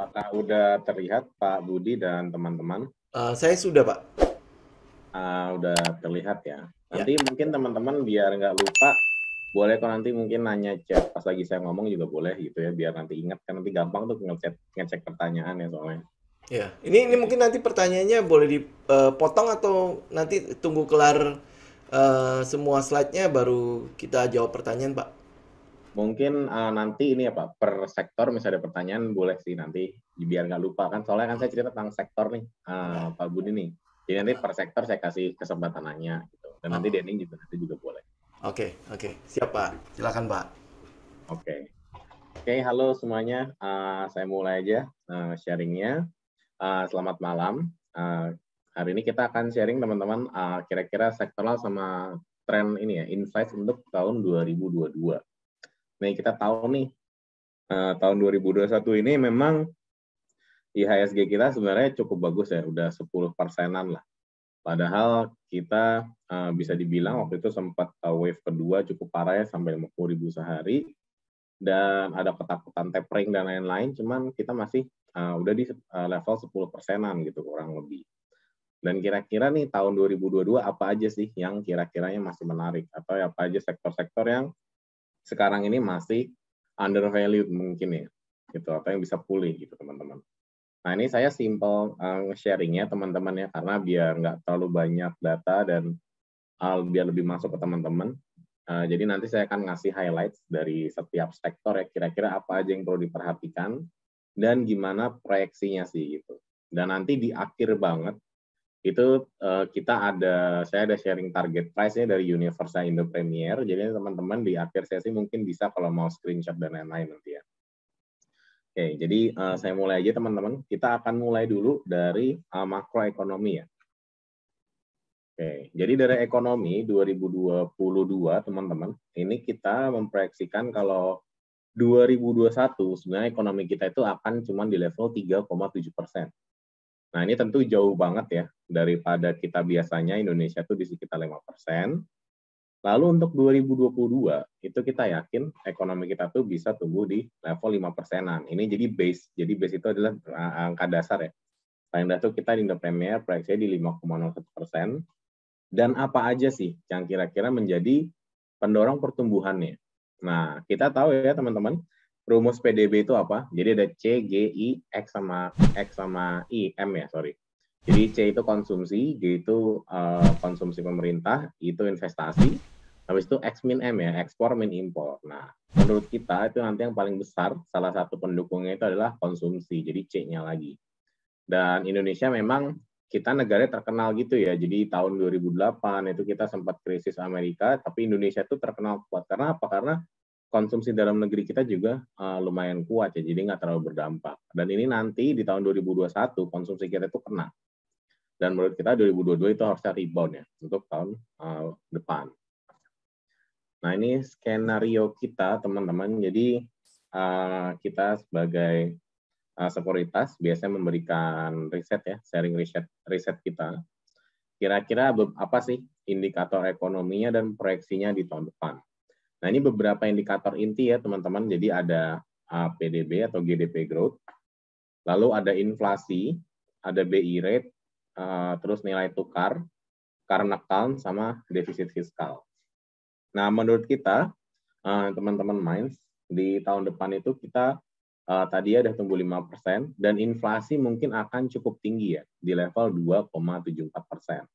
Apakah udah terlihat Pak Budi dan teman-teman? Saya sudah, Pak. Udah terlihat ya. Ya, Nanti mungkin teman-teman biar nggak lupa, boleh kok nanti mungkin nanya chat pas lagi saya ngomong juga boleh gitu ya, biar nanti ingat kan nanti gampang tuh ngecek pertanyaan ya soalnya. ya. Ini mungkin nanti pertanyaannya boleh dipotong atau nanti tunggu kelar semua slide-nya baru kita jawab pertanyaan, Pak. Mungkin nanti ini ya Pak, per sektor misalnya ada pertanyaan boleh sih nanti biar nggak lupa kan soalnya kan saya cerita tentang sektor nih Pak Budi nih. Jadi nanti per sektor saya kasih kesempatan nanya gitu. Dan nanti Oh, Denny juga nanti juga boleh. oke, oke. Siap, Pak. Silakan, Pak. Oke. Oke, halo semuanya. Saya mulai aja sharingnya. Selamat malam. Hari ini kita akan sharing teman-teman kira-kira sektoral sama tren ini ya, insights untuk tahun 2022. Nih kita tahu nih tahun 2021 ini memang IHSG kita sebenarnya cukup bagus ya, udah 10%-an lah. Padahal kita bisa dibilang waktu itu sempat wave kedua cukup parah ya, sampai 50.000 sehari. Dan ada ketakutan tapering dan lain-lain, cuman kita masih udah di level 10%-an gitu kurang lebih. Dan kira-kira nih tahun 2022 apa aja sih yang kira-kiranya masih menarik atau apa aja sektor-sektor yang sekarang ini masih undervalued mungkin ya gitu atau yang bisa pulih gitu teman-teman. Nah ini saya simple sharingnya teman-teman ya karena biar nggak terlalu banyak data dan biar lebih masuk ke teman-teman. Jadi nanti saya akan ngasih highlights dari setiap sektor ya kira-kira apa aja yang perlu diperhatikan dan gimana proyeksinya sih gitu. Dan nanti di akhir banget itu saya ada sharing target price-nya dari Universal Indo Premier. Jadi teman-teman di akhir sesi mungkin bisa kalau mau screenshot dan lain-lain nanti ya. Oke, jadi saya mulai aja teman-teman. Kita akan mulai dulu dari makroekonomi ya. Oke, jadi dari ekonomi 2022 teman-teman, ini kita memproyeksikan kalau 2021 sebenarnya ekonomi kita itu akan cuma di level 3,7%. Nah ini tentu jauh banget ya daripada kita biasanya Indonesia itu di sekitar 5%. Lalu untuk 2022 itu kita yakin ekonomi kita tuh bisa tumbuh di level 5%-an. Ini jadi base. Jadi base itu adalah angka dasar ya. Paling dasar kita di Indo Premier proyeksinya di 5,01%. Dan apa aja sih yang kira-kira menjadi pendorong pertumbuhannya? Nah, kita tahu ya teman-teman, rumus PDB itu apa? Jadi ada C, G, I, X sama I, M ya, sorry. Jadi C itu konsumsi, G itu konsumsi pemerintah, I itu investasi, habis itu X min M ya, ekspor min impor. Nah, menurut kita itu nanti yang paling besar, salah satu pendukungnya itu adalah konsumsi, jadi C-nya lagi. Dan Indonesia memang kita negara terkenal gitu ya. Jadi tahun 2008 itu kita sempat krisis Amerika, tapi Indonesia itu terkenal kuat. Karena apa? Karena konsumsi dalam negeri kita juga lumayan kuat ya, jadi nggak terlalu berdampak. Dan ini nanti di tahun 2021 konsumsi kita itu kena. Dan menurut kita 2022 itu harusnya rebound ya untuk tahun depan. Nah ini skenario kita teman-teman. Jadi kita sebagai sekuritas biasanya memberikan riset ya, sharing riset kita. Kira-kira apa sih indikator ekonominya dan proyeksinya di tahun depan. Nah, ini beberapa indikator inti ya, teman-teman. Jadi ada PDB atau GDP growth, lalu ada inflasi, ada BI rate, terus nilai tukar, current account, sama defisit fiskal. Nah, menurut kita, teman-teman Minds, di tahun depan itu kita tadi ada tumbuh 5% dan inflasi mungkin akan cukup tinggi ya di level 2,74%.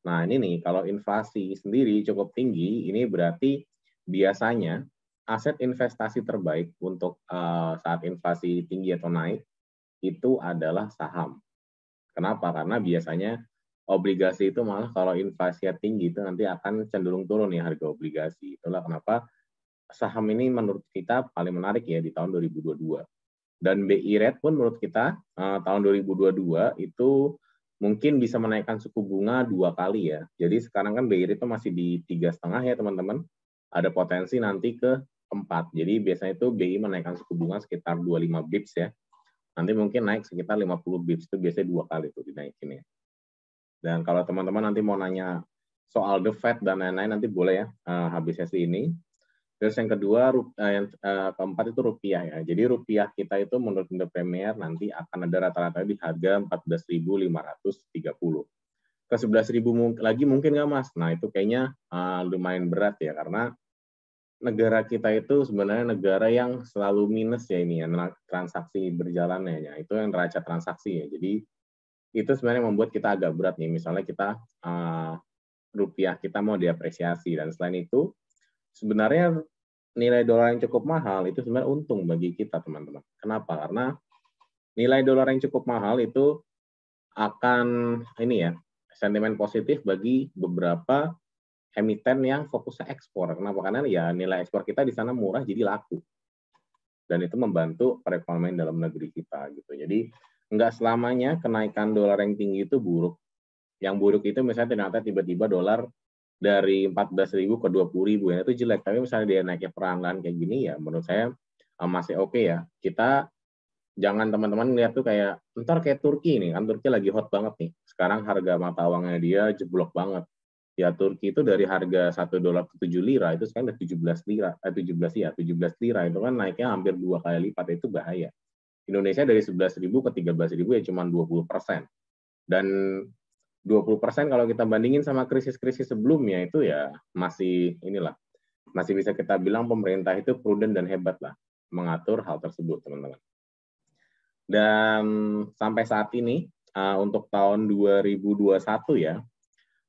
Nah ini nih kalau inflasi sendiri cukup tinggi ini berarti biasanya aset investasi terbaik untuk saat inflasi tinggi atau naik itu adalah saham. Kenapa? Karena biasanya obligasi itu malah kalau inflasinya tinggi itu nanti akan cenderung turun ya harga obligasi. Itulah kenapa saham ini menurut kita paling menarik ya di tahun 2022. Dan BI rate pun menurut kita tahun 2022 itu mungkin bisa menaikkan suku bunga 2 kali ya. Jadi sekarang kan BI rate itu masih di 3,5 ya teman-teman. Ada potensi nanti ke 4. Jadi biasanya itu BI menaikkan suku bunga sekitar 25 bips ya. Nanti mungkin naik sekitar 50 bips itu biasanya 2 kali tuh dinaikin ya. Dan kalau teman-teman nanti mau nanya soal The Fed dan lain-lain nanti boleh ya habis sesi ini. Terus yang kedua, keempat itu rupiah ya. Jadi rupiah kita itu menurut Indo Premier nanti akan ada rata-rata di harga 14.530. Ke 11.000 lagi mungkin nggak Mas? Nah itu kayaknya lumayan berat ya, karena negara kita itu sebenarnya negara yang selalu minus ya ini ya, transaksi berjalannya ya. Itu yang neraca transaksi ya. Jadi itu sebenarnya membuat kita agak berat nih. Misalnya kita rupiah kita mau diapresiasi, dan selain itu sebenarnya nilai dolar yang cukup mahal itu sebenarnya untung bagi kita teman-teman. Kenapa? Karena nilai dolar yang cukup mahal itu akan ini ya, sentimen positif bagi beberapa emiten yang fokusnya ekspor. Kenapa? Karena ya nilai ekspor kita di sana murah jadi laku. Dan itu membantu perekonomian dalam negeri kita gitu. Jadi nggak selamanya kenaikan dolar yang tinggi itu buruk. Yang buruk itu misalnya ternyata tiba-tiba dolar dari 14.000 ke 20.000 ya, itu jelek. Tapi misalnya dia naiknya perlahan-lahan kayak gini ya menurut saya masih oke ya. Kita jangan teman-teman lihat tuh kayak ntar kayak Turki nih, kan Turki lagi hot banget nih. Sekarang harga mata uangnya dia jeblok banget. Ya Turki itu dari harga 1 dolar ke 7 lira itu sekarang udah 17 lira, 17 lira itu kan naiknya hampir 2 kali lipat, itu bahaya. Indonesia dari 11.000 ke 13.000 ya cuma 20%. Dan 20% kalau kita bandingin sama krisis-krisis sebelumnya itu ya masih inilah, masih bisa kita bilang pemerintah itu prudent dan hebat lah mengatur hal tersebut teman-teman. Dan sampai saat ini untuk tahun 2021 ya,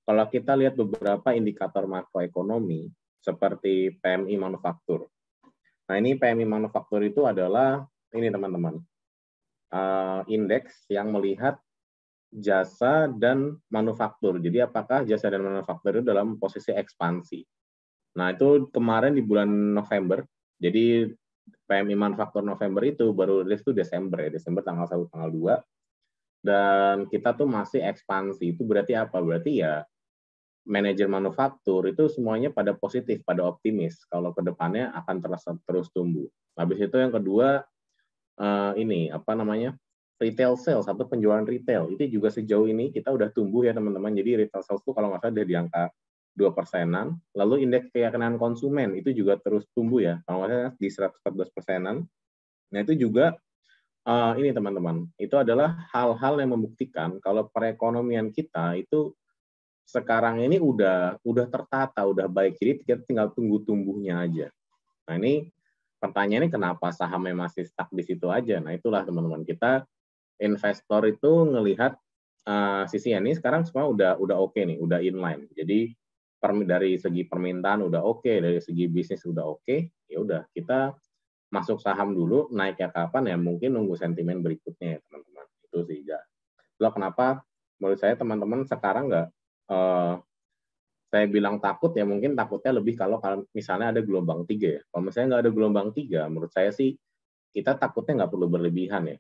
kalau kita lihat beberapa indikator makroekonomi seperti PMI manufaktur. Nah ini PMI manufaktur itu adalah ini teman-teman, indeks yang melihat jasa dan manufaktur. Jadi apakah jasa dan manufaktur itu dalam posisi ekspansi. Nah itu kemarin di bulan November, jadi PMI manufaktur November itu baru rilis itu Desember ya, Desember tanggal 1, tanggal 2. Dan kita tuh masih ekspansi. Itu berarti apa? Berarti ya manajer manufaktur itu semuanya pada positif, pada optimis kalau ke depannya akan terus tumbuh. Habis itu yang kedua ini apa namanya? Retail sales atau penjualan retail itu juga sejauh ini kita udah tumbuh ya teman-teman. Jadi retail sales itu kalau nggak salah di angka 2%-an. Lalu indeks keyakinan konsumen itu juga terus tumbuh ya, kalau nggak salah di 114%-an. Nah itu juga ini teman-teman, itu adalah hal-hal yang membuktikan kalau perekonomian kita itu sekarang ini udah tertata, udah baik. Jadi kita tinggal tunggu tumbuhnya aja. Nah ini pertanyaannya kenapa sahamnya masih stuck di situ aja? Nah itulah teman-teman, kita investor itu ngelihat sisi ini sekarang semua udah oke nih, udah inline. Jadi dari segi permintaan udah oke, dari segi bisnis udah oke, ya udah kita masuk saham dulu, naiknya kapan ya mungkin nunggu sentimen berikutnya ya teman-teman. Itu sih ya. Lo kenapa menurut saya teman-teman sekarang nggak saya bilang takut ya, mungkin takutnya lebih kalau misalnya ada gelombang 3 ya. Kalau misalnya nggak ada gelombang 3, menurut saya sih kita takutnya nggak perlu berlebihan ya.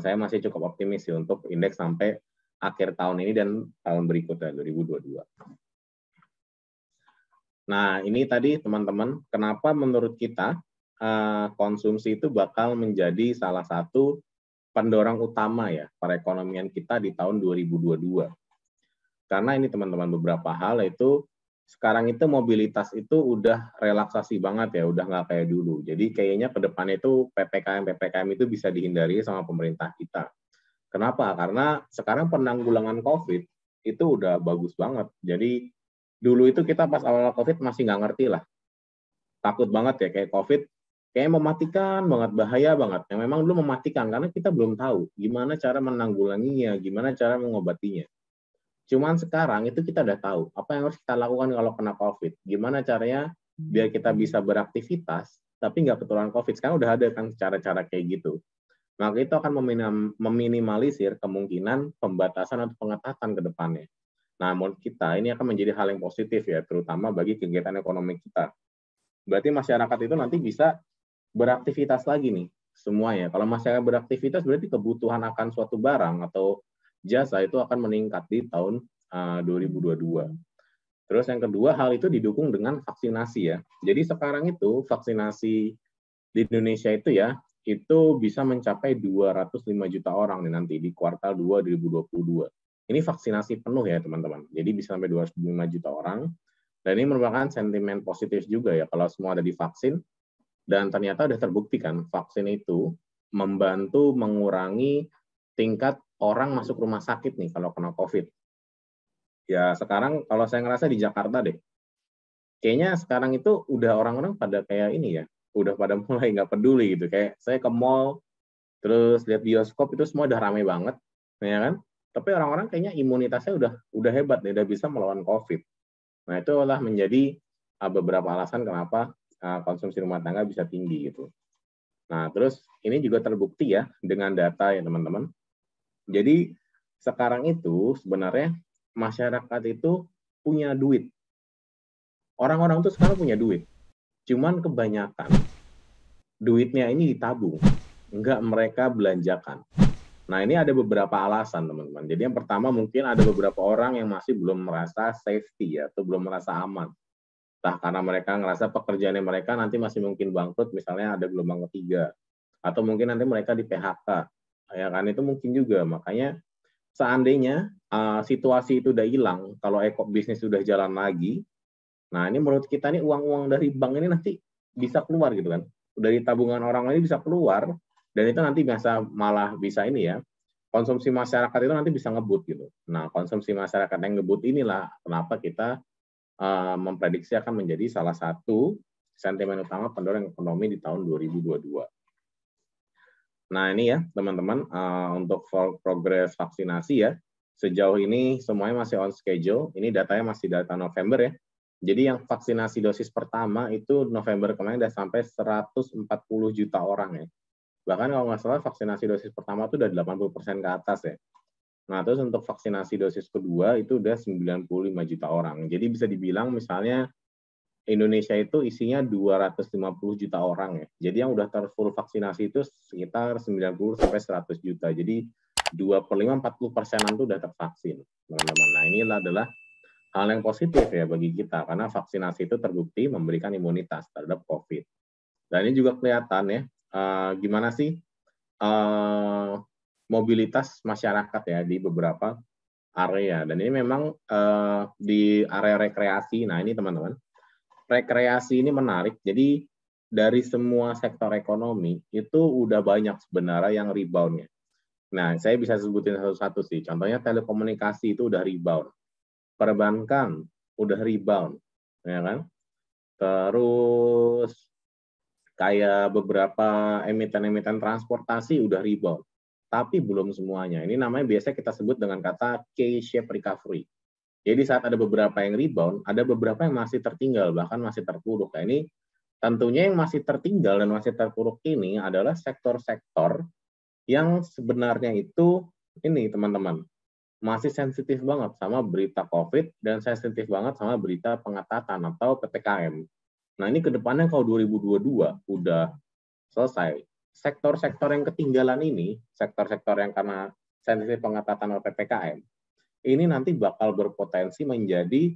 Saya masih cukup optimis sih untuk indeks sampai akhir tahun ini dan tahun berikutnya 2022. Nah ini tadi teman-teman, kenapa menurut kita konsumsi itu bakal menjadi salah satu pendorong utama ya perekonomian kita di tahun 2022. Karena ini teman-teman beberapa hal itu sekarang itu mobilitas itu udah relaksasi banget ya, udah nggak kayak dulu. Jadi kayaknya ke depan itu PPKM itu bisa dihindari sama pemerintah kita. Kenapa? Karena sekarang penanggulangan COVID itu udah bagus banget. Jadi dulu itu kita pas awal COVID masih nggak ngerti lah. Takut banget ya kayak COVID, kayak mematikan banget, bahaya banget. Yang memang dulu mematikan karena kita belum tahu gimana cara menanggulanginya, gimana cara mengobatinya. Cuman sekarang itu kita udah tahu apa yang harus kita lakukan kalau kena COVID. Gimana caranya biar kita bisa beraktivitas, tapi nggak ketularan COVID. Sekarang udah ada kan cara-cara kayak gitu. Maka itu akan meminimalisir kemungkinan pembatasan atau pengetatan ke depannya. Nah, menurut kita ini akan menjadi hal yang positif ya, terutama bagi kegiatan ekonomi kita. Berarti masyarakat itu nanti bisa beraktivitas lagi nih semuanya. Kalau masyarakat beraktivitas berarti kebutuhan akan suatu barang atau jasa itu akan meningkat di tahun 2022. Terus yang kedua, hal itu didukung dengan vaksinasi ya. Jadi sekarang itu vaksinasi di Indonesia itu ya, itu bisa mencapai 205 juta orang nih nanti di kuartal 2 2022. Ini vaksinasi penuh ya teman-teman. Jadi bisa sampai 205 juta orang. Dan ini merupakan sentimen positif juga ya kalau semua ada divaksin, dan ternyata sudah terbukti kan vaksin itu membantu mengurangi tingkat orang masuk rumah sakit nih kalau kena COVID. Ya sekarang kalau saya ngerasa di Jakarta deh, kayaknya sekarang itu udah orang-orang pada kayak ini ya, udah pada mulai nggak peduli gitu. Kayak saya ke mall, terus lihat bioskop itu semua udah rame banget, ya kan? Tapi orang-orang kayaknya imunitasnya udah hebat, udah bisa melawan COVID. Nah itu adalah menjadi beberapa alasan kenapa konsumsi rumah tangga bisa tinggi gitu. Nah terus ini juga terbukti ya dengan data ya teman-teman. Jadi sekarang itu sebenarnya masyarakat itu punya duit. Orang-orang tuh sekarang punya duit. Cuman kebanyakan duitnya ini ditabung, enggak mereka belanjakan. Nah, ini ada beberapa alasan, teman-teman. Jadi yang pertama mungkin ada beberapa orang yang masih belum merasa safety ya, atau belum merasa aman. Entah karena mereka ngerasa pekerjaannya mereka nanti masih mungkin bangkrut, misalnya ada gelombang ketiga. Atau mungkin nanti mereka di PHK. Ya kan, itu mungkin juga. Makanya seandainya situasi itu udah hilang, kalau bisnis sudah jalan lagi, nah ini menurut kita nih uang-uang dari bank ini nanti bisa keluar gitu kan. Dari tabungan orang ini bisa keluar, dan itu nanti malah bisa ini ya, konsumsi masyarakat itu nanti bisa ngebut gitu. Nah, konsumsi masyarakat yang ngebut inilah kenapa kita memprediksi akan menjadi salah satu sentimen utama pendorong ekonomi di tahun 2022. Nah, ini ya teman-teman, untuk progres vaksinasi ya, sejauh ini semuanya masih on schedule. Ini datanya masih data November ya. Jadi yang vaksinasi dosis pertama itu November kemarin sudah sampai 140 juta orang ya. Bahkan kalau nggak salah vaksinasi dosis pertama itu udah 80% ke atas ya. Nah, terus untuk vaksinasi dosis kedua itu udah 95 juta orang. Jadi bisa dibilang misalnya Indonesia itu isinya 250 juta orang ya. Jadi yang udah terfull vaksinasi itu sekitar 90 sampai 100 juta. Jadi 25-40%-an itu udah tervaksin, teman-teman. Nah, ini adalah hal yang positif ya bagi kita karena vaksinasi itu terbukti memberikan imunitas terhadap COVID. Dan ini juga kelihatan ya gimana sih mobilitas masyarakat ya di beberapa area. Dan ini memang di area rekreasi. Nah ini teman-teman, rekreasi ini menarik. Jadi dari semua sektor ekonomi itu udah banyak sebenarnya yang rebound-nya. Nah saya bisa sebutin satu-satu sih. Contohnya telekomunikasi itu udah rebound. Perbankan udah rebound, ya kan? Terus kayak beberapa emiten-emiten transportasi udah rebound, tapi belum semuanya. Ini namanya biasa kita sebut dengan kata K-shape recovery. Jadi saat ada beberapa yang rebound, ada beberapa yang masih tertinggal, bahkan masih terpuruk. Nah, ini tentunya yang masih tertinggal dan masih terpuruk ini adalah sektor-sektor yang sebenarnya itu ini teman-teman, masih sensitif banget sama berita COVID dan sensitif banget sama berita pengetatan atau PPKM. Nah ini kedepannya kalau 2022 udah selesai, sektor-sektor yang ketinggalan ini, sektor-sektor yang karena sensitif pengetatan atau PPKM, ini nanti bakal berpotensi menjadi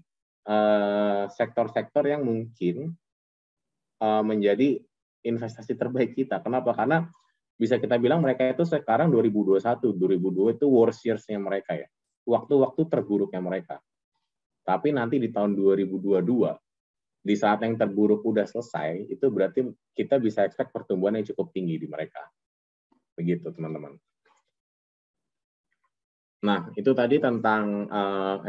sektor-sektor yang mungkin menjadi investasi terbaik kita. Kenapa? Karena bisa kita bilang mereka itu sekarang 2021, 2002 itu worst years-nya mereka ya. Waktu-waktu terburuknya mereka. Tapi nanti di tahun 2022, di saat yang terburuk udah selesai, itu berarti kita bisa expect pertumbuhan yang cukup tinggi di mereka. Begitu, teman-teman. Nah, itu tadi tentang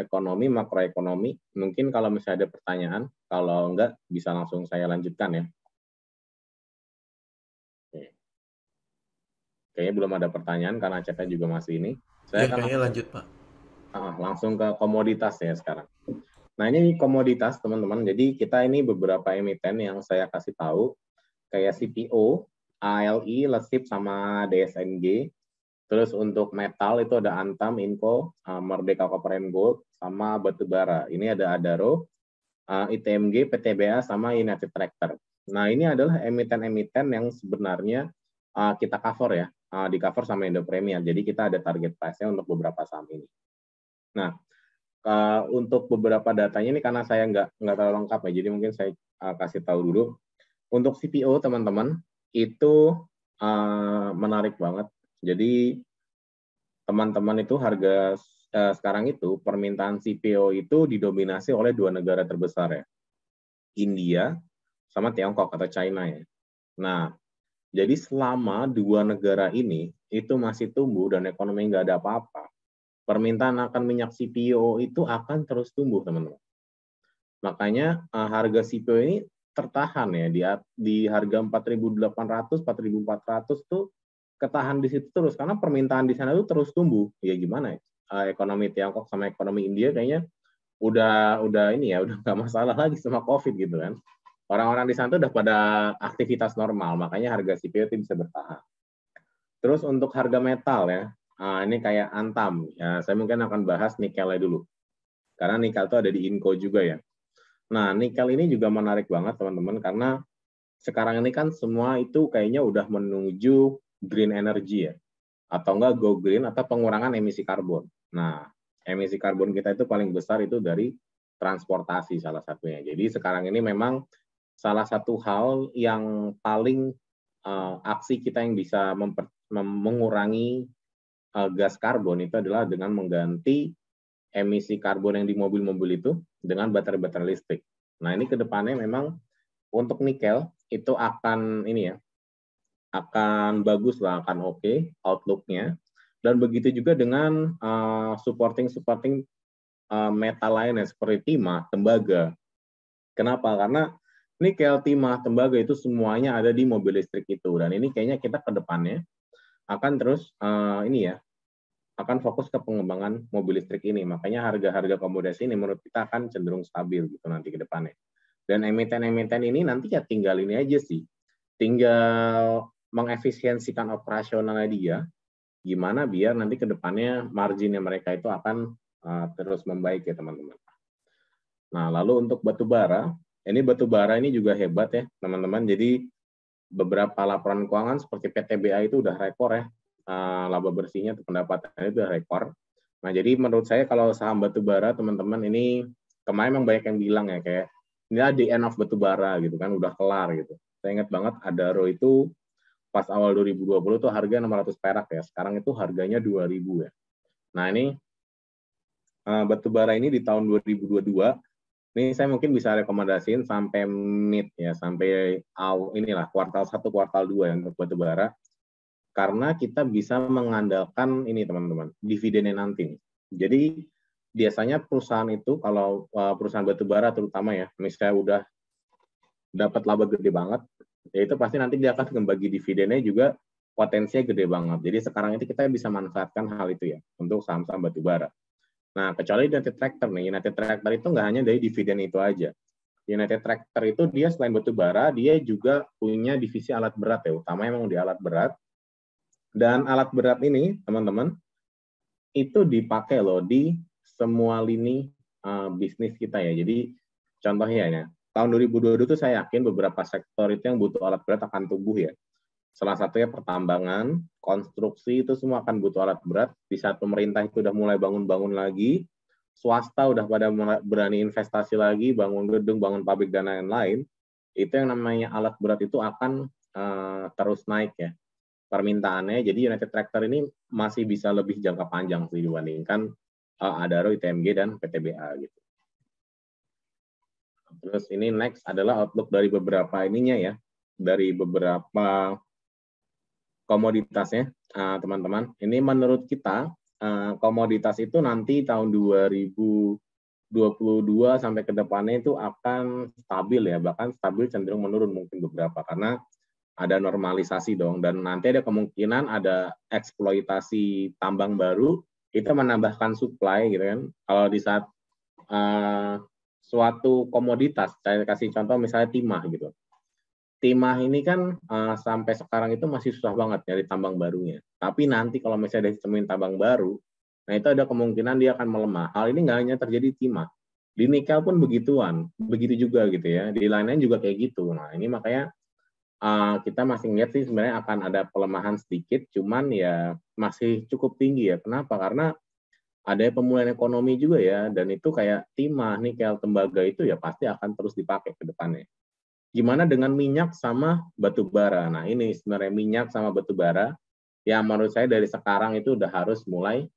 ekonomi, makroekonomi. Mungkin kalau misalnya ada pertanyaan, kalau enggak bisa langsung saya lanjutkan ya. Kayaknya belum ada pertanyaan karena chatnya juga masih ini. Saya akan kayaknya lanjut, Pak. Langsung ke komoditas ya sekarang. Nah, ini komoditas, teman-teman. Jadi kita ini beberapa emiten yang saya kasih tahu, kayak CPO, ALI, Lesip, sama DSNG. Terus untuk metal itu ada Antam, Inco, Merdeka Copper and Gold, sama batubara. Ini ada Adaro, ITMG, PTBA, sama United Tractor. Nah, ini adalah emiten-emiten yang sebenarnya kita cover ya, di cover sama Indo Premier. Jadi kita ada target price-nya untuk beberapa saham ini. Nah, untuk beberapa datanya ini karena saya nggak terlalu lengkap ya, jadi mungkin saya kasih tahu dulu. Untuk CPO teman-teman itu menarik banget. Jadi teman-teman itu harga sekarang itu permintaan CPO itu didominasi oleh dua negara terbesar ya, India sama Tiongkok atau China ya. Nah, jadi selama dua negara ini itu masih tumbuh dan ekonomi nggak ada apa-apa, permintaan akan minyak CPO itu akan terus tumbuh, teman-teman. Makanya harga CPO ini tertahan ya di harga 4.800, 4.400 tuh ketahan di situ terus karena permintaan di sana tuh terus tumbuh. Ya gimana ya? Ekonomi Tiongkok sama ekonomi India kayaknya udah ini ya, udah nggak masalah lagi sama COVID gitu kan. Orang-orang di sana tuh udah pada aktivitas normal, makanya harga CPO itu bisa bertahan. Terus untuk harga metal ya, ini kayak Antam. Ya, saya mungkin akan bahas nikelnya dulu. Karena nikel itu ada di Inco juga ya. Nah, nikel ini juga menarik banget teman-teman, karena sekarang ini kan semua itu kayaknya udah menuju green energy ya. Atau enggak go green atau pengurangan emisi karbon. Nah, emisi karbon kita itu paling besar itu dari transportasi salah satunya. Jadi sekarang ini memang salah satu hal yang paling aksi kita yang bisa mengurangi gas karbon itu adalah dengan mengganti emisi karbon yang di mobil-mobil itu dengan baterai-baterai listrik. Nah, ini ke depannya memang untuk nikel itu akan ini ya, akan bagus lah, akan oke outlook-nya. Dan begitu juga dengan supporting metal lainnya seperti timah, tembaga. Kenapa? Karena nikel, timah, tembaga itu semuanya ada di mobil listrik itu. Dan ini kayaknya kita ke depannya akan terus ini ya, akan fokus ke pengembangan mobil listrik ini. Makanya harga-harga komoditas ini menurut kita akan cenderung stabil gitu nanti ke depannya. Dan emiten-emiten ini nanti ya tinggal ini aja sih. Tinggal mengefisiensikan operasionalnya dia, gimana biar nanti ke depannya marginnya mereka itu akan terus membaik ya teman-teman. Nah, lalu untuk batu bara ini juga hebat ya teman-teman. Jadi beberapa laporan keuangan seperti PTBA itu udah rekor ya, laba bersihnya atau pendapatannya itu udah rekor. Nah, jadi menurut saya kalau saham batu bara teman-teman ini kemarin memang banyak yang bilang ya kayak ini di end of batu bara gitu kan, udah kelar gitu. Saya ingat banget Adaro itu pas awal 2020 tuh harga 600 perak ya, sekarang itu harganya 2000 ya. Nah, ini batu bara ini di tahun 2022 ini saya mungkin bisa rekomendasiin sampai mid ya, sampai inilah kuartal 1, kuartal 2 ya untuk batu bara. Karena kita bisa mengandalkan ini teman-teman, dividennya nanti. Jadi biasanya perusahaan itu kalau perusahaan batu bara terutama ya, misalnya udah dapat laba gede banget, ya itu pasti nanti dia akan membagi dividennya juga potensinya gede banget. Jadi sekarang itu kita bisa manfaatkan hal itu ya untuk saham-saham batu bara. Nah, kecuali United Tractor nih. United Tractor itu nggak hanya dari dividen itu aja. United Tractor itu dia selain batu bara, dia juga punya divisi alat berat ya, utamanya memang di alat berat. Dan alat berat ini, teman-teman, itu dipakai loh di semua lini bisnis kita ya. Jadi contohnya ya, tahun 2022 itu saya yakin beberapa sektor itu yang butuh alat berat akan tumbuh ya. Salah satunya pertambangan, konstruksi itu semua akan butuh alat berat. Di saat pemerintah itu udah mulai bangun-bangun lagi, swasta udah pada berani investasi lagi, bangun gedung, bangun pabrik dan lain-lain, itu yang namanya alat berat itu akan terus naik ya permintaannya. Jadi United Tractor ini masih bisa lebih jangka panjang sih dibandingkan Adaro, ITMG dan PTBA gitu. Terus ini next adalah outlook dari beberapa ininya ya, dari beberapa komoditasnya, teman-teman. Ini menurut kita komoditas itu nanti tahun 2022 sampai ke depannya itu akan stabil ya, bahkan stabil cenderung menurun mungkin beberapa karena ada normalisasi dong, dan nanti ada kemungkinan ada eksploitasi tambang baru itu menambahkan supply gitu kan. Kalau di saat suatu komoditas, saya kasih contoh misalnya timah gitu. Timah ini kan sampai sekarang itu masih susah banget nyari tambang barunya. Tapi nanti kalau misalnya ada ditemuin tambang baru, nah itu ada kemungkinan dia akan melemah. Hal ini nggak hanya terjadi timah. Di nikel pun begituan, begitu juga gitu ya. Di lain-lain juga kayak gitu. Nah ini makanya kita masih ngeliat sih sebenarnya akan ada pelemahan sedikit, cuman ya masih cukup tinggi ya. Kenapa? Karena ada pemulihan ekonomi juga ya, dan itu kayak timah, nikel, tembaga itu ya pasti akan terus dipakai ke depannya. Gimana dengan minyak sama batu bara? Nah ini sebenarnya minyak sama batu bara, ya menurut saya dari sekarang itu udah harus mulai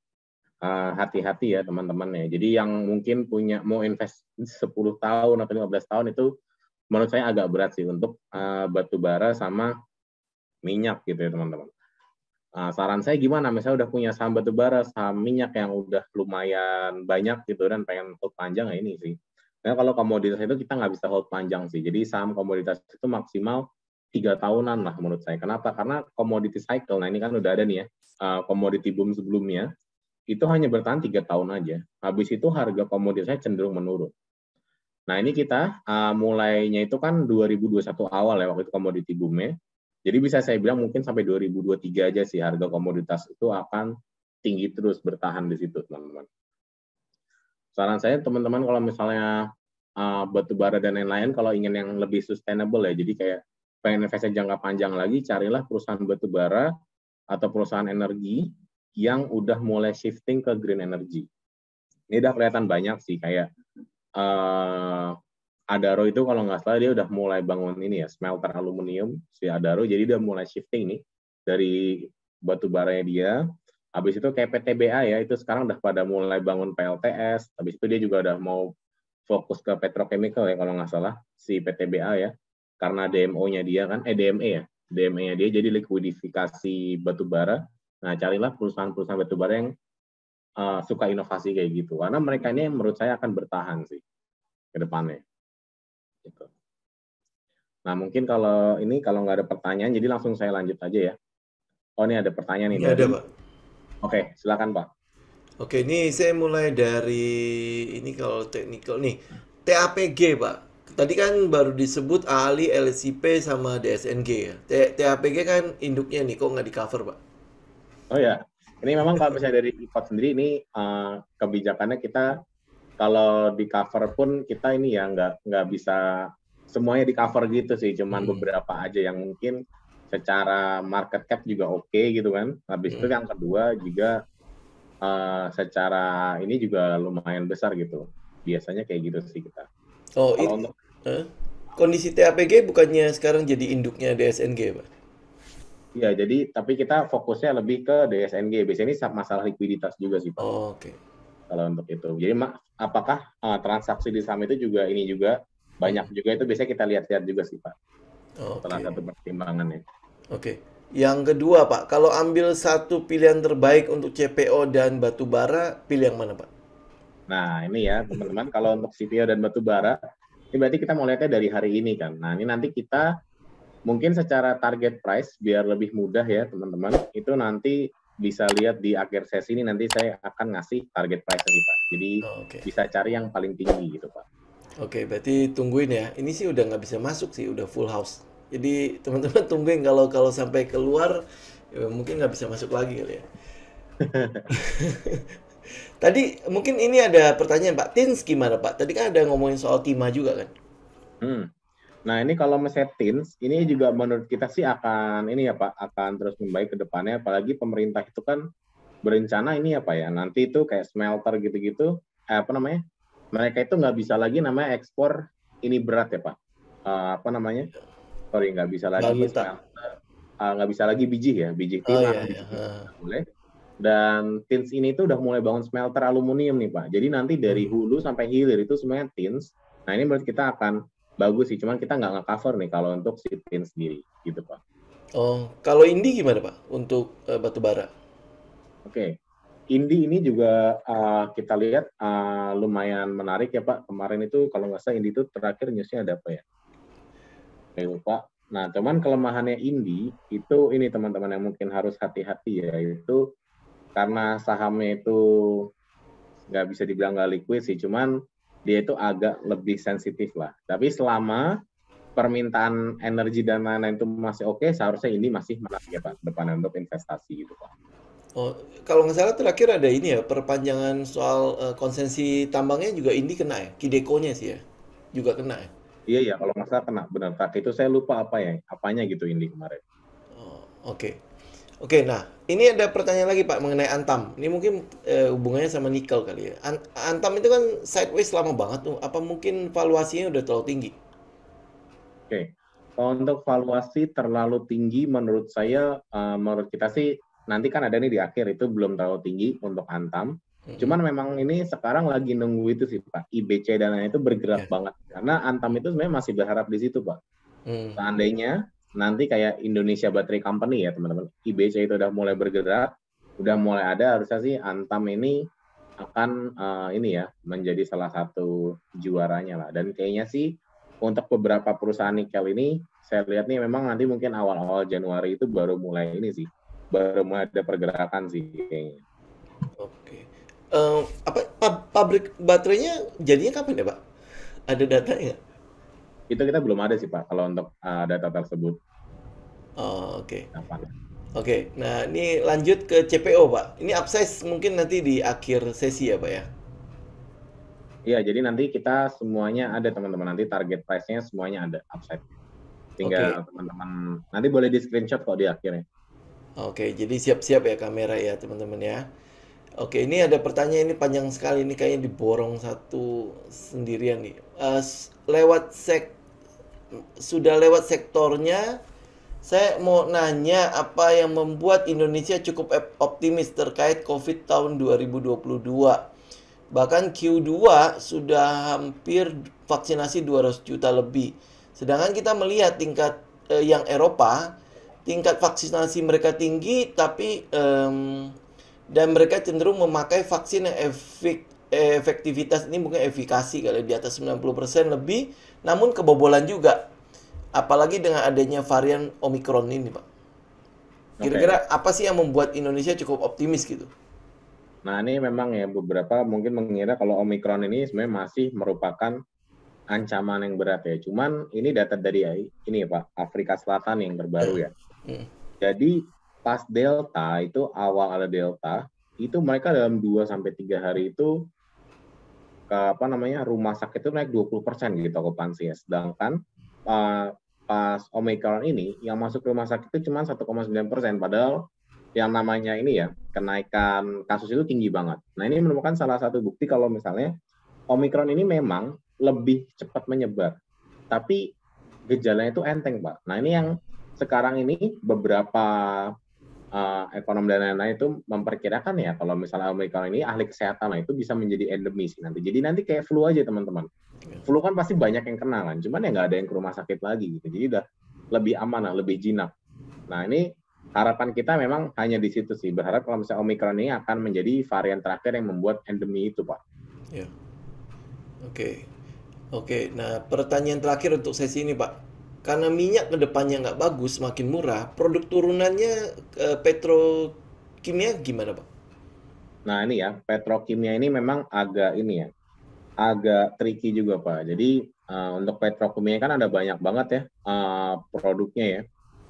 hati-hati ya teman-teman ya. Jadi yang mungkin mau invest 10 tahun atau 15 tahun itu menurut saya agak berat sih untuk batu bara sama minyak gitu ya teman-teman. Saran saya gimana? Misalnya udah punya saham batu bara, saham minyak yang udah lumayan banyak gitu dan pengen hold panjang ya ini sih. Karena kalau komoditas itu kita nggak bisa hold panjang sih. Jadi saham komoditas itu maksimal 3 tahunan lah menurut saya. Kenapa? Karena commodity cycle, nah ini kan udah ada nih ya, commodity boom sebelumnya, itu hanya bertahan 3 tahun aja. Habis itu harga komoditasnya cenderung menurun. Nah ini kita mulainya itu kan 2021 awal ya, waktu itu komoditi boomnya. Jadi bisa saya bilang mungkin sampai 2023 aja sih harga komoditas itu akan tinggi terus bertahan di situ teman-teman. Saran saya teman-teman kalau misalnya batu bara dan lain-lain kalau ingin yang lebih sustainable ya, jadi kayak pengen investasi jangka panjang lagi, carilah perusahaan batu bara atau perusahaan energi yang udah mulai shifting ke green energy. Ini udah kelihatan banyak sih kayak Adaro itu kalau nggak salah dia udah mulai bangun ini ya, smelter aluminium si Adaro, jadi udah mulai shifting nih dari batu baranya dia. Habis itu kayak PTBA ya, itu sekarang udah pada mulai bangun PLTS. Habis itu dia juga udah mau fokus ke petrochemical ya kalau nggak salah si PTBA ya, karena DMO-nya dia kan, DME ya, DME-nya dia jadi likuidifikasi batu bara. Nah carilah perusahaan-perusahaan batu bara yang suka inovasi kayak gitu, karena mereka ini menurut saya akan bertahan sih ke depannya. Gitu. Nah mungkin kalau nggak ada pertanyaan, jadi langsung saya lanjut aja ya. Oh ini ada pertanyaan nih Ini dari. ada, Pak. Oke, silakan Pak. Oke, ini saya mulai dari ini kalau teknikal nih. TAPG, Pak. Tadi kan baru disebut ahli LSIP sama DSNG ya. TAPG kan induknya nih, kok nggak di cover, Pak? Oh ya, ini memang kalau misalnya dari IPOT sendiri ini kebijakannya kita kalau di cover pun kita ini ya nggak bisa semuanya di cover gitu sih, cuman beberapa aja yang mungkin secara market cap juga oke gitu kan. Habis itu yang kedua juga secara ini juga lumayan besar gitu. Biasanya kayak gitu sih kita. Oh, Kalau untuk kondisi TAPG bukannya sekarang jadi induknya DSNG, Pak? ya jadi tapi kita fokusnya lebih ke DSNG. Biasanya ini masalah likuiditas juga sih Pak. Oh, oke. Kalau untuk itu. Jadi apakah transaksi di saham itu juga ini juga banyak juga itu biasanya kita lihat-lihat juga sih Pak. Salah Oke. satu pertimbangannya. Oke. Yang kedua, Pak, kalau ambil satu pilihan terbaik untuk CPO dan batu bara, pilih yang mana, Pak? Nah ini ya teman-teman kalau untuk CPO dan batu bara ini berarti kita mau lihatnya dari hari ini kan. Nah ini nanti kita mungkin secara target price biar lebih mudah ya teman-teman, itu nanti bisa lihat di akhir sesi ini nanti saya akan ngasih target price nih Pak. Jadi Oke. bisa cari yang paling tinggi gitu Pak. Oke, berarti tungguin ya. Ini sih udah nggak bisa masuk sih, udah full house. Jadi teman-teman tungguin kalau kalau sampai keluar, ya mungkin nggak bisa masuk lagi kali ya. Tadi mungkin ini ada pertanyaan Pak, Tins gimana Pak? Tadi kan ada ngomongin soal Tima juga kan? Hmm. Nah ini kalau misalnya teens, ini juga menurut kita sih akan ini ya Pak, akan terus membaik ke depannya. Apalagi pemerintah itu kan berencana ini ya Pak ya, nanti itu kayak smelter gitu-gitu, apa namanya? Mereka itu nggak bisa lagi namanya ekspor ini berat ya Pak. Apa namanya? Sorry, nggak bisa Bahan lagi mentah. smelter, nggak bisa lagi biji ya, biji Oh timah, iya iya. biji nggak boleh. Dan tins ini tuh udah mulai bangun smelter aluminium nih Pak. Jadi nanti dari hulu sampai hilir itu semuanya tins. Nah ini menurut kita akan bagus sih, cuman kita nggak nge-cover nih kalau untuk si tins sendiri gitu Pak. Oh, kalau Indi gimana Pak untuk batu bara? Oke. Indi ini juga kita lihat lumayan menarik ya Pak. Kemarin itu kalau nggak salah Indi itu terakhir newsnya ada apa ya? Saya lupa. Nah, cuman kelemahannya Indi itu ini teman-teman yang mungkin harus hati-hati ya, itu karena sahamnya itu nggak bisa dibilang nggak liquid sih, cuman dia itu agak lebih sensitif lah. Tapi selama permintaan energi dan lain-lain itu masih oke, seharusnya ini masih menarik ya Pak, depannya untuk investasi gitu Pak. Oh, kalau nggak salah terakhir ada ini ya, perpanjangan soal konsesi tambangnya juga Indi kena ya, Kideko-nya sih ya, juga kena ya. Iya ya, kalau nggak salah kena benar. Tak itu saya lupa apa ya, apanya gitu Indi kemarin. Oh, oke. Oke, nah ini ada pertanyaan lagi Pak mengenai Antam. Ini mungkin hubungannya sama nikel kali ya. Antam itu kan sideways lama banget tuh. Apa mungkin valuasinya udah terlalu tinggi? Oke, kalau untuk valuasi terlalu tinggi menurut saya, menurut kita sih nanti kan ada nih di akhir itu belum terlalu tinggi untuk Antam. Cuman memang ini sekarang lagi nunggu itu sih Pak, IBC dan lain-lain itu bergerak Ya. banget. Karena Antam itu sebenarnya masih berharap di situ Pak. Seandainya nanti kayak Indonesia Battery Company ya teman-teman, IBC itu udah mulai bergerak, udah mulai ada, harusnya sih Antam ini akan ini ya menjadi salah satu juaranya lah. Dan kayaknya sih untuk beberapa perusahaan nikel ini saya lihat nih memang nanti mungkin awal-awal Januari itu baru mulai ini sih, baru mulai ada pergerakan sih kayaknya. Oke. Apa pabrik baterainya jadinya kapan ya, Pak? Ada datanya nggak? Itu kita belum ada sih Pak kalau untuk data tersebut. Oh, oke. Kapan? Oke, nah ini lanjut ke CPO, Pak. Ini upsize mungkin nanti di akhir sesi ya, Pak ya? Iya, jadi nanti kita semuanya ada teman-teman, nanti target price-nya semuanya ada upside. Oke. Tinggal teman-teman nanti boleh di screenshot kok di akhirnya. Oke, jadi siap-siap ya kamera ya, teman-teman ya. Oke, ini ada pertanyaan ini panjang sekali. Ini kayaknya diborong satu sendirian nih. Sudah lewat sektornya, saya mau nanya apa yang membuat Indonesia cukup optimis terkait COVID tahun 2022. Bahkan Q2 sudah hampir vaksinasi 200 juta lebih. Sedangkan kita melihat tingkat yang Eropa, tingkat vaksinasi mereka tinggi, tapi dan mereka cenderung memakai vaksin yang efektivitas ini mungkin efikasi kali di atas 90% lebih, namun kebobolan juga. Apalagi dengan adanya varian Omicron ini, Pak. Kira-kira Oke. apa sih yang membuat Indonesia cukup optimis gitu? Nah, ini memang ya beberapa mungkin mengira kalau Omicron ini sebenarnya masih merupakan ancaman yang berat ya. Cuman ini data dari ini ya Pak, Afrika Selatan yang terbaru ya. Hmm. Jadi pas Delta itu awal ada Delta, itu mereka dalam 2 sampai 3 hari itu rumah sakit itu naik 20% gitu okupansinya. Sedangkan pas Omicron ini yang masuk rumah sakit itu cuma 1,9%, padahal yang namanya ini ya kenaikan kasus itu tinggi banget. Nah, ini merupakan salah satu bukti kalau misalnya Omicron ini memang lebih cepat menyebar, tapi gejalanya itu enteng Pak. Nah, ini yang sekarang ini beberapa ekonom dan lain-lain itu memperkirakan ya kalau misalnya Omicron ini ahli kesehatan lah itu bisa menjadi endemis nanti. Jadi nanti kayak flu aja teman-teman. Flu kan pasti banyak yang kena kan, cuman ya nggak ada yang ke rumah sakit lagi gitu. Jadi udah lebih aman lah, lebih jinak. Nah, ini harapan kita memang hanya di situ sih. Berharap kalau misalnya Omicron ini akan menjadi varian terakhir yang membuat endemi itu, Pak. Ya, oke. Oke, nah pertanyaan terakhir untuk sesi ini Pak. Karena minyak ke depannya nggak bagus, makin murah, produk turunannya petrokimia gimana Pak? Nah, ini ya, petrokimia ini memang agak ini ya, agak tricky juga, Pak. Jadi untuk petrokimia kan ada banyak banget ya produknya ya.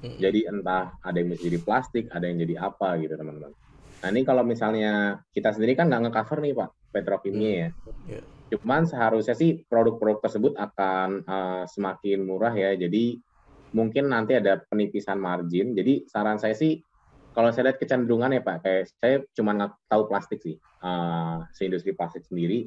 Jadi entah ada yang bisa jadi plastik, ada yang jadi apa gitu, teman-teman. Nah, ini kalau misalnya kita sendiri kan nggak nge-cover nih, Pak, petrokimia ya. Ya. Cuman seharusnya sih produk-produk tersebut akan semakin murah ya. Jadi mungkin nanti ada penipisan margin. Jadi saran saya sih kalau saya lihat kecenderungan ya Pak, kayak saya cuma nggak tahu plastik sih, seindustri plastik sendiri.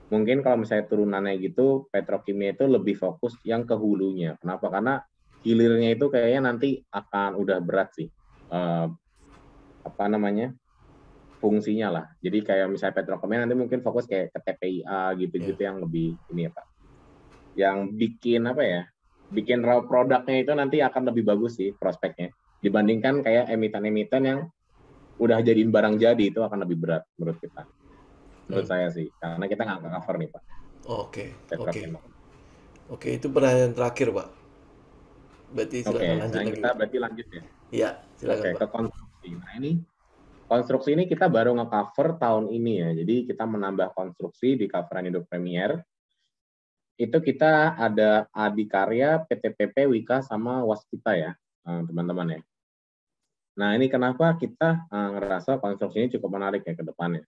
Mungkin kalau misalnya turunannya gitu, petrokimia itu lebih fokus yang ke hulunya. Kenapa? Karena hilirnya itu kayaknya nanti akan udah berat sih. Fungsinya lah. Jadi kayak misalnya petrokimia nanti mungkin fokus kayak ke TPIA gitu-gitu Ya. yang lebih ini ya Pak. Yang bikin raw produknya itu nanti akan lebih bagus sih prospeknya. Dibandingkan kayak emiten-emiten yang udah jadiin barang jadi itu akan lebih berat menurut kita. Menurut saya sih. Karena kita nggak cover nih Pak. Oke, oke. Petrokimia. Oke, itu pertanyaan terakhir Pak. Berarti Oke, silakan lanjut nah lagi kita Pak. berarti lanjut ya. Ya, silakan Oke, Pak. ke konstruksi. Nah ini konstruksi ini kita baru nge-cover tahun ini ya. Jadi kita menambah konstruksi di coveran Indo Premier. Itu kita ada Adikarya, PTPP, Wika, sama Waskita ya, teman-teman ya. Nah, ini kenapa kita ngerasa konstruksi ini cukup menarik ya ke depannya.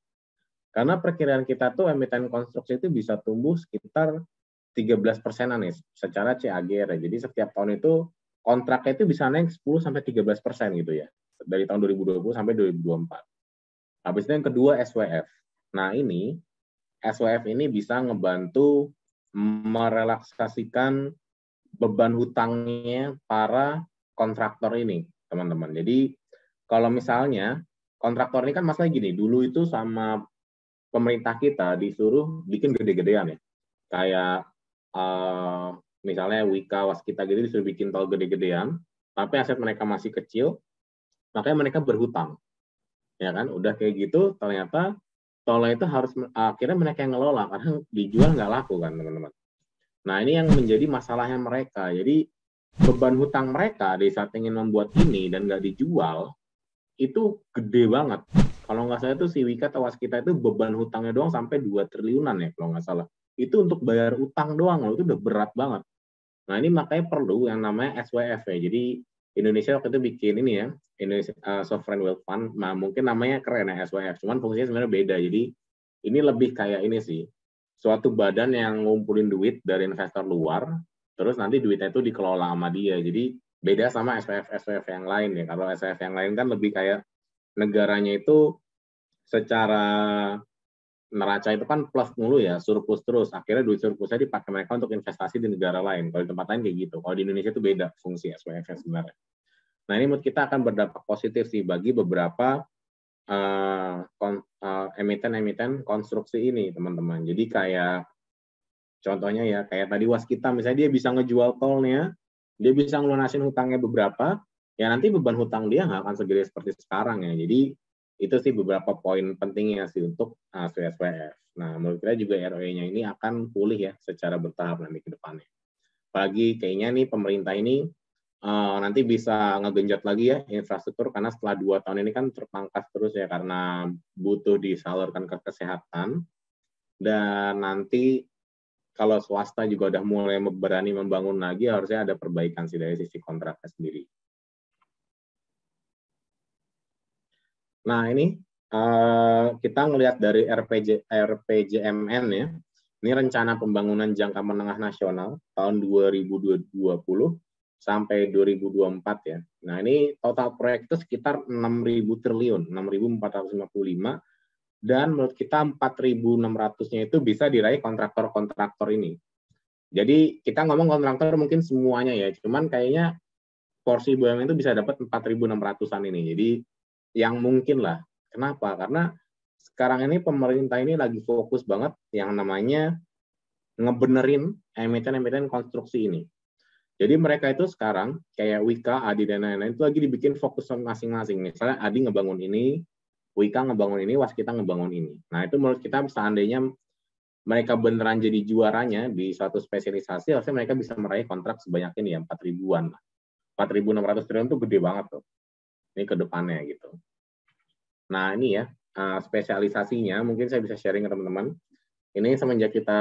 Karena perkiraan kita tuh emiten konstruksi itu bisa tumbuh sekitar 13%-an nih secara CAGR ya. Jadi setiap tahun itu kontraknya itu bisa naik 10-13% gitu ya. Dari tahun 2020 sampai 2024. Habis itu yang kedua SWF. Nah, ini SWF ini bisa ngebantu merelaksasikan beban hutangnya para kontraktor ini, teman-teman. Jadi kalau misalnya kontraktor ini kan masalah gini, dulu itu sama pemerintah kita disuruh bikin gede-gedean ya. Kayak misalnya Wika, Waskita gitu disuruh bikin tol gede-gedean, tapi aset mereka masih kecil, makanya mereka berhutang. Ya kan, udah kayak gitu, ternyata tolnya itu harus akhirnya mereka yang ngelola, karena dijual nggak laku kan, teman-teman. Nah, ini yang menjadi masalahnya mereka. Jadi, beban hutang mereka di saat ingin membuat ini dan nggak dijual, itu gede banget. Kalau nggak salah itu si Wika atau Waskita itu beban hutangnya doang sampai 2 triliunan ya, kalau nggak salah. Itu untuk bayar utang doang loh, itu udah berat banget. Nah, ini makanya perlu yang namanya SWF ya. Jadi, Indonesia waktu itu bikin ini ya, Indonesia Sovereign Wealth Fund. Nah, mungkin namanya keren ya, SWF. Cuman fungsinya sebenarnya beda. Jadi, ini lebih kayak ini sih. Suatu badan yang ngumpulin duit dari investor luar, terus nanti duitnya itu dikelola sama dia. Jadi, beda sama SWF yang lain ya. Kalau SWF yang lain kan lebih kayak negaranya itu secara neraca itu kan plus mulu ya, surplus terus. Akhirnya duit surplusnya dipakai mereka untuk investasi di negara lain. Kalau di tempat lain kayak gitu. Kalau di Indonesia itu beda fungsi SWF sebenarnya. Nah, ini menurut kita akan berdampak positif sih bagi beberapa emiten-emiten konstruksi ini, teman-teman. Jadi kayak contohnya ya, kayak tadi Waskita, misalnya dia bisa ngejual tolnya, dia bisa ngelunasin hutangnya beberapa, ya nanti beban hutang dia nggak akan segede seperti sekarang ya. Jadi itu sih beberapa poin pentingnya sih untuk SWF. Nah, menurut kita juga ROE-nya ini akan pulih ya secara bertahap nanti ke depannya. Apalagi kayaknya nih pemerintah ini nanti bisa ngegenjot lagi ya infrastruktur, karena setelah 2 tahun ini kan terpangkas terus ya karena butuh disalurkan ke kesehatan. Dan nanti kalau swasta juga udah mulai berani membangun lagi, harusnya ada perbaikan sih dari sisi kontraknya sendiri. Nah, ini kita ngelihat dari RPJMN ya. Ini rencana pembangunan jangka menengah nasional tahun 2020 sampai 2024 ya. Nah, ini total proyek itu sekitar 6.000 triliun, 6.455, dan menurut kita 4.600-nya itu bisa diraih kontraktor-kontraktor ini. Jadi kita ngomong kontraktor mungkin semuanya ya, cuman kayaknya porsi BUMN itu bisa dapat 4.600-an ini. Jadi yang mungkin lah. Kenapa? Karena sekarang ini pemerintah ini lagi fokus banget yang namanya ngebenerin emiten-emiten konstruksi ini. Jadi mereka itu sekarang kayak Wika, Adi, dan lain-lain itu lagi dibikin fokus masing-masing. Misalnya Adi ngebangun ini, Wika ngebangun ini, Waskita ngebangun ini. Nah, itu menurut kita seandainya mereka beneran jadi juaranya di suatu spesialisasi, harusnya mereka bisa meraih kontrak sebanyak ini ya, 4.000-an. 4.600 triliun itu gede banget tuh. Ini ke depannya gitu. Nah, ini ya, spesialisasinya mungkin saya bisa sharing ke teman-teman. Ini semenjak kita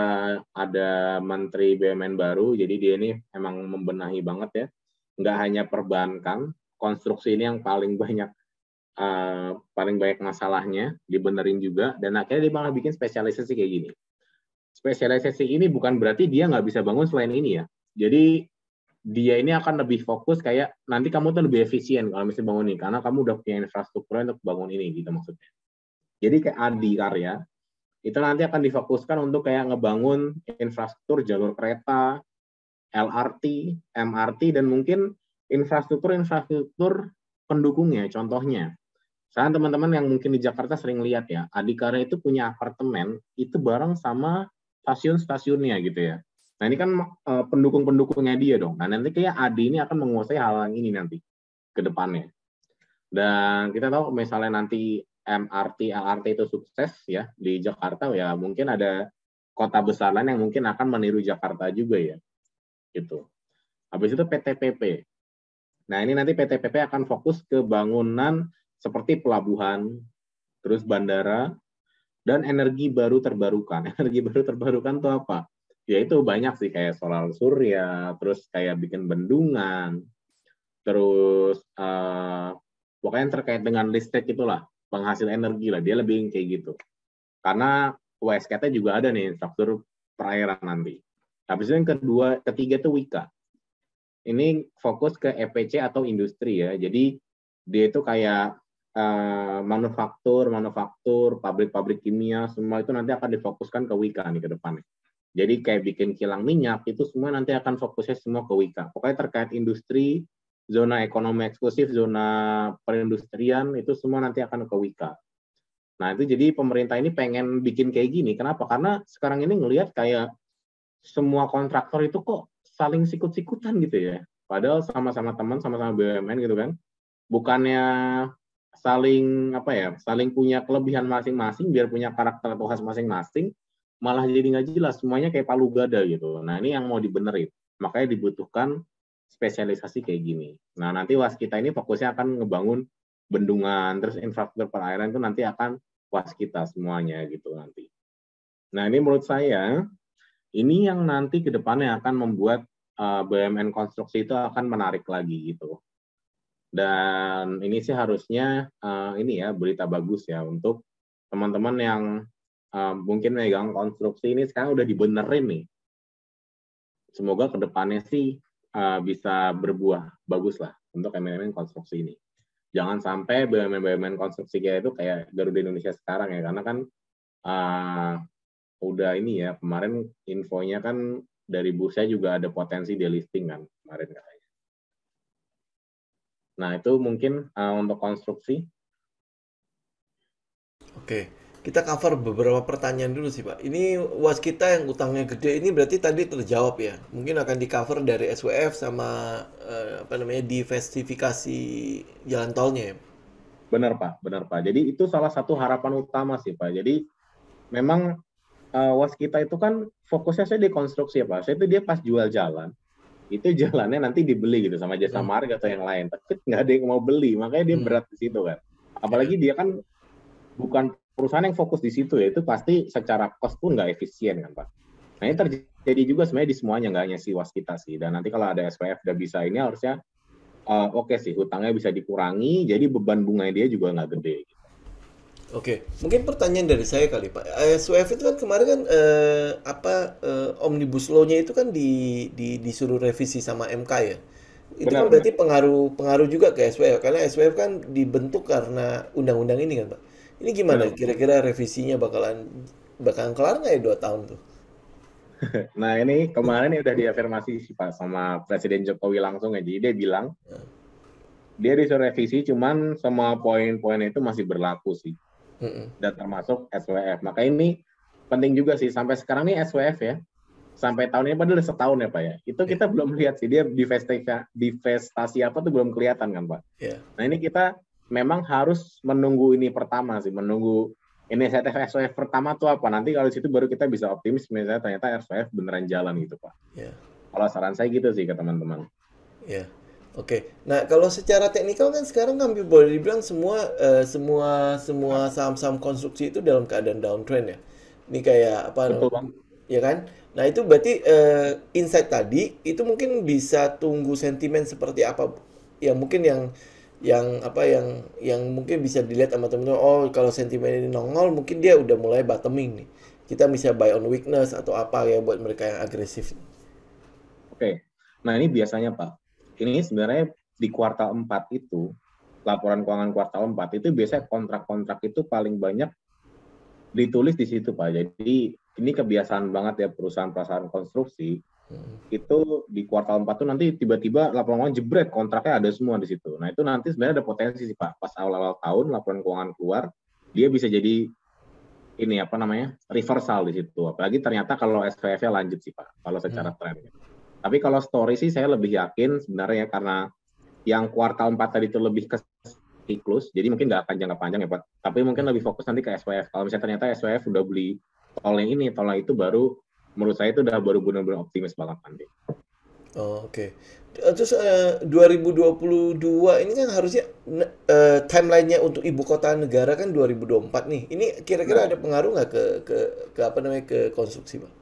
ada Menteri BUMN baru, jadi dia ini emang membenahi banget ya. Nggak hanya perbankan, konstruksi ini yang paling banyak masalahnya, dibenerin juga, dan akhirnya dia malah bikin spesialisasi kayak gini. Spesialisasi ini bukan berarti dia nggak bisa bangun selain ini ya. Jadi dia ini akan lebih fokus kayak nanti kamu tuh lebih efisien kalau misalnya bangun ini, karena kamu udah punya infrastruktur untuk bangun ini gitu maksudnya. Jadi kayak Adi Karya, itu nanti akan difokuskan untuk kayak ngebangun infrastruktur jalur kereta, LRT, MRT, dan mungkin infrastruktur pendukungnya. Contohnya, saya teman-teman yang mungkin di Jakarta sering lihat ya, Adikarya itu punya apartemen itu bareng sama stasiun-stasiunnya gitu ya. Nah, ini kan pendukung-pendukungnya dia dong. Nah, nanti kayak Adi ini akan menguasai hal yang ini nanti ke depannya. Dan kita tahu misalnya nanti MRT, LRT itu sukses ya di Jakarta, ya mungkin ada kota besar lain yang mungkin akan meniru Jakarta juga ya. Gitu. Habis itu PTPP. Nah, ini nanti PTPP akan fokus ke bangunan seperti pelabuhan, terus bandara, dan energi baru terbarukan. Energi baru terbarukan itu apa? Ya itu banyak sih, kayak solar surya, terus kayak bikin bendungan, terus pokoknya yang terkait dengan listrik itulah, penghasil energi lah, dia lebih kayak gitu. Karena WSKT juga ada nih, infrastruktur perairan nanti. Habis itu yang ketiga itu Wika. Ini fokus ke EPC atau industri ya, jadi dia itu kayak manufaktur, pabrik-pabrik kimia, semua itu nanti akan difokuskan ke Wika nih ke depannya. Jadi kayak bikin kilang minyak, itu semua nanti akan fokusnya semua ke Wika. Pokoknya terkait industri, zona ekonomi eksklusif, zona perindustrian, itu semua nanti akan ke Wika. Nah, itu jadi pemerintah ini pengen bikin kayak gini. Kenapa? Karena sekarang ini ngelihat kayak semua kontraktor itu kok saling sikut-sikutan gitu ya. Padahal sama-sama teman, sama-sama BUMN gitu kan. Bukannya saling apa ya, saling punya kelebihan masing-masing biar punya karakter atau khas masing-masing, malah jadi nggak jelas, semuanya kayak palu gada gitu. Nah, ini yang mau dibenerin. Makanya dibutuhkan spesialisasi kayak gini. Nah, nanti waskita ini fokusnya akan ngebangun bendungan, terus infrastruktur perairan itu nanti akan waskita semuanya gitu nanti. Nah, ini menurut saya, ini yang nanti ke depannya akan membuat BUMN konstruksi itu akan menarik lagi gitu. Dan ini sih harusnya ini ya berita bagus ya untuk teman-teman yang mungkin megang konstruksi ini sekarang udah dibenerin nih. Semoga kedepannya sih bisa berbuah bagus lah untuk MNM konstruksi ini. Jangan sampai BUMN konstruksi kayak itu kayak Garuda Indonesia sekarang ya, karena kan udah ini ya, kemarin infonya kan dari bursa juga ada potensi delisting kan kemarin katanya. Nah, itu mungkin untuk konstruksi. Oke, kita cover beberapa pertanyaan dulu sih Pak. Ini waskita yang utangnya gede ini berarti tadi terjawab ya. Mungkin akan di cover dari SWF sama apa namanya diversifikasi jalan tolnya ya. Benar Pak. Jadi itu salah satu harapan utama sih Pak. Jadi memang waskita itu kan fokusnya saya di konstruksi ya Pak. Saya itu dia pas jual jalan, itu jalannya nanti dibeli gitu sama jasa marga atau yang lain. Tapi nggak ada yang mau beli, makanya dia berat di situ kan. Apalagi dia kan bukan perusahaan yang fokus di situ ya, itu pasti secara cost pun nggak efisien kan Pak. Nah ini terjadi juga sebenarnya di semuanya, nggak hanya si waskita sih. Dan nanti kalau ada SPF udah bisa ini harusnya oke sih, hutangnya bisa dikurangi, jadi beban bunganya dia juga nggak gede. Oke, mungkin pertanyaan dari saya kali Pak. SWF itu kan kemarin kan Omnibus Law-nya itu kan disuruh revisi sama MK ya. Itu kan Benar. berarti pengaruh juga ke SWF karena SWF kan dibentuk karena undang-undang ini kan Pak. Ini gimana? Benar. Kira-kira revisinya bakalan kelar nggak ya 2 tahun tuh? Nah ini kemarin udah diafirmasi sih Pak sama Presiden Jokowi langsung ya. Jadi dia bilang dia disuruh revisi, cuman semua poin-poin itu masih berlaku sih. Dan termasuk SWF. Maka ini penting juga sih, sampai sekarang nih SWF ya, sampai tahun ini padahal setahun ya Pak ya, itu kita belum lihat sih dia divestasi apa tuh belum kelihatan kan Pak. Nah ini kita memang harus menunggu ini pertama sih, menunggu inisiatif SWF pertama tuh apa, nanti kalau di situ baru kita bisa optimis misalnya ternyata SWF beneran jalan gitu Pak. Kalau saran saya gitu sih ke teman-teman. Oke. Nah, kalau secara teknikal kan sekarang kan boleh dibilang semua saham-saham konstruksi itu dalam keadaan downtrend ya. Ini kayak apa? Betul Bang. Ya kan? Nah, itu berarti insight tadi itu mungkin bisa tunggu sentimen seperti apa yang mungkin yang mungkin bisa dilihat sama teman-teman. Oh, kalau sentimen ini nongol, mungkin dia udah mulai bottoming nih. Kita bisa buy on weakness atau apa ya buat mereka yang agresif. Oke. Nah, ini biasanya Pak. Ini sebenarnya di kuartal 4 itu, laporan keuangan kuartal 4 itu biasanya kontrak-kontrak itu paling banyak ditulis di situ Pak. Jadi ini kebiasaan banget ya perusahaan-perusahaan konstruksi, itu di kuartal 4 tuh nanti tiba-tiba laporan keuangan jebret, kontraknya ada semua di situ. Nah itu nanti sebenarnya ada potensi sih Pak, pas awal-awal tahun laporan keuangan keluar, dia bisa jadi ini apa namanya, reversal di situ. Apalagi ternyata kalau SVF-nya lanjut sih Pak, kalau secara tren. Tapi kalau story sih saya lebih yakin sebenarnya karena yang kuartal 4 tadi itu lebih ke siklus, jadi mungkin nggak akan jangka panjang ya Pak. Tapi mungkin lebih fokus nanti ke SWF. Kalau misalnya ternyata SWF udah beli tol yang ini, tol yang itu baru, menurut saya itu udah baru benar-benar optimis banget nanti. Oke. Terus 2022 ini kan harusnya timelinenya untuk ibu kota negara kan 2024 nih. Ini kira-kira ada pengaruh nggak ke apa namanya ke konstruksi Pak?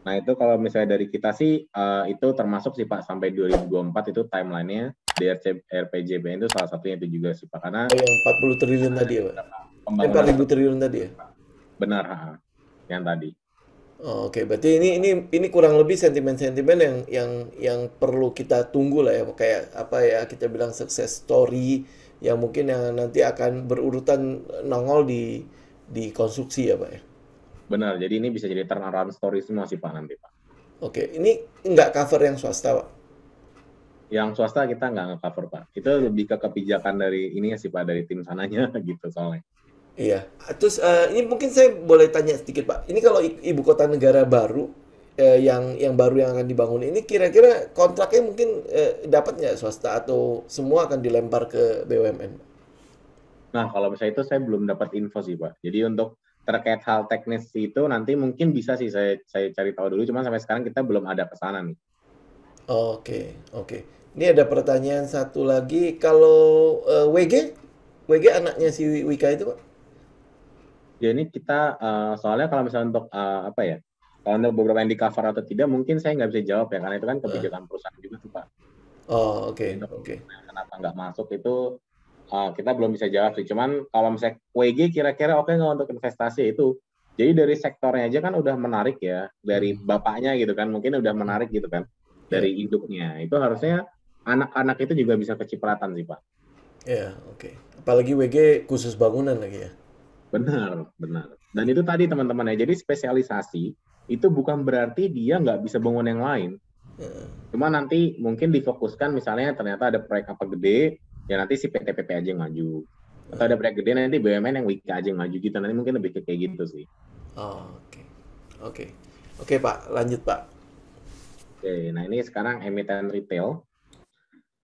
Nah itu kalau misalnya dari kita sih itu termasuk sih Pak sampai 2024 itu timelinenya RPJPN itu salah satunya itu juga sih Pak karena yang 40 triliun tadi ya Pak? 4.000 triliun tadi ya? Benar, yang tadi. Oke, berarti ini kurang lebih sentimen-sentimen yang perlu kita tunggu lah ya, kayak apa ya kita bilang success story yang mungkin yang nanti akan berurutan nongol di konstruksi ya Pak ya. Benar, jadi ini bisa jadi turnaround story semua sih Pak nanti Pak. Oke, ini nggak cover yang swasta Pak? Yang swasta kita nggak nge-cover Pak. Itu lebih ke kebijakan dari ini sih Pak, dari tim sananya gitu soalnya. Iya. Terus ini mungkin saya boleh tanya sedikit Pak. Ini kalau ibu kota negara baru yang baru yang akan dibangun ini kira-kira kontraknya mungkin dapat nggak swasta atau semua akan dilempar ke BUMN? Nah, kalau misalnya itu saya belum dapat info sih, Pak. Jadi untuk terkait hal teknis itu nanti mungkin bisa sih saya cari tahu dulu, cuma sampai sekarang kita belum ada ke sana nih. Oke, oke. Ini ada pertanyaan satu lagi. Kalau WG anaknya si Wika itu Pak? Ya ini kita soalnya kalau misalnya untuk apa ya? Kalau untuk beberapa yang di cover atau tidak, mungkin saya nggak bisa jawab ya, karena itu kan Eh, kebijakan perusahaan juga tuh, Pak. Oh, Jadi oke, untuk oke. kenapa nggak masuk itu kita belum bisa jawab sih. Cuman kalau misalnya WG kira-kira oke nggak untuk investasi itu? Jadi dari sektornya aja kan udah menarik ya, dari Hmm, bapaknya gitu kan, mungkin udah hmm, menarik gitu kan, ya, dari induknya. Itu harusnya anak-anak itu juga bisa kecipratan sih, Pak. ya, oke. Apalagi WG khusus bangunan lagi ya. Benar, benar. Dan itu tadi teman-teman ya, jadi spesialisasi itu bukan berarti dia nggak bisa bangun yang lain. Eh, Cuma nanti mungkin difokuskan misalnya ternyata ada proyek apa gede, ya nanti si PTPP aja yang maju. Atau ada proyek gede nanti BUMN yang WIKA aja yang maju gitu. Nanti mungkin lebih ke kayak gitu sih. Oh, oke, oke, oke Pak, lanjut Pak. Oke, nah ini sekarang emiten retail.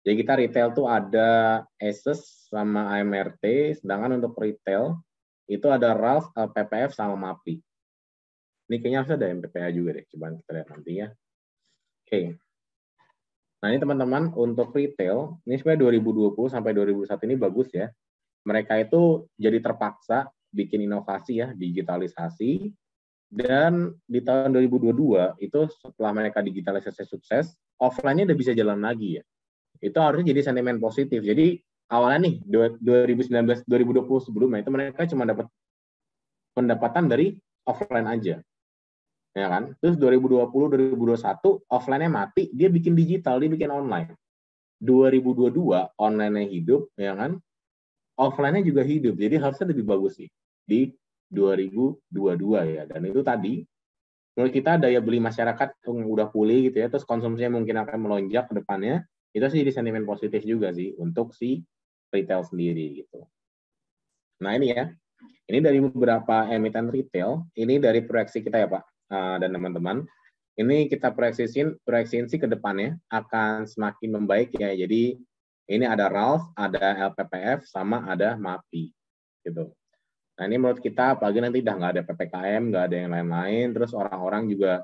Jadi kita retail tuh ada ASUS sama AMRT, sedangkan untuk retail itu ada Ralph, PPF sama MAPI. Ini kayaknya harus ada MPPA juga deh, coba kita lihat nanti ya. Oke, nah ini teman-teman untuk retail, ini sebenarnya 2020 sampai 2021 ini bagus ya. Mereka itu jadi terpaksa bikin inovasi ya, digitalisasi, dan di tahun 2022 itu setelah mereka digitalisasi sukses, offline-nya udah bisa jalan lagi ya. Itu harusnya jadi sentimen positif. Jadi awalnya nih 2019 2020 sebelumnya itu mereka cuma dapat pendapatan dari offline aja, ya kan? Terus 2020 2021 offline-nya mati, dia bikin digital, dia bikin online. 2022 online-nya hidup, ya kan? Offline-nya juga hidup. Jadi harusnya lebih bagus sih di 2022 ya. Dan itu tadi menurut kita daya beli masyarakat yang udah pulih gitu ya, terus konsumsinya mungkin akan melonjak ke depannya, itu sih jadi sentimen positif juga sih untuk si retail sendiri gitu. Nah ini ya, ini dari beberapa emiten retail, ini dari proyeksi kita ya Pak dan teman-teman. Ini kita proyeksiin sih ke depannya akan semakin membaik ya. Jadi ini ada Ralph, ada LPPF, sama ada MAPI gitu. Nah ini menurut kita apalagi nanti udah nggak ada PPKM, nggak ada yang lain-lain, terus orang-orang juga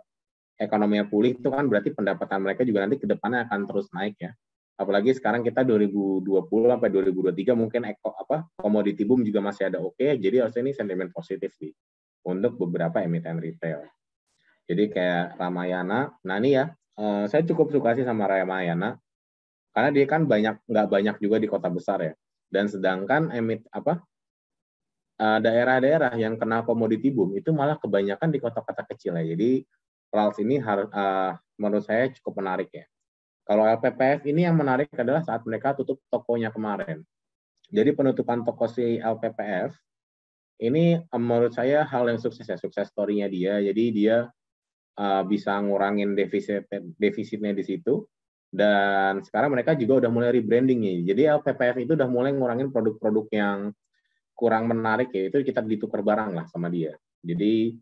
ekonominya pulih itu kan berarti pendapatan mereka juga nanti ke depannya akan terus naik ya. Apalagi sekarang kita 2020 sampai 2023 mungkin komoditi boom juga masih ada oke, jadi harusnya ini sentimen positif sih untuk beberapa emiten retail. Jadi kayak Ramayana, nah ini ya saya cukup suka sih sama Ramayana karena dia kan nggak banyak juga di kota besar ya. Dan sedangkan daerah-daerah yang kena komoditi boom itu malah kebanyakan di kota-kota kecil ya. Jadi Ralph ini menurut saya cukup menarik ya. Kalau LPPF ini yang menarik adalah saat mereka tutup tokonya kemarin. Jadi penutupan toko si LPPF ini menurut saya hal yang sukses ya, sukses story-nya dia. Jadi dia bisa ngurangin defisitnya di situ. Dan sekarang mereka juga udah mulai rebranding nih. Jadi LPPF itu udah mulai ngurangin produk-produk yang kurang menarik ya, itu kita ditukar barang lah sama dia. Jadi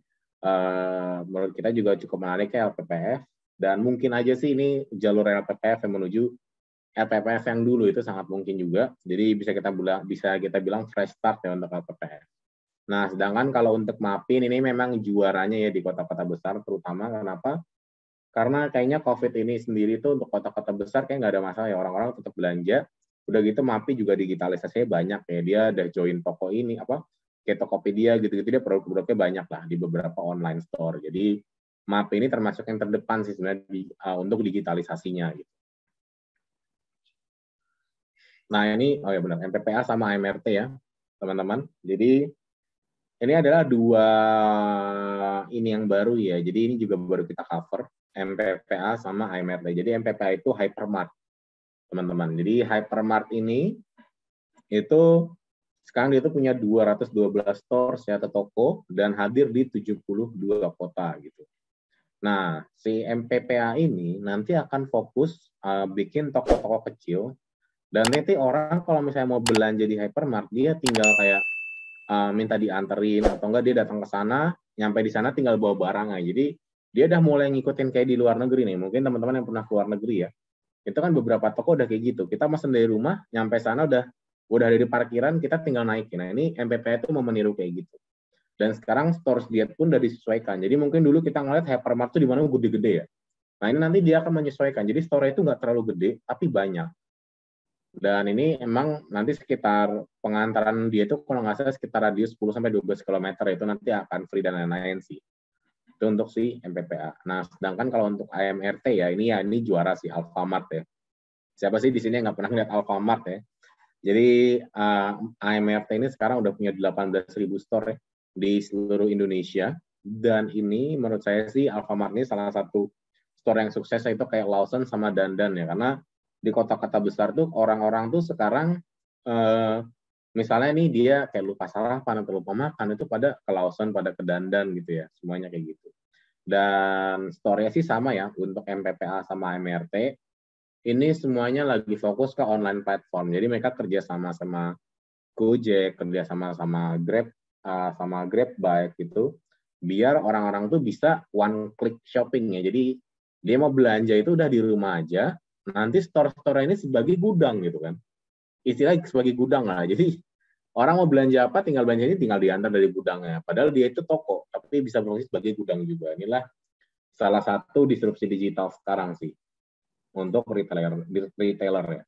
menurut kita juga cukup menarik ya LPPF, dan mungkin aja sih ini jalur LPPF yang menuju LPPF yang dulu itu sangat mungkin juga. Jadi bisa kita bilang fresh start ya untuk LPPF. Nah, sedangkan kalau untuk MAPIN ini memang juaranya ya di kota-kota besar, terutama kenapa? Karena kayaknya COVID ini sendiri tuh untuk kota-kota besar kayak nggak ada masalah ya, orang-orang tetap belanja. Udah gitu MAPI juga digitalisasinya banyak ya, dia ada join toko ini kayak Tokopedia gitu-gitu, dia produk-produknya banyak lah di beberapa online store. Jadi MAPI ini termasuk yang terdepan sih sebenarnya untuk digitalisasinya gitu. Nah ini oh ya benar, MPPA sama MRT ya teman-teman. Jadi ini adalah dua ini yang baru ya. Jadi ini juga baru kita cover, MPPA sama AMRT. Jadi MPPA itu hypermart, teman-teman. Jadi hypermart ini itu sekarang dia itu punya 212 store atau toko dan hadir di 72 kota gitu. Nah, si MPPA ini nanti akan fokus bikin toko-toko kecil, dan nanti orang kalau misalnya mau belanja di hypermart, dia tinggal kayak minta dianterin atau enggak dia datang ke sana, nyampe di sana tinggal bawa barang aja. Jadi dia udah mulai ngikutin kayak di luar negeri nih. Mungkin teman-teman yang pernah ke luar negeri ya, itu kan beberapa toko udah kayak gitu. Kita mesen dari rumah, nyampe sana udah ada di parkiran, kita tinggal naikin. Nah ini MPPA itu mau meniru kayak gitu. Dan sekarang stores dia pun udah disesuaikan. Jadi mungkin dulu kita ngeliat hypermart tuh di mana gede-gede ya. Nah ini nanti dia akan menyesuaikan. Jadi store itu nggak terlalu gede, tapi banyak. Dan ini emang nanti sekitar pengantaran dia itu kalau nggak salah sekitar radius 10-12 km itu nanti akan free dan lain-lain sih. Itu untuk si MPPA. Nah, sedangkan kalau untuk AMRT ya ini juara sih Alfamart ya. Siapa sih di sini yang nggak pernah lihat Alfamart ya? Jadi AMRT ini sekarang udah punya 18.000 store ya, di seluruh Indonesia. Dan ini menurut saya sih Alfamart ini salah satu store yang sukses itu kayak Lawson sama Dandan ya. Karena di kota-kota besar tuh orang-orang tuh sekarang misalnya nih dia kayak lupa sarapan atau lupa makan itu pada ke Lawson, pada ke Dandan gitu ya. Semuanya kayak gitu. Dan store-nya sih sama ya untuk MPPA sama MRT. Ini semuanya lagi fokus ke online platform. Jadi mereka kerja sama Gojek, kerja sama Grab, sama Grab Bike gitu. Biar orang-orang tuh bisa one click shopping ya. Jadi dia mau belanja itu udah di rumah aja. Nanti store-store ini sebagai gudang gitu kan. Istilahnya sebagai gudang lah. Jadi orang mau belanja apa, tinggal belanja ini tinggal diantar dari gudangnya. Padahal dia itu toko, tapi bisa berfungsi sebagai gudang juga. Inilah salah satu disrupsi digital sekarang sih untuk retailer ya.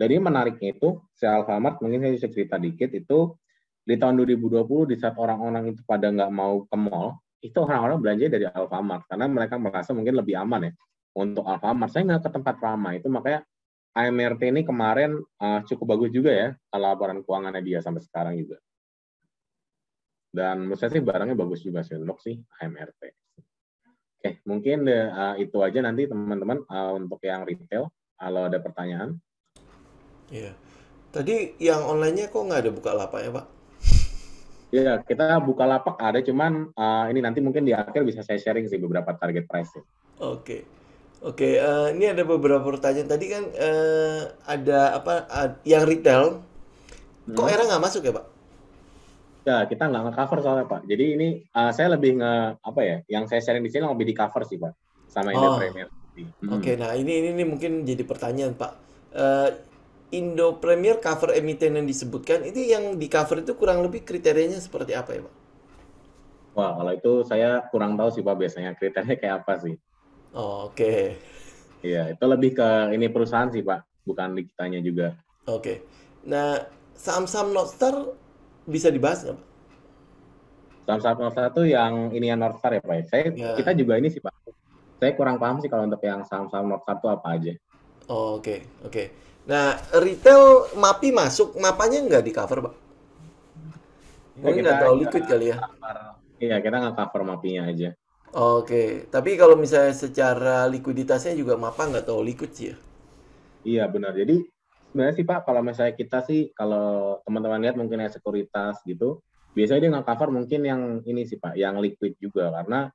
Jadi menariknya itu, si Alfamart mungkin saya bisa cerita dikit, itu di tahun 2020 di saat orang-orang itu pada nggak mau ke mall, itu orang-orang belanja dari Alfamart karena mereka merasa mungkin lebih aman ya untuk Alfamart. Saya nggak ke tempat ramai, itu makanya AMRT ini kemarin cukup bagus juga ya laporan keuangannya dia sampai sekarang juga. Dan menurut saya sih barangnya bagus juga sih untuk si AMRT. Oke, mungkin itu aja nanti teman-teman untuk yang retail. Kalau ada pertanyaan. Iya. Tadi yang online-nya kok nggak ada Bukalapak ya, Pak? Ya, kita buka lapak ada, cuman ini nanti mungkin di akhir bisa saya sharing sih beberapa target price. Oke. Oke, ini ada beberapa pertanyaan. Tadi kan ada apa yang retail, kok era nggak masuk ya, Pak? Ya, kita nggak nge-cover soalnya, Pak. Jadi ini saya lebih apa ya, yang saya sharing di sini lebih di cover sih, Pak, sama Indo Oh, Premier. oke. Nah, ini mungkin jadi pertanyaan, Pak. Eh, Indo Premier cover emiten yang disebutkan, itu yang di cover itu kurang lebih kriterianya seperti apa ya, Pak? Wah, kalau itu saya kurang tahu sih, Pak, biasanya kriterianya kayak apa sih. Oh, oke. Iya, itu lebih ke ini perusahaan sih, Pak, bukan di kitanya juga. Oke. Nah, saham-saham Northstar bisa dibahas nggak, Pak? Saham-saham Northstar itu yang ini yang Northstar ya, Pak. Kita Ya. juga ini sih, Pak. Saya kurang paham sih kalau untuk yang saham-saham Northstar itu apa aja. Oh, oke, oke. Nah, retail MAPI masuk, mapanya nggak di cover, Pak? Ya, Mungkin kita nggak terlalu nggak liquid kali ya. cover, iya kita nggak cover mapinya aja. Oke, tapi kalau misalnya secara likuiditasnya juga mapa nggak terlalu liquid sih ya. Iya benar. Jadi sebenarnya sih Pak, kalau misalnya kita sih, kalau teman-teman lihat mungkin ya sekuritas gitu, biasanya dia nggak cover mungkin yang ini sih Pak, yang liquid juga karena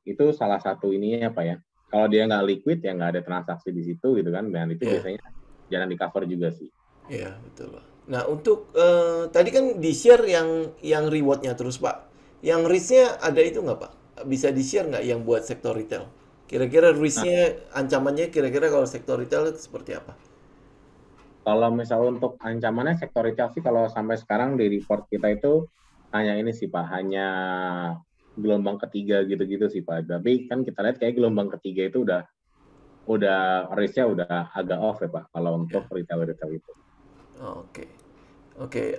itu salah satu ininya apa ya. Kalau dia nggak liquid ya nggak ada transaksi di situ gitu kan, dan itu Iya, biasanya jangan di cover juga sih. iya betul, Pak. Nah, untuk tadi kan di-share yang rewardnya terus, Pak. Yang risk-nya ada itu nggak, Pak? Bisa di-share nggak yang buat sektor retail? Kira-kira Nah, risk-nya, ancamannya kira-kira kalau sektor retail itu seperti apa? kalau misal untuk ancamannya sektor retail sih kalau sampai sekarang di report kita itu hanya ini sih Pak, hanya gelombang ketiga gitu-gitu sih Pak. Tapi kan kita lihat kayak gelombang ketiga itu udah risk-nya udah agak off ya Pak kalau Ya. untuk retail-retail itu. Oke. Oke,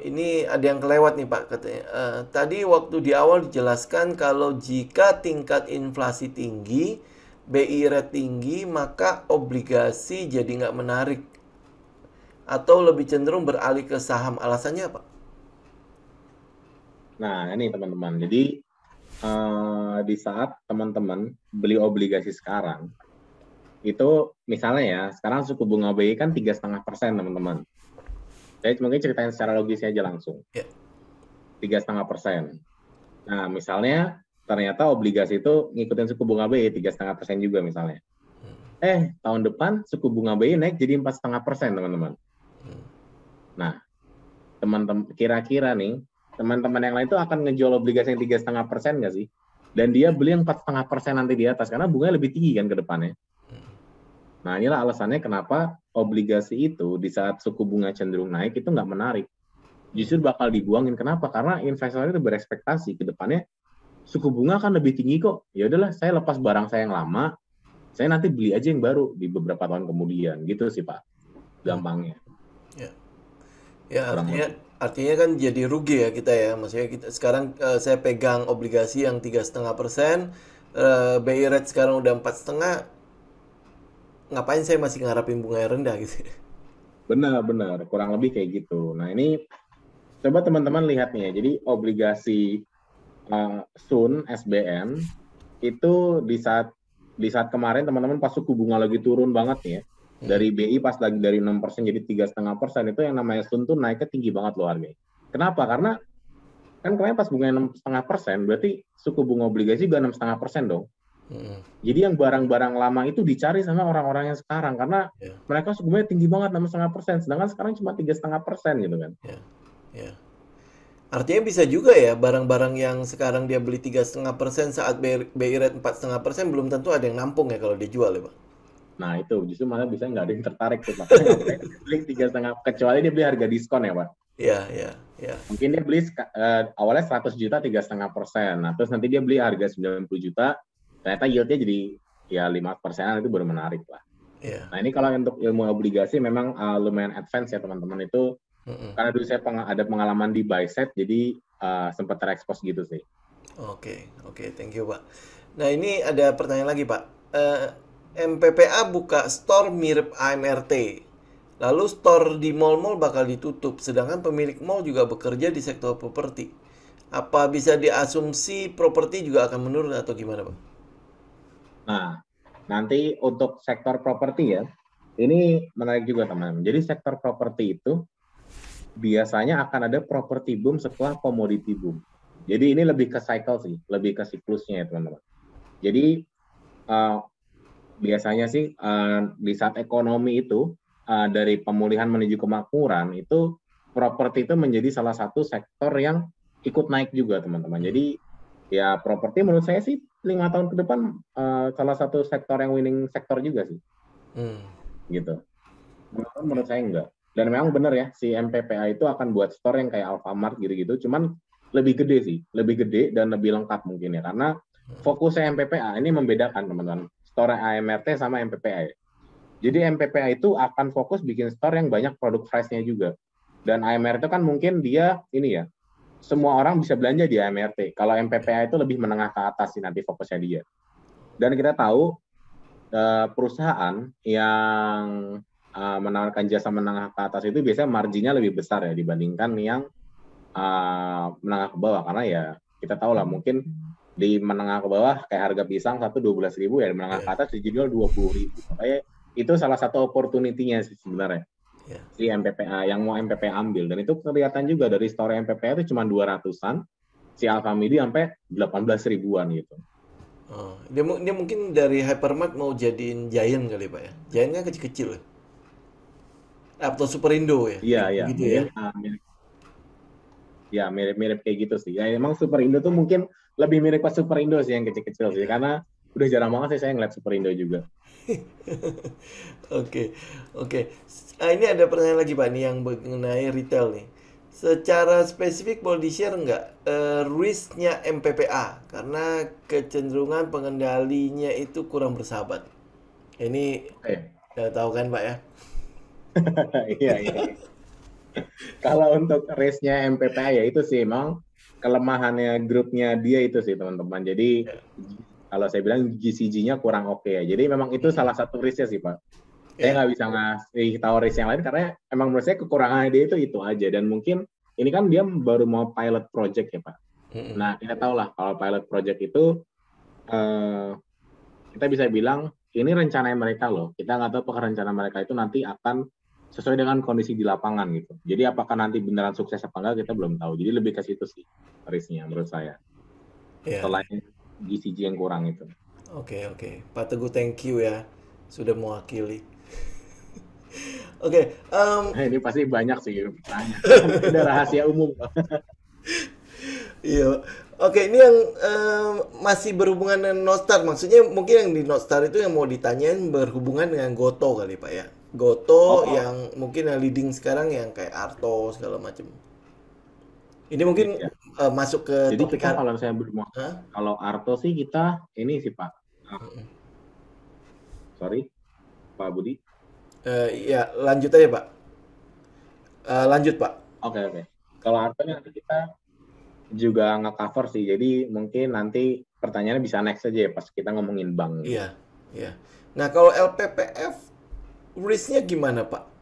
ini ada yang kelewat nih Pak katanya. Tadi waktu di awal dijelaskan kalau jika tingkat inflasi tinggi, BI rate tinggi, maka obligasi jadi nggak menarik. Atau lebih cenderung beralih ke saham. Alasannya apa? Nah, ini teman-teman. Jadi di saat teman-teman beli obligasi sekarang, itu misalnya ya, sekarang suku bunga BI kan 3,5% teman-teman. Saya mungkin ceritain secara logisnya aja langsung. Ya. 3,5%. Nah, misalnya ternyata obligasi itu ngikutin suku bunga BI 3,5% juga misalnya. Tahun depan suku bunga BI naik jadi 4,5% teman-teman. Nah, teman-teman kira-kira nih teman-teman yang lain itu akan ngejual obligasi yang 3,5% nggak sih? Dan dia beli yang 4,5% nanti di atas karena bunganya lebih tinggi kan ke depannya. Nah inilah alasannya kenapa obligasi itu di saat suku bunga cenderung naik itu nggak menarik. Justru bakal dibuangin. Kenapa? Karena investor itu berekspektasi ke depannya suku bunga kan lebih tinggi kok. Ya udahlah, saya lepas barang saya yang lama, saya nanti beli aja yang baru di beberapa tahun kemudian. Gitu sih Pak, gampangnya. Ya. Ya, Kurang artinya lebih. artinya kan jadi rugi ya kita ya. Maksudnya kita sekarang saya pegang obligasi yang 3,5%, BI rate sekarang udah 4,5, ngapain saya masih ngarapin bunga yang rendah gitu. Benar-benar, kurang lebih kayak gitu. Nah ini coba teman-teman lihat nih ya. Jadi obligasi Sun SBN itu di saat kemarin teman-teman pas suku bunga lagi turun banget nih ya. Dari BI pas lagi dari 6% jadi 3,5% itu yang namanya Sun tuh naiknya tinggi banget loh harganya. Kenapa? Karena kan kemarin pas bunga 6,5% berarti suku bunga obligasi juga 6,5% dong. Jadi yang barang-barang lama itu dicari sama orang-orang yang sekarang karena Ya, mereka suku bunganya tinggi banget 6,5%, sedangkan sekarang cuma 3,5% gitu kan. ya, ya. Artinya bisa juga ya barang-barang yang sekarang dia beli 3,5% saat BI rate 4,5% belum tentu ada yang nampung ya kalau dijual ya, Pak. Nah itu justru malah bisa nggak ada yang tertarik tuh, makanya ngapain dia beli 3,5, kecuali dia beli harga diskon ya Pak. Ya, ya, ya. Mungkin dia beli awalnya 100 juta 3,5%, nah terus nanti dia beli harga 90 juta, ternyata yieldnya jadi ya 5%, itu baru menarik lah. Ya. Nah ini kalau untuk ilmu obligasi memang lumayan advance ya teman-teman itu, karena dulu saya ada pengalaman di buy side, jadi sempat terekspos gitu sih. Oke, oke, thank you, Pak. Nah, ini ada pertanyaan lagi, Pak. MPPA buka store mirip AMRT. Lalu store di mall-mall bakal ditutup, sedangkan pemilik mall juga bekerja di sektor properti. Apa bisa diasumsi properti juga akan menurun atau gimana, Pak? Nah, nanti untuk sektor properti ya, ini menarik juga teman-teman. Jadi sektor properti itu biasanya akan ada property boom setelah commodity boom. Jadi ini lebih ke cycle sih, lebih ke siklusnya ya teman-teman. Jadi biasanya sih di saat ekonomi itu dari pemulihan menuju kemakmuran itu properti itu menjadi salah satu sektor yang ikut naik juga teman-teman. Jadi ya properti menurut saya sih 5 tahun ke depan salah satu sektor yang winning sektor juga sih, gitu. Menurut saya enggak. Dan memang benar ya, si MPPA itu akan buat store yang kayak Alfamart gitu-gitu, cuman lebih gede sih, lebih gede dan lebih lengkap mungkin ya, karena fokusnya MPPA ini membedakan teman-teman, store AMRT sama MPPA. Jadi MPPA itu akan fokus bikin store yang banyak produk fresh-nya juga. Dan AMRT kan mungkin dia ini ya, semua orang bisa belanja di AMRT. Kalau MPPA itu lebih menengah ke atas sih nanti fokusnya dia. Dan kita tahu perusahaan yang menawarkan jasa menengah ke atas itu biasanya marginnya lebih besar ya dibandingkan yang menengah ke bawah, karena ya kita tahu lah mungkin di menengah ke bawah kayak harga pisang 12.000 ya, di menengah ke atas dijual 20.000. Makanya itu salah satu opportunity-nya sih sebenarnya si MPPA yang mau MPPA ambil, dan itu kelihatan juga dari store MPPA itu cuma 200-an, si Alfamidi sampai 18.000-an gitu. Oh, dia mungkin dari Hypermart mau jadiin Giant kali, Pak ya. Giant kan kecil-kecil ya. Atau Superindo ya. Iya, iya, Gitu ya. mungkin mirip-mirip kayak gitu sih. Ya emang Superindo tuh mungkin lebih mirip ke Superindo sih yang kecil-kecil sih, karena udah jarang banget sih saya ngeliat Superindo juga. Oke, oke. Ini ada pertanyaan lagi Pak nih yang mengenai retail nih. Secara spesifik boleh di-share nggak risknya MPPA karena kecenderungan pengendalinya itu kurang bersahabat. Ini ya tahu kan Pak ya? Iya, iya. Kalau untuk race-nya MPPA ya itu sih emang kelemahannya grupnya dia itu sih teman-teman. Jadi kalau saya bilang GCG-nya kurang oke ya. Jadi memang itu salah satu risk-nya sih Pak. Saya Ya. nggak bisa ngasih tahu risk yang lain karena emang menurut saya kekurangannya dia itu aja. Dan mungkin ini kan dia baru mau pilot project ya Pak. Nah kita tahu lah kalau pilot project itu kita bisa bilang ini rencana mereka loh. Kita nggak tahu apakah rencana mereka itu nanti akan sesuai dengan kondisi di lapangan gitu. Jadi apakah nanti beneran sukses apa enggak kita belum tahu. Jadi lebih ke situ sih risknya menurut saya. Ya. Selain GCG yang kurang itu. Oke, oke. Pak Teguh thank you ya sudah mewakili. Oke, Nah, ini pasti banyak sih pertanyaan. Ini udah rahasia umum. iya. Oke, ini yang masih berhubungan dengan Notstar. Maksudnya mungkin yang di Notstar itu yang mau ditanyain berhubungan dengan Goto kali Pak ya. Goto Oh, yang mungkin yang leading sekarang yang kayak Arto segala macam. Ini mungkin iya. masuk ke Jadi topik kita kalau saya bermau, Hah? kalau Arto sih kita ini sih Pak. Ah, sorry, Pak Budi. Ya, lanjut aja Pak. Lanjut Pak. Oke, oke. Kalau Arto ini nanti kita juga nge-cover sih. Jadi mungkin nanti pertanyaannya bisa next aja ya pas kita ngomongin bank gitu. Iya, iya. Nah, kalau LPPF risknya gimana Pak?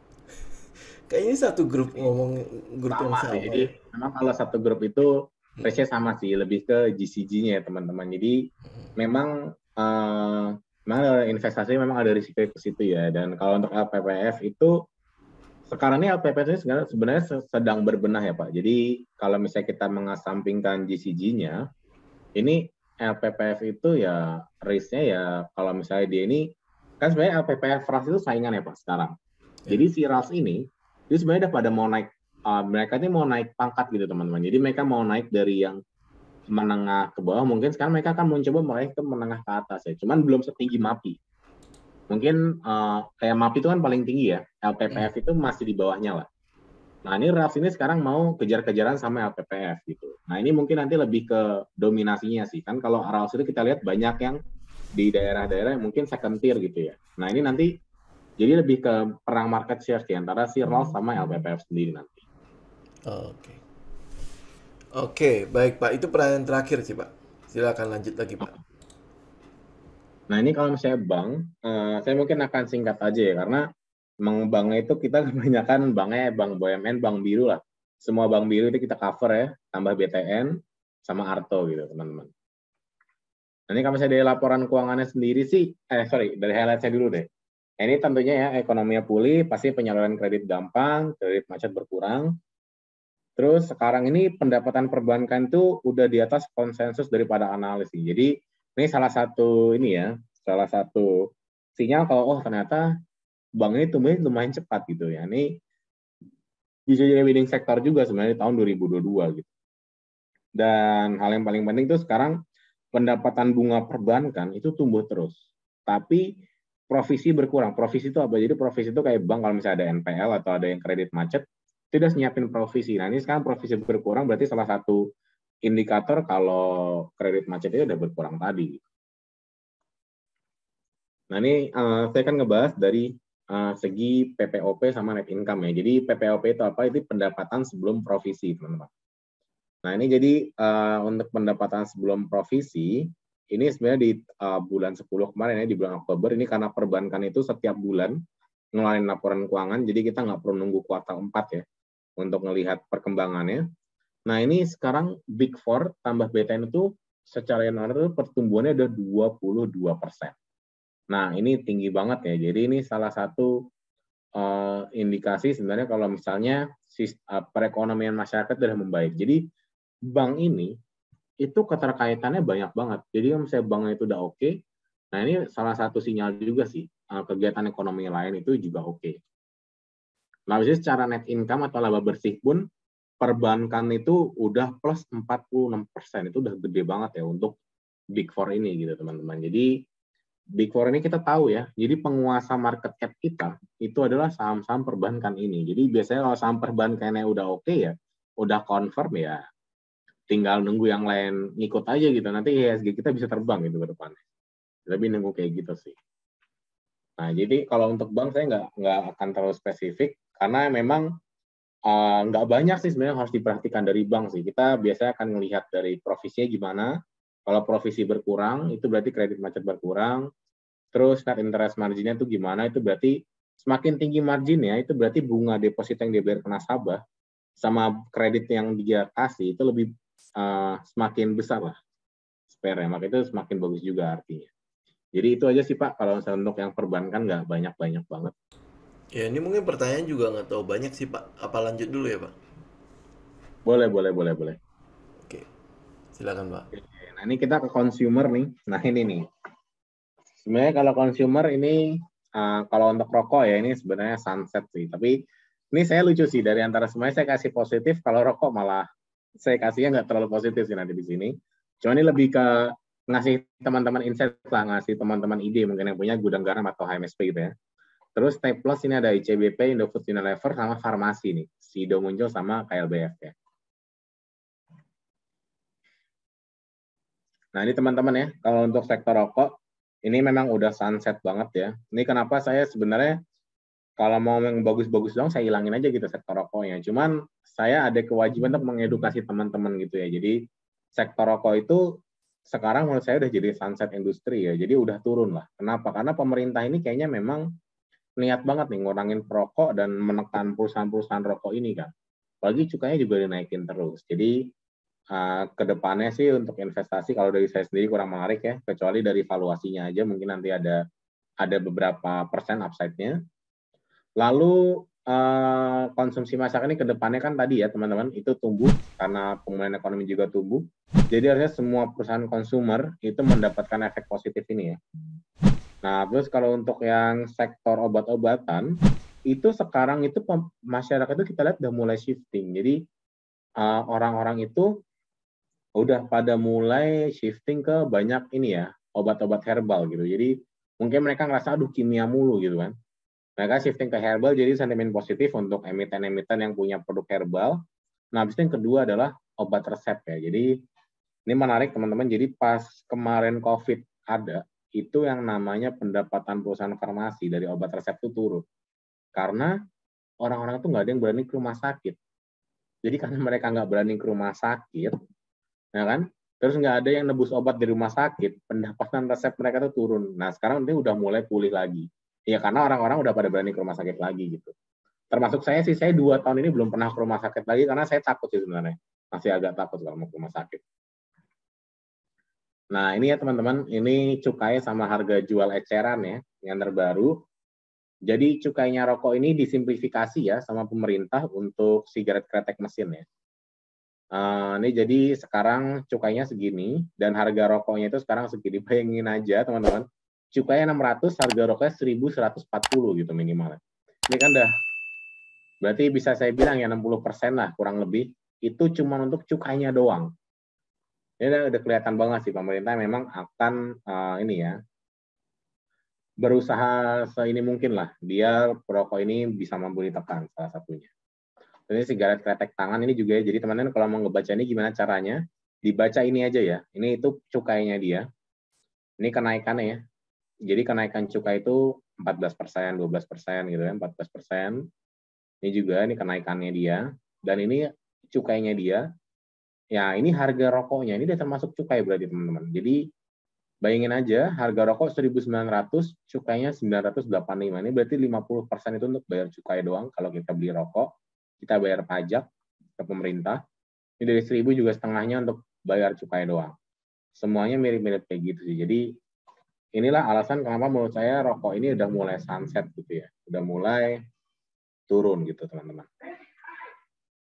Kayaknya satu grup ngomong grup yang Sama sih. sama Jadi ya. memang kalau satu grup itu ratio sama sih, lebih ke GCG-nya ya teman-teman. Jadi memang memang ada investasi memang ada risiko ke situ ya. Dan kalau untuk LPPF itu sekarang ini LPPF ini sebenarnya sedang berbenah ya Pak. Jadi kalau misalnya kita mengesampingkan GCG-nya, ini LPPF itu ya risk-nya ya kalau misalnya dia ini kan sebenarnya LPPF RAS itu saingan ya Pak sekarang. Ya. Jadi si RAS ini itu sebenarnya udah pada mau naik, mereka ini mau naik pangkat gitu teman-teman. Jadi mereka mau naik dari yang menengah ke bawah, mungkin sekarang mereka akan mencoba meraih ke menengah ke atas ya. Cuman belum setinggi MAPI. Mungkin kayak MAPI itu kan paling tinggi ya, LPPF itu masih di bawahnya lah. Nah ini RAS ini sekarang mau kejar-kejaran sama LPPF gitu. Nah ini mungkin nanti lebih ke dominasinya sih. Kan kalau RAS itu kita lihat banyak yang di daerah-daerah yang mungkin second tier gitu ya. Nah ini nanti jadi lebih ke perang market share sih antara si RAS sama LPPF sendiri nanti. Oke. Oke, baik Pak. Itu pertanyaan terakhir sih Pak. Silakan lanjut lagi Pak. Nah ini kalau misalnya bank, saya mungkin akan singkat aja ya karena memang banknya itu kita kebanyakan banknya bank BUMN, bank biru lah. Semua bank biru itu kita cover ya, tambah BTN sama Arto gitu teman-teman. Nah, ini kalau misalnya dari laporan keuangannya sendiri sih, sorry, dari highlight-nya dulu deh. Nah, ini tentunya ya, ekonominya pulih, pasti penyaluran kredit gampang, kredit macet berkurang. Terus sekarang ini pendapatan perbankan itu udah di atas konsensus daripada analis. Jadi ini salah satu ini ya, salah satu sinyal kalau oh ternyata bank ini tumbuhnya lumayan cepat gitu ya. Ini bisa jadi leading sektor juga sebenarnya di tahun 2022 gitu. Dan hal yang paling penting itu sekarang pendapatan bunga perbankan itu tumbuh terus. Tapi provisi berkurang. Provisi itu apa? Jadi provisi itu kayak bank kalau misalnya ada NPL atau ada yang kredit macet, tidak nyiapin provisi. Nah ini sekarang provisi berkurang berarti salah satu indikator kalau kredit macet itu udah berkurang tadi. Nah ini saya kan ngebahas dari segi PPOP sama net income ya. Jadi PPOP itu apa? Itu pendapatan sebelum provisi, teman-teman. Nah, ini jadi untuk pendapatan sebelum provisi, ini sebenarnya di bulan 10 kemarin ya, di bulan Oktober, ini karena perbankan itu setiap bulan ngeluarin laporan keuangan, jadi kita nggak perlu nunggu kuartal 4 ya, untuk melihat perkembangannya. Nah, ini sekarang Big Four tambah BTN itu secara year itu pertumbuhannya udah 22%. Nah, ini tinggi banget ya, jadi ini salah satu indikasi sebenarnya kalau misalnya perekonomian masyarakat sudah membaik. Jadi bank ini itu keterkaitannya banyak banget. Jadi kalau misalnya banknya itu udah oke, nah ini salah satu sinyal juga sih kegiatan ekonomi lain itu juga oke. Nah, jadi secara net income atau laba bersih pun perbankan itu udah plus 46%. Itu udah gede banget ya untuk Big Four ini gitu teman-teman. Jadi Big Four ini kita tahu ya, jadi penguasa market cap kita itu adalah saham-saham perbankan ini. Jadi biasanya kalau saham perbankannya udah oke ya, udah confirm ya, tinggal nunggu yang lain ngikut aja gitu. Nanti IHSG kita bisa terbang gitu ke depannya. Lebih nunggu kayak gitu sih. Nah, jadi kalau untuk bank saya nggak akan terlalu spesifik karena memang nggak banyak sih sebenarnya yang harus diperhatikan dari bank sih. Kita biasanya akan melihat dari provisinya gimana. Kalau provisi berkurang, itu berarti kredit macet berkurang. Terus net interest marginnya itu gimana? Itu berarti semakin tinggi marginnya, itu berarti bunga deposito yang dia bayar ke nasabah sama kredit yang dia kasih itu lebih semakin besar lah spare-nya. Maka itu semakin bagus juga artinya. Jadi itu aja sih Pak, kalau misalnya untuk yang perbankan nggak banyak-banyak banget. Ya, ini mungkin pertanyaan juga nggak tahu banyak sih Pak. Apa lanjut dulu ya Pak? Boleh, boleh, boleh, boleh. Oke, silakan Pak. Oke, nah ini kita ke consumer nih. Nah ini nih. Sebenarnya kalau consumer ini kalau untuk rokok ya ini sebenarnya sunset sih. Tapi ini saya lucu sih, dari antara semuanya saya kasih positif, kalau rokok malah saya kasihnya nggak terlalu positif sih nanti di sini. Cuma ini lebih ke ngasih teman-teman insight lah, ngasih teman-teman ide mungkin yang punya gudang garam atau HMSP gitu ya. Terus Stay Plus ini ada ICBP, Indofood, Unilever, sama farmasi nih. Sido muncul sama KLBF ya. Nah ini teman-teman ya, kalau untuk sektor rokok, ini memang udah sunset banget ya. Ini kenapa saya sebenarnya kalau mau yang bagus-bagus dong, saya hilangin aja gitu sektor rokoknya. Cuman saya ada kewajiban untuk mengedukasi teman-teman gitu ya. Jadi sektor rokok itu sekarang menurut saya udah jadi sunset industri ya. Jadi udah turun lah. Kenapa? Karena pemerintah ini kayaknya memang niat banget nih ngurangin perokok dan menekan perusahaan-perusahaan rokok ini kan. Apalagi cukainya juga dinaikin terus. Jadi ke depannya sih untuk investasi kalau dari saya sendiri kurang menarik ya, kecuali dari valuasinya aja mungkin nanti ada beberapa persen upside-nya. Lalu konsumsi masyarakat ini ke depannya kan tadi ya teman-teman itu tumbuh karena pemulihan ekonomi juga tumbuh. Jadi harusnya semua perusahaan konsumer itu mendapatkan efek positif ini ya. Nah, terus kalau untuk yang sektor obat-obatan itu sekarang itu masyarakat itu kita lihat udah mulai shifting. Jadi orang-orang itu udah pada mulai shifting ke banyak ini ya, obat-obat herbal gitu. Jadi mungkin mereka ngerasa aduh kimia mulu gitu kan. Mereka shifting ke herbal, jadi sentimen positif untuk emiten-emiten yang punya produk herbal. Nah, habis itu yang kedua adalah obat resep ya. Jadi ini menarik teman-teman. Jadi pas kemarin COVID ada, itu yang namanya pendapatan perusahaan farmasi dari obat resep itu turun. Karena orang-orang itu nggak ada yang berani ke rumah sakit. Jadi karena mereka nggak berani ke rumah sakit, ya kan? Terus nggak ada yang nebus obat di rumah sakit, pendapatan resep mereka tuh turun. Nah, sekarang ini udah mulai pulih lagi. Ya karena orang-orang udah pada berani ke rumah sakit lagi gitu. Termasuk saya sih, saya 2 tahun ini belum pernah ke rumah sakit lagi karena saya takut sih sebenarnya. Masih agak takut kalau mau ke rumah sakit. Nah, ini ya teman-teman, ini cukai sama harga jual eceran ya, yang terbaru. Jadi cukainya rokok ini disimplifikasi ya sama pemerintah untuk sigaret kretek mesin ya. Ini jadi sekarang cukainya segini dan harga rokoknya itu sekarang segini. Bayangin aja teman-teman, cukainya 600, harga rokoknya 1.140 gitu minimal. Ini kan udah berarti bisa saya bilang ya 60% lah kurang lebih itu cuma untuk cukainya doang. Ini udah kelihatan banget sih pemerintah memang akan ini ya berusaha seini mungkin lah biar rokok ini bisa mampu ditekan salah satunya. Ini sigaret kretek tangan ini juga ya. Jadi teman-teman kalau mau ngebaca ini gimana caranya? Dibaca ini aja ya. Ini itu cukainya dia. Ini kenaikannya ya. Jadi kenaikan cukai itu 14%, 12% gitu ya, 14%. Ini juga ini kenaikannya dia. Dan ini cukainya dia. Ya ini harga rokoknya. Ini udah termasuk cukai berarti teman-teman. Jadi bayangin aja harga rokok 1.900, cukainya 985. Ini berarti 50% itu untuk bayar cukai doang kalau kita beli rokok. Kita bayar pajak ke pemerintah. Ini dari 1.000 juga setengahnya untuk bayar cukai doang. Semuanya mirip-mirip kayak gitu sih. Jadi inilah alasan kenapa menurut saya rokok ini udah mulai sunset gitu ya. Udah mulai turun gitu teman-teman.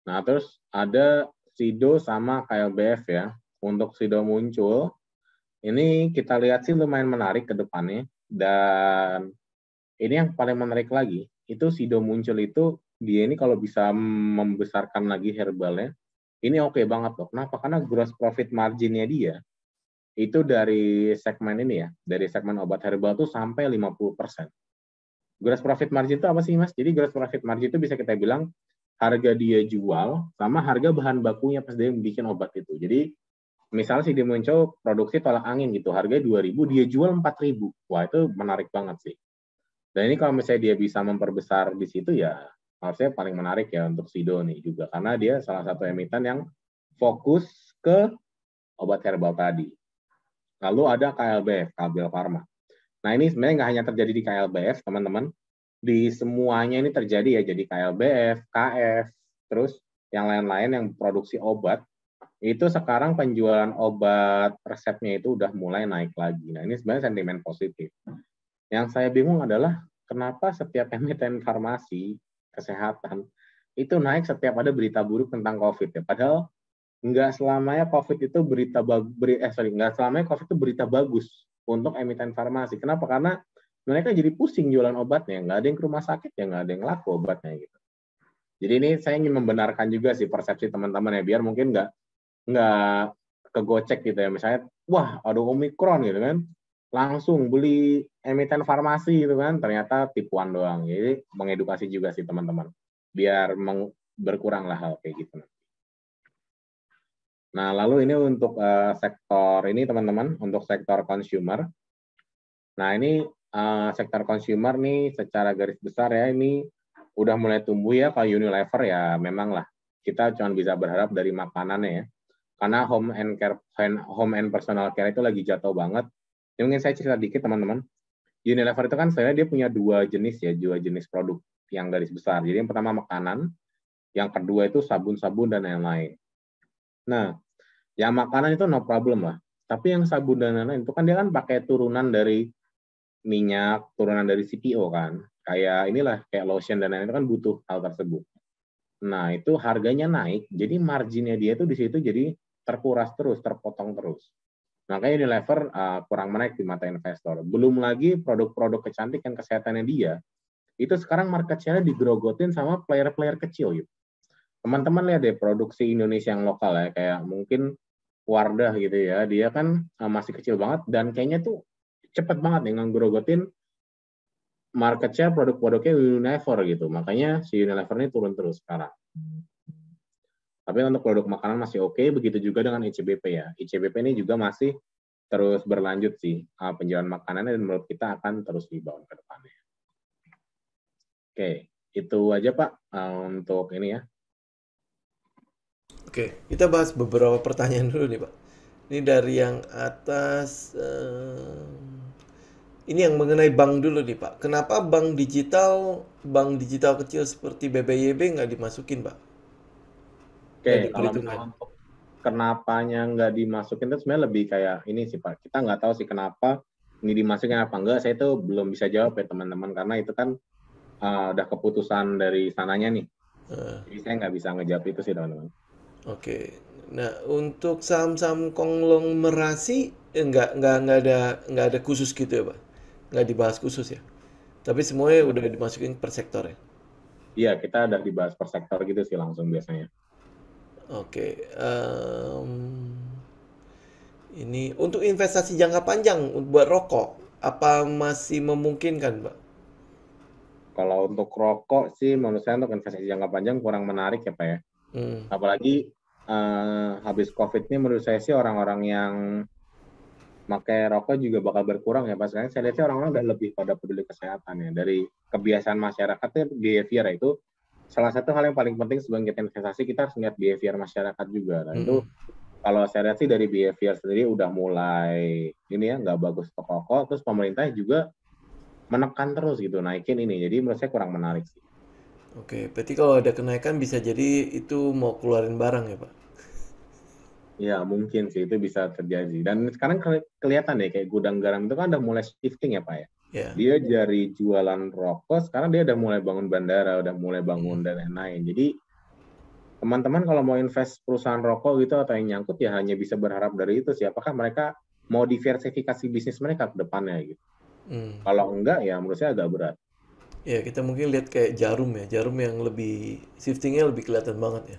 Nah terus ada Sido sama KLBF ya. Untuk Sido muncul, ini kita lihat sih lumayan menarik ke depannya. Dan ini yang paling menarik lagi, itu Sido muncul itu dia ini kalau bisa membesarkan lagi herbalnya, ini oke banget loh. Kenapa? Karena gross profit marginnya dia itu dari segmen ini ya, dari segmen obat herbal tuh sampai 50%. Gross profit margin itu apa sih Mas? Jadi gross profit margin itu bisa kita bilang harga dia jual sama harga bahan bakunya pas dia bikin obat itu. Jadi misalnya si dia muncul produksi tolak angin gitu, harganya 2.000, dia jual 4.000. Wah itu menarik banget sih. Dan ini kalau misalnya dia bisa memperbesar di situ ya harusnya paling menarik ya untuk Sido nih juga karena dia salah satu emiten yang fokus ke obat herbal tadi. Lalu ada KLBF, Kabel Pharma. Nah ini sebenarnya nggak hanya terjadi di KLBF teman-teman, di semuanya ini terjadi ya jadi KLBF, KF, terus yang lain-lain yang produksi obat itu sekarang penjualan obat resepnya itu udah mulai naik lagi. Nah ini sebenarnya sentimen positif. Yang saya bingung adalah kenapa setiap emiten farmasi kesehatan itu naik setiap ada berita buruk tentang COVID ya. Padahal nggak selamanya COVID itu nggak selamanya COVID itu berita bagus untuk emiten farmasi. Kenapa? Karena mereka jadi pusing jualan obatnya, nggak ada yang ke rumah sakit ya nggak ada yang laku obatnya gitu. Jadi ini saya ingin membenarkan juga sih persepsi teman-teman ya, biar mungkin nggak kegocek gitu ya. Misalnya, wah ada Omikron gitu kan, langsung beli emiten farmasi gitu kan, ternyata tipuan doang. Jadi mengedukasi juga sih teman-teman, biar berkuranglah hal kayak gitu. Nah, lalu ini untuk sektor ini teman-teman, untuk sektor consumer. Nah, ini sektor consumer nih secara garis besar ya, ini udah mulai tumbuh ya. Kalau Unilever ya memang lah, kita cuma bisa berharap dari makanannya ya. Karena home and personal care itu lagi jatuh banget. Ini mungkin saya cerita dikit teman-teman. Unilever itu kan sebenarnya dia punya dua jenis produk yang garis besar. Jadi yang pertama makanan, yang kedua itu sabun-sabun dan lain-lain. Nah, yang makanan itu no problem lah. Tapi yang sabun dan lain-lain itu kan dia kan pakai turunan dari minyak, turunan dari CPO kan. Kayak inilah, kayak lotion dan lain-lain itu kan butuh hal tersebut. Nah, itu harganya naik, jadi marginnya dia itu di situ jadi terkuras terus, terpotong terus. Makanya Unilever kurang menaik di mata investor. Belum lagi produk-produk kecantikan kesehatannya dia, itu sekarang market share-nya digerogotin sama player-player kecil gitu. Teman-teman lihat deh produksi Indonesia yang lokal ya, kayak mungkin Wardah gitu ya, dia kan masih kecil banget dan kayaknya tuh cepet banget nih ngegrogotin market share produk-produknya Unilever gitu. Makanya si Unilever ini turun terus sekarang. Tapi untuk produk makanan masih oke, begitu juga dengan ICBP ya. ICBP ini juga masih terus berlanjut sih penjualan makanannya dan menurut kita akan terus rebound ke depannya. Oke, itu aja Pak untuk ini ya. Oke, kita bahas beberapa pertanyaan dulu nih Pak. Ini dari yang atas, ini yang mengenai bank dulu nih Pak. Kenapa bank digital kecil seperti BBYB nggak dimasukin Pak? Nggak Oke, kalau diperhitungkan. misalnya untuk kenapanya nggak dimasukin itu sebenarnya lebih kayak ini sih Pak. Kita nggak tahu sih kenapa ini dimasukin apa enggak. Saya itu belum bisa jawab ya teman-teman karena itu kan udah keputusan dari sananya nih. Jadi saya nggak bisa ngejawab itu sih teman-teman. Oke. Nah, untuk saham-saham konglomerasi nggak ada khusus gitu ya, Pak? Nggak dibahas khusus ya. Tapi semuanya udah dimasukin per sektor ya. Iya, kita udah dibahas per sektor gitu sih langsung biasanya. Oke. Ini untuk investasi jangka panjang buat rokok, apa masih memungkinkan, Pak? Kalau untuk rokok sih menurut saya untuk investasi jangka panjang kurang menarik ya Pak ya. Hmm. Apalagi habis COVID ini menurut saya sih orang-orang yang pakai rokok juga bakal berkurang ya Pak. Sekarang saya lihat sih orang-orang udah lebih pada peduli kesehatan ya. Dari kebiasaan masyarakatnya behavior itu salah satu hal yang paling penting sebelum kita investasi kita harus lihat behavior masyarakat juga. Nah itu kalau saya lihat sih dari behavior sendiri udah mulai ini ya nggak bagus ke rokok. Terus pemerintah juga menekan terus gitu naikin ini. Jadi menurut saya kurang menarik sih. Oke, berarti kalau ada kenaikan bisa jadi itu mau keluarin barang ya, Pak? Ya mungkin sih itu bisa terjadi. Dan sekarang kelihatan deh kayak gudang garam itu kan udah mulai shifting ya Pak ya. Ya. Dia dari jualan rokok, sekarang dia udah mulai bangun bandara, udah mulai bangun dan lain-lain. Jadi teman-teman kalau mau invest perusahaan rokok gitu atau yang nyangkut ya hanya bisa berharap dari itu sih. Apakah mereka mau diversifikasi bisnis mereka ke depannya gitu. Hmm. Kalau enggak ya menurut saya agak berat. Ya, kita mungkin lihat kayak Jarum ya. Jarum yang lebih shiftingnya lebih kelihatan banget ya.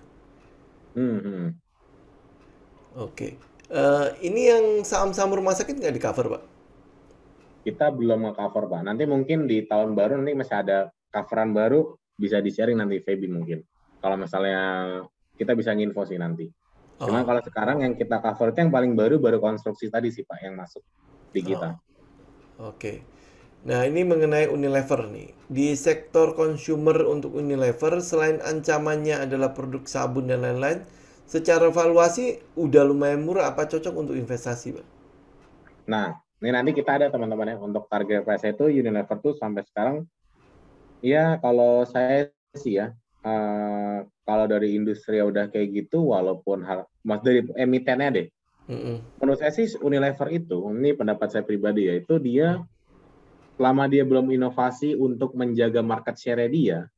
Hmm. Oke. Ini yang saham-saham rumah sakit nggak di cover, Pak? Kita belum nge-cover Pak. Nanti mungkin di tahun baru nanti masih ada coveran baru bisa di-sharing nanti Feby mungkin. Kalau misalnya kita bisa nginfo sih nanti. Cuman Oh, kalau sekarang yang kita cover itu yang paling baru konstruksi tadi sih Pak yang masuk di oh, kita. oke. Nah, ini mengenai Unilever nih. Di sektor consumer untuk Unilever, selain ancamannya adalah produk sabun dan lain-lain, secara valuasi udah lumayan murah. Apa cocok untuk investasi, Pak? Nah, ini nanti kita ada teman-teman ya untuk target price itu Unilever tuh sampai sekarang ya kalau saya sih ya kalau dari industri ya udah kayak gitu walaupun mas dari emitennya deh. Menurut saya sih Unilever itu ini pendapat saya pribadi ya itu dia selama dia belum inovasi untuk menjaga market share dia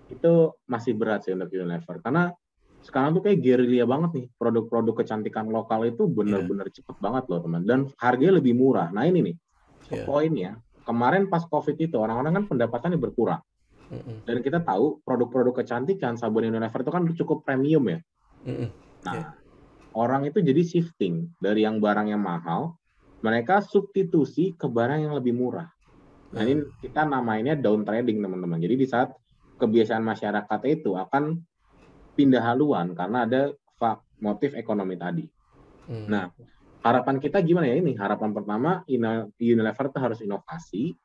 itu masih berat sih untuk Unilever karena sekarang tuh kayak gerilya banget nih produk-produk kecantikan lokal itu Iya, bener-bener cepet banget loh teman dan harganya lebih murah. Nah ini nih iya. poinnya kemarin pas COVID itu orang-orang kan pendapatannya berkurang. Dan kita tahu produk-produk kecantikan sabun Unilever itu kan cukup premium ya. Nah, orang itu jadi shifting dari yang barang yang mahal, mereka substitusi ke barang yang lebih murah. Nah, ini kita namainnya down trading, teman-teman. Jadi di saat kebiasaan masyarakat itu akan pindah haluan karena ada motif ekonomi tadi. Nah, harapan kita gimana ya ini? Harapan pertama, Unilever itu harus inovasi.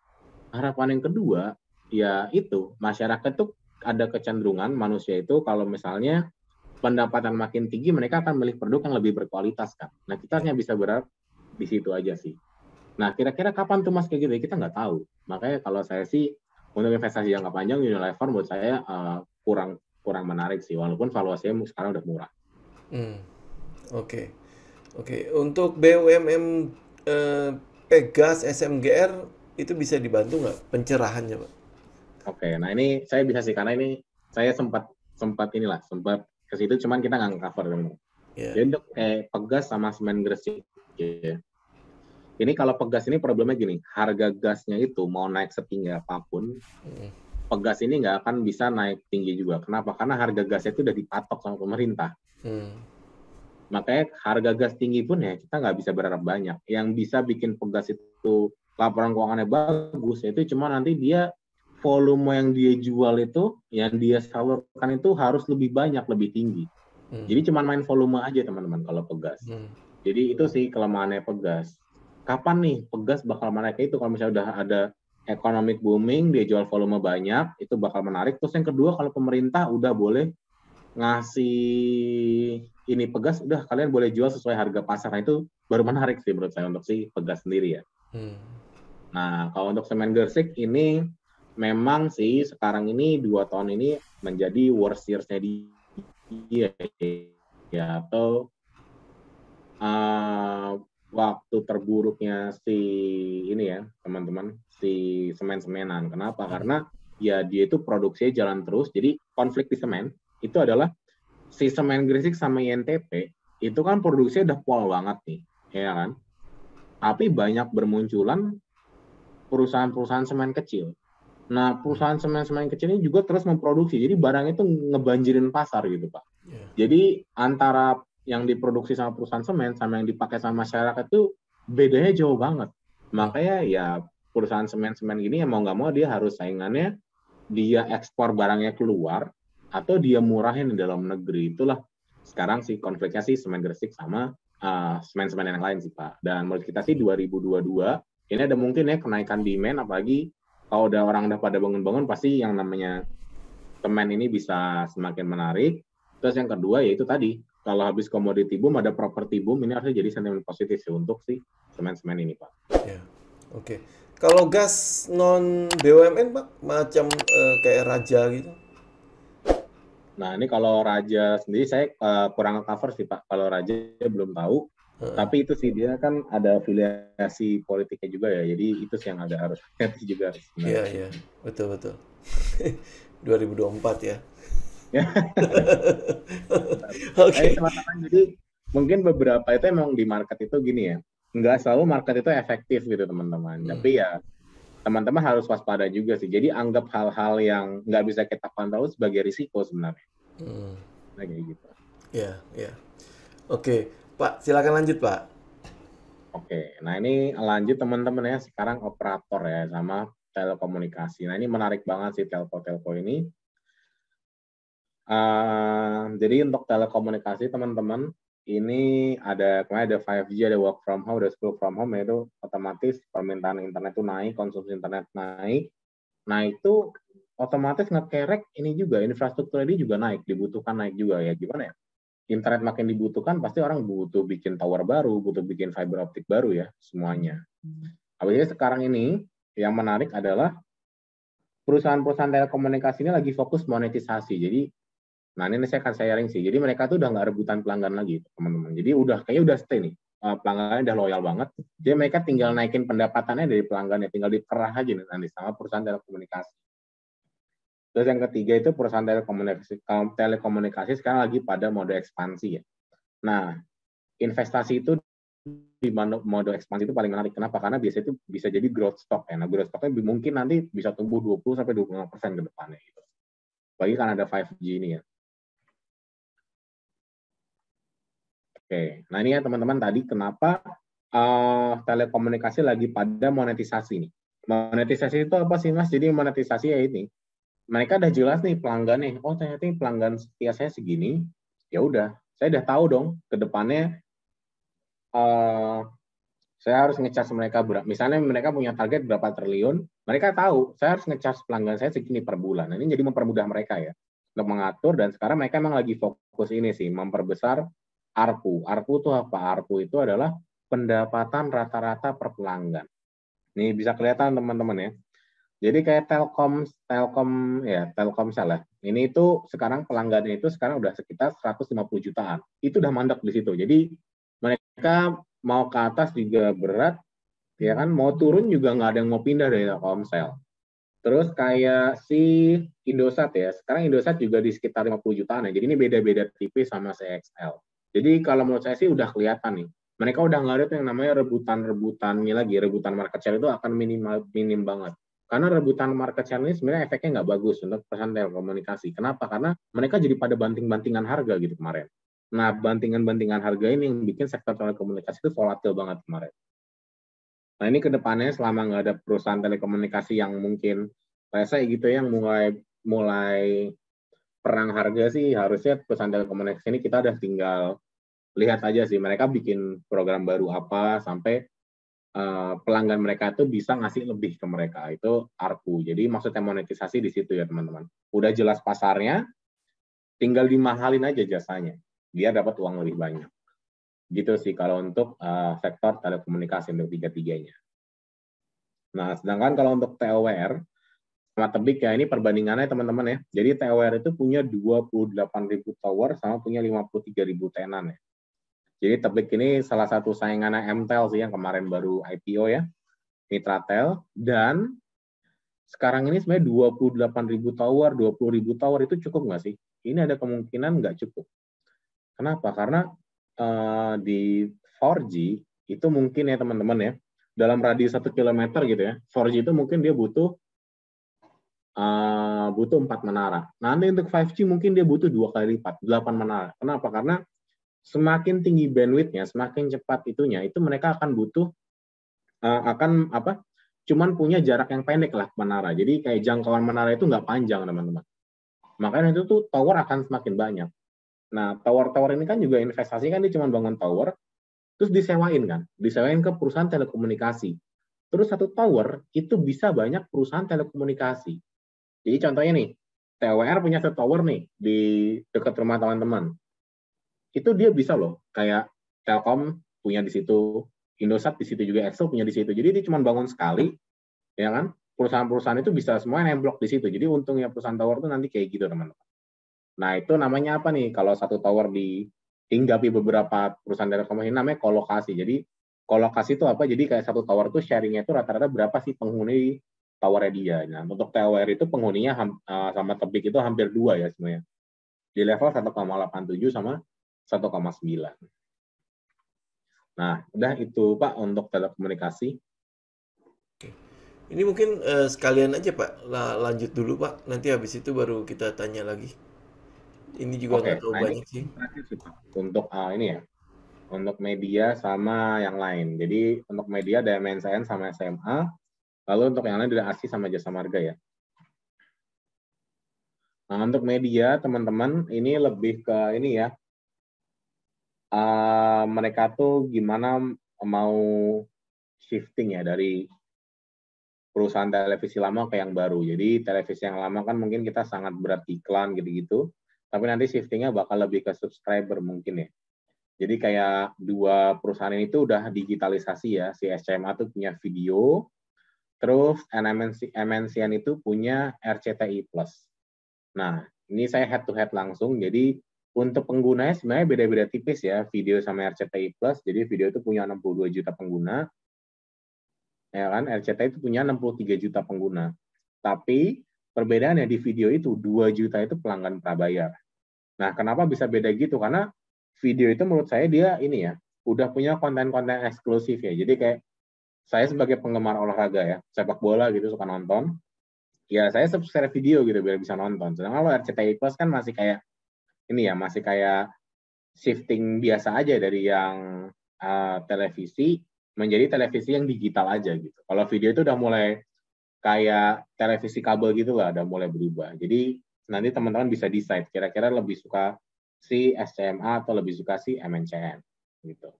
Harapan yang kedua, ya itu, masyarakat tuh ada kecenderungan manusia itu kalau misalnya pendapatan makin tinggi, mereka akan memilih produk yang lebih berkualitas kan. Nah, kita hanya bisa berharap di situ aja sih. Nah, kira-kira kapan tuh Mas kayak gitu? Kita nggak tahu. Makanya kalau saya sih, untuk investasi jangka panjang, Unilever menurut saya kurang menarik sih, walaupun valuasinya sekarang udah murah. Oke. Untuk BUMN Pegas SMGR itu bisa dibantu nggak pencerahannya, Pak? Oke, nah ini saya bisa sih karena ini saya sempat ke situ, cuman kita nggak cover dong. Jadi untuk Pegas sama semen Gresik, ya. Ini kalau Pegas ini problemnya gini, harga gasnya itu mau naik setinggi apapun, Pegas ini nggak akan bisa naik tinggi juga. Kenapa? Karena harga gasnya itu udah dipatok sama pemerintah. Makanya harga gas tinggi pun ya kita nggak bisa berharap banyak. Yang bisa bikin Pegas itu laporan keuangannya bagus, itu cuma nanti dia volume yang dia jual itu, yang dia salurkan itu harus lebih banyak, lebih tinggi. Jadi cuma main volume aja teman-teman kalau Pegas. Jadi itu sih kelemahannya Pegas. Kapan nih Pegas bakal menaik itu? Kalau misalnya udah ada economic booming, dia jual volume banyak, itu bakal menarik. Terus yang kedua, kalau pemerintah udah boleh ngasih ini Pegas, udah kalian boleh jual sesuai harga pasar. Nah, itu baru menarik sih menurut saya untuk si Pegas sendiri ya. Nah, kalau untuk semen Gresik ini memang sih sekarang ini 2 tahun ini menjadi worst years-nya dia ya, atau waktu terburuknya si ini ya teman-teman, si semen-semenan. Kenapa? Karena ya dia itu produksinya jalan terus. Jadi konflik di semen itu adalah si semen Gresik sama INTP itu kan produksinya udah pol banget nih, ya kan? Tapi banyak bermunculan perusahaan-perusahaan semen kecil. Nah, perusahaan semen-semen kecil ini juga terus memproduksi. Jadi barang itu ngebanjirin pasar gitu, Pak. Jadi antara yang diproduksi sama perusahaan semen sama yang dipakai sama masyarakat itu bedanya jauh banget. Makanya ya perusahaan semen-semen gini ya mau nggak mau dia harus saingannya dia ekspor barangnya keluar atau dia murahin di dalam negeri. Itulah sekarang sih konfliknya sih semen Gresik sama semen-semen yang lain sih Pak. Dan menurut kita sih 2022 ini ada mungkin ya kenaikan demand, apalagi kalau orang udah pada bangun-bangun pasti yang namanya semen ini bisa semakin menarik. Terus yang kedua yaitu tadi, kalau habis komoditi boom ada properti boom, ini harusnya jadi sentimen positif sih untuk si semen-semen ini Pak. Ya, oke. Kalau gas non BUMN Pak, macam kayak Raja gitu? Nah ini kalau Raja sendiri saya kurang cover sih Pak, kalau Raja belum tahu. Tapi itu sih dia kan ada afiliasi politiknya juga ya, jadi itu sih yang agak harus hati juga sebenarnya. Iya, betul. 2024 ya. Oke. Teman-teman, jadi mungkin beberapa itu emang di market itu gini ya, nggak selalu market itu efektif gitu teman-teman. Tapi ya teman-teman harus waspada juga sih. Jadi anggap hal-hal yang nggak bisa kita pantau sebagai risiko sebenarnya. Nah, kayak gitu. Iya. Oke, Pak, silakan lanjut Pak. Oke, nah ini lanjut teman-teman ya, sekarang operator ya sama telekomunikasi. Nah ini menarik banget sih telco-telco ini. Jadi untuk telekomunikasi teman-teman, ini kemarin ada 5G, ada work from home, ada school from home, itu otomatis permintaan internet itu naik, konsumsi internet naik. Nah itu otomatis ngekerek ini juga, infrastruktur ini juga dibutuhkan naik juga ya. Gimana ya? Internet makin dibutuhkan, pasti orang butuh bikin tower baru, butuh bikin fiber optik baru ya, semuanya. Apalagi sekarang ini, yang menarik adalah perusahaan-perusahaan telekomunikasi ini lagi fokus monetisasi. Jadi, nah ini saya akan sharing sih. Jadi mereka tuh udah nggak rebutan pelanggan lagi, teman-teman. Jadi kayaknya udah stay nih. Pelanggannya udah loyal banget. Jadi mereka tinggal naikin pendapatannya dari pelanggannya, tinggal diperah aja nanti sama perusahaan telekomunikasi. Terus yang ketiga itu perusahaan telekomunikasi sekarang lagi pada mode ekspansi ya. Nah, investasi itu di mode ekspansi itu paling menarik. Kenapa? Karena biasanya itu bisa jadi growth stock ya. Nah, growth stocknya mungkin nanti bisa tumbuh 20-25% ke depannya gitu. Bagi kan ada 5G ini ya. Oke, nah ini ya teman-teman tadi kenapa telekomunikasi lagi pada monetisasi nih. Monetisasi itu apa sih Mas? Jadi monetisasi ya ini. Mereka udah jelas nih pelanggan nih. Oh ternyata ini pelanggan setia saya segini. Ya udah, saya udah tahu dong ke depannya saya harus ngecas mereka berapa. Misalnya mereka punya target berapa triliun, mereka tahu saya harus ngecas pelanggan saya segini per bulan. Nah, ini jadi mempermudah mereka ya untuk mengatur, dan sekarang mereka memang lagi fokus ini sih memperbesar ARPU. ARPU itu apa? ARPU itu adalah pendapatan rata-rata per pelanggan. Nih bisa kelihatan teman-teman ya. Jadi kayak Telkomsel ya. Ini itu sekarang pelanggannya itu sekarang udah sekitar 150 jutaan. Itu udah mandek di situ. Jadi mereka mau ke atas juga berat, ya kan? Mau turun juga nggak ada yang mau pindah dari Telkomsel. Terus kayak si Indosat ya. Sekarang Indosat juga di sekitar 50 jutaan ya. Jadi ini beda-beda tipis sama CXL. Jadi kalau menurut saya sih udah kelihatan nih. Mereka udah nggak ada tuh yang namanya rebutan ini lagi. Rebutan market share itu akan minim banget. Karena rebutan market share ini sebenarnya efeknya nggak bagus untuk perusahaan telekomunikasi. Kenapa? Karena mereka jadi pada banting-bantingan harga gitu kemarin. Nah, bantingan-bantingan harga ini yang bikin sektor telekomunikasi itu volatil banget kemarin. Nah, ini ke depannya selama nggak ada perusahaan telekomunikasi yang mungkin rese gitu yang mulai perang harga sih, harusnya perusahaan telekomunikasi ini kita udah tinggal lihat aja sih mereka bikin program baru apa sampai pelanggan mereka itu bisa ngasih lebih ke mereka, itu ARPU. Jadi maksudnya monetisasi di situ ya teman-teman. Udah jelas pasarnya, tinggal dimahalin aja jasanya, biar dapat uang lebih banyak. Gitu sih kalau untuk sektor telekomunikasi untuk tiga-tiganya. Nah, sedangkan kalau untuk TOWR sama Tebik ya, ini perbandingannya teman-teman ya. Jadi TOWR itu punya 28.000 tower sama punya 53.000 tenan ya. Jadi Tebik ini salah satu saingannya MTEL sih yang kemarin baru IPO ya, Mitratel, dan sekarang ini sebenarnya 28.000 tower, 20.000 tower itu cukup nggak sih? Ini ada kemungkinan nggak cukup. Kenapa? Karena di 4G itu mungkin ya teman-teman ya, dalam radius 1 kilometer gitu ya, 4G itu mungkin dia butuh 4 menara. Nanti untuk 5G mungkin dia butuh 2 kali lipat, 8 menara. Kenapa? Karena semakin tinggi bandwidth-nya, semakin cepat itunya, itu mereka akan butuh cuman punya jarak yang pendek lah menara. Jadi kayak jangkauan menara itu nggak panjang teman-teman. Makanya itu tuh tower akan semakin banyak. Nah tower-tower ini kan juga investasi kan dia cuma bangun tower, terus disewain kan, disewain ke perusahaan telekomunikasi. Terus satu tower itu bisa banyak perusahaan telekomunikasi. Jadi contohnya nih, TOWR punya satu tower nih di dekat rumah teman-teman. Itu dia bisa loh, kayak Telkom punya di situ, Indosat di situ juga, Excel punya di situ. Jadi dia cuma bangun sekali, ya kan? Perusahaan-perusahaan itu bisa semuanya nemblok di situ. Jadi untungnya perusahaan tower itu nanti kayak gitu teman-teman. Nah itu namanya apa nih? Kalau satu tower dihinggapi beberapa perusahaan telekomunikasi namanya kolokasi. Jadi kolokasi itu apa? Jadi kayak satu tower itu sharingnya itu rata-rata berapa sih penghuni towernya dia. Nah untuk TOWR itu penghuninya sama Tebik itu hampir 2 ya sebenarnya. Di level 1,87 sama 1,9. Nah, udah itu Pak untuk telekomunikasi. Ini mungkin sekalian aja Pak, lanjut dulu Pak. Nanti habis itu baru kita tanya lagi. Ini juga nggak Oke, terlalu nah ini banyak sih. terakhir sih Pak. Untuk ini ya, untuk media sama yang lain. Jadi untuk media ada MNCN sama SMA, lalu untuk yang lain ada ASI sama Jasa Marga ya. Nah, untuk media teman-teman ini lebih ke ini ya, mereka tuh gimana mau shifting ya dari perusahaan televisi lama ke yang baru. Jadi televisi yang lama kan mungkin kita sangat berat iklan gitu-gitu, tapi nanti shiftingnya bakal lebih ke subscriber mungkin ya. Jadi kayak dua perusahaan ini tuh udah digitalisasi ya, si SCMA tuh punya video, terus MNCN itu punya RCTI Plus. Nah, ini saya head to head langsung, jadi untuk penggunanya sebenarnya beda-beda tipis ya, video sama RCTI Plus. Jadi video itu punya 62 juta pengguna, ya kan? RCTI itu punya 63 juta pengguna. Tapi perbedaannya di video itu 2 juta itu pelanggan prabayar. Nah, kenapa bisa beda gitu? Karena video itu menurut saya dia ini ya, udah punya konten-konten eksklusif ya. Jadi kayak saya sebagai penggemar olahraga ya, sepak bola gitu suka nonton, ya saya subscribe video gitu biar bisa nonton. Sedangkan kalau RCTI Plus kan masih kayak ini ya, masih kayak shifting biasa aja dari yang televisi menjadi televisi yang digital aja gitu. Kalau video itu udah mulai kayak televisi kabel gitu lah, udah mulai berubah. Jadi nanti teman-teman bisa decide kira-kira lebih suka si SCMA atau lebih suka si MNCN gitu.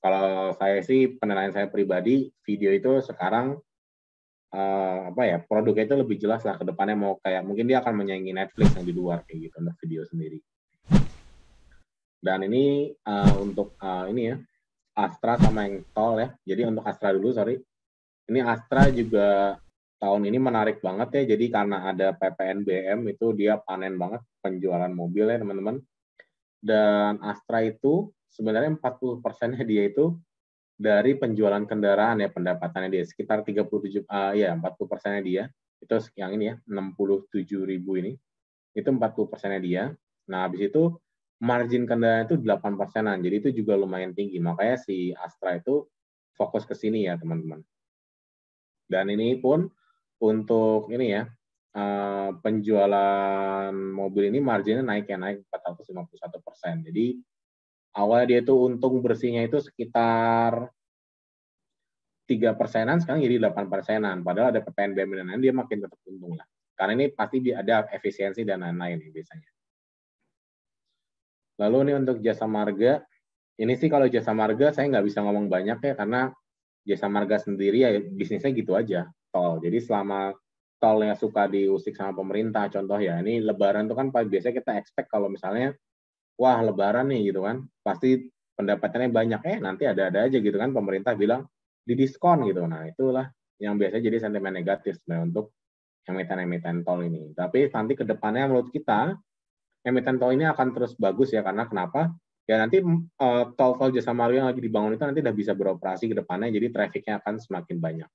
Kalau saya sih penilaian saya pribadi, video itu sekarang produknya itu lebih jelas lah ke depannya mau kayak mungkin dia akan menyaingi Netflix yang di luar kayak gitu untuk video sendiri. Dan ini untuk ini ya Astra sama yang tol ya. Jadi untuk Astra dulu, sorry. Ini Astra juga tahun ini menarik banget ya. Jadi karena ada PPNBM itu dia panen banget penjualan mobil ya teman-teman. Dan Astra itu sebenarnya 40%-nya dia itu dari penjualan kendaraan ya, pendapatannya dia sekitar 40%-nya dia. Itu yang ini ya, 67.000 ini. Itu 40%-nya dia. Nah, habis itu margin kendaraan itu 8%-an. Jadi itu juga lumayan tinggi. Makanya si Astra itu fokus ke sini ya, teman-teman. Dan ini pun untuk ini ya, penjualan mobil ini marginnya naik 451%. Jadi awalnya dia itu untung bersihnya itu sekitar 3%-an, sekarang jadi 8%-an. Padahal ada PPNBM dan lain-lain, dia makin tetap untung lah. Karena ini pasti ada efisiensi dan lain-lain biasanya. Lalu ini untuk jasa marga, ini sih kalau jasa marga saya nggak bisa ngomong banyak ya, karena jasa marga sendiri ya bisnisnya gitu aja, tol. Jadi selama tolnya suka diusik sama pemerintah, contoh ya, ini lebaran tuh kan biasanya kita expect kalau misalnya, wah lebaran nih gitu kan, pasti pendapatannya banyak, nanti ada-ada aja gitu kan, pemerintah bilang didiskon gitu. Nah itulah yang biasanya jadi sentimen negatif sebenarnya untuk emiten-emiten tol ini. Tapi nanti ke depannya menurut kita, emiten tol ini akan terus bagus ya, karena kenapa? Ya nanti tol-tol jasa marga yang lagi dibangun itu nanti udah bisa beroperasi ke depannya, jadi trafficnya akan semakin banyak.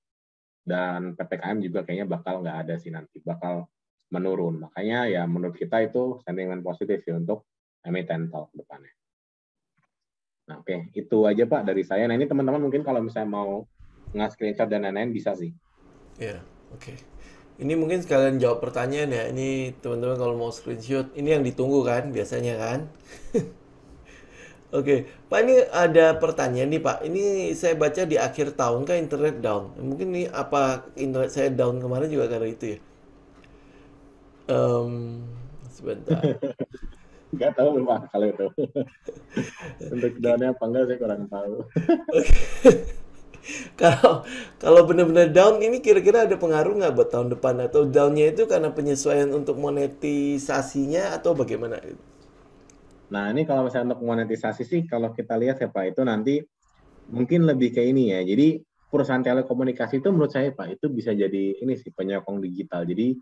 Dan PPKM juga kayaknya bakal nggak ada sih nanti, bakal menurun. Makanya ya menurut kita itu sentimen positif ya untuk emiten tol ke depannya. Nah, oke, itu aja Pak dari saya. Nah ini teman-teman mungkin kalau misalnya mau nge-screenshot dan lain-lain bisa sih. Ya, oke. Ini mungkin sekalian jawab pertanyaan ya. Ini teman-teman kalau mau screenshot, ini yang ditunggu kan biasanya kan. Oke, Pak, ini ada pertanyaan nih Pak. Ini saya baca di akhir tahun kan internet down. Mungkin ini apa internet saya down kemarin juga karena itu ya. Sebentar. Nggak tahu Pak kalau itu. Untuk down-nya apa enggak saya kurang tahu. Kalau kalau benar-benar down ini kira-kira ada pengaruh nggak buat tahun depan atau downnya itu karena penyesuaian untuk monetisasinya atau bagaimana? Nah, ini kalau misalnya untuk monetisasi sih, kalau kita lihat ya Pak, itu nanti mungkin lebih ke ini ya. Jadi perusahaan telekomunikasi itu menurut saya Pak, itu bisa jadi ini sih penyokong digital. Jadi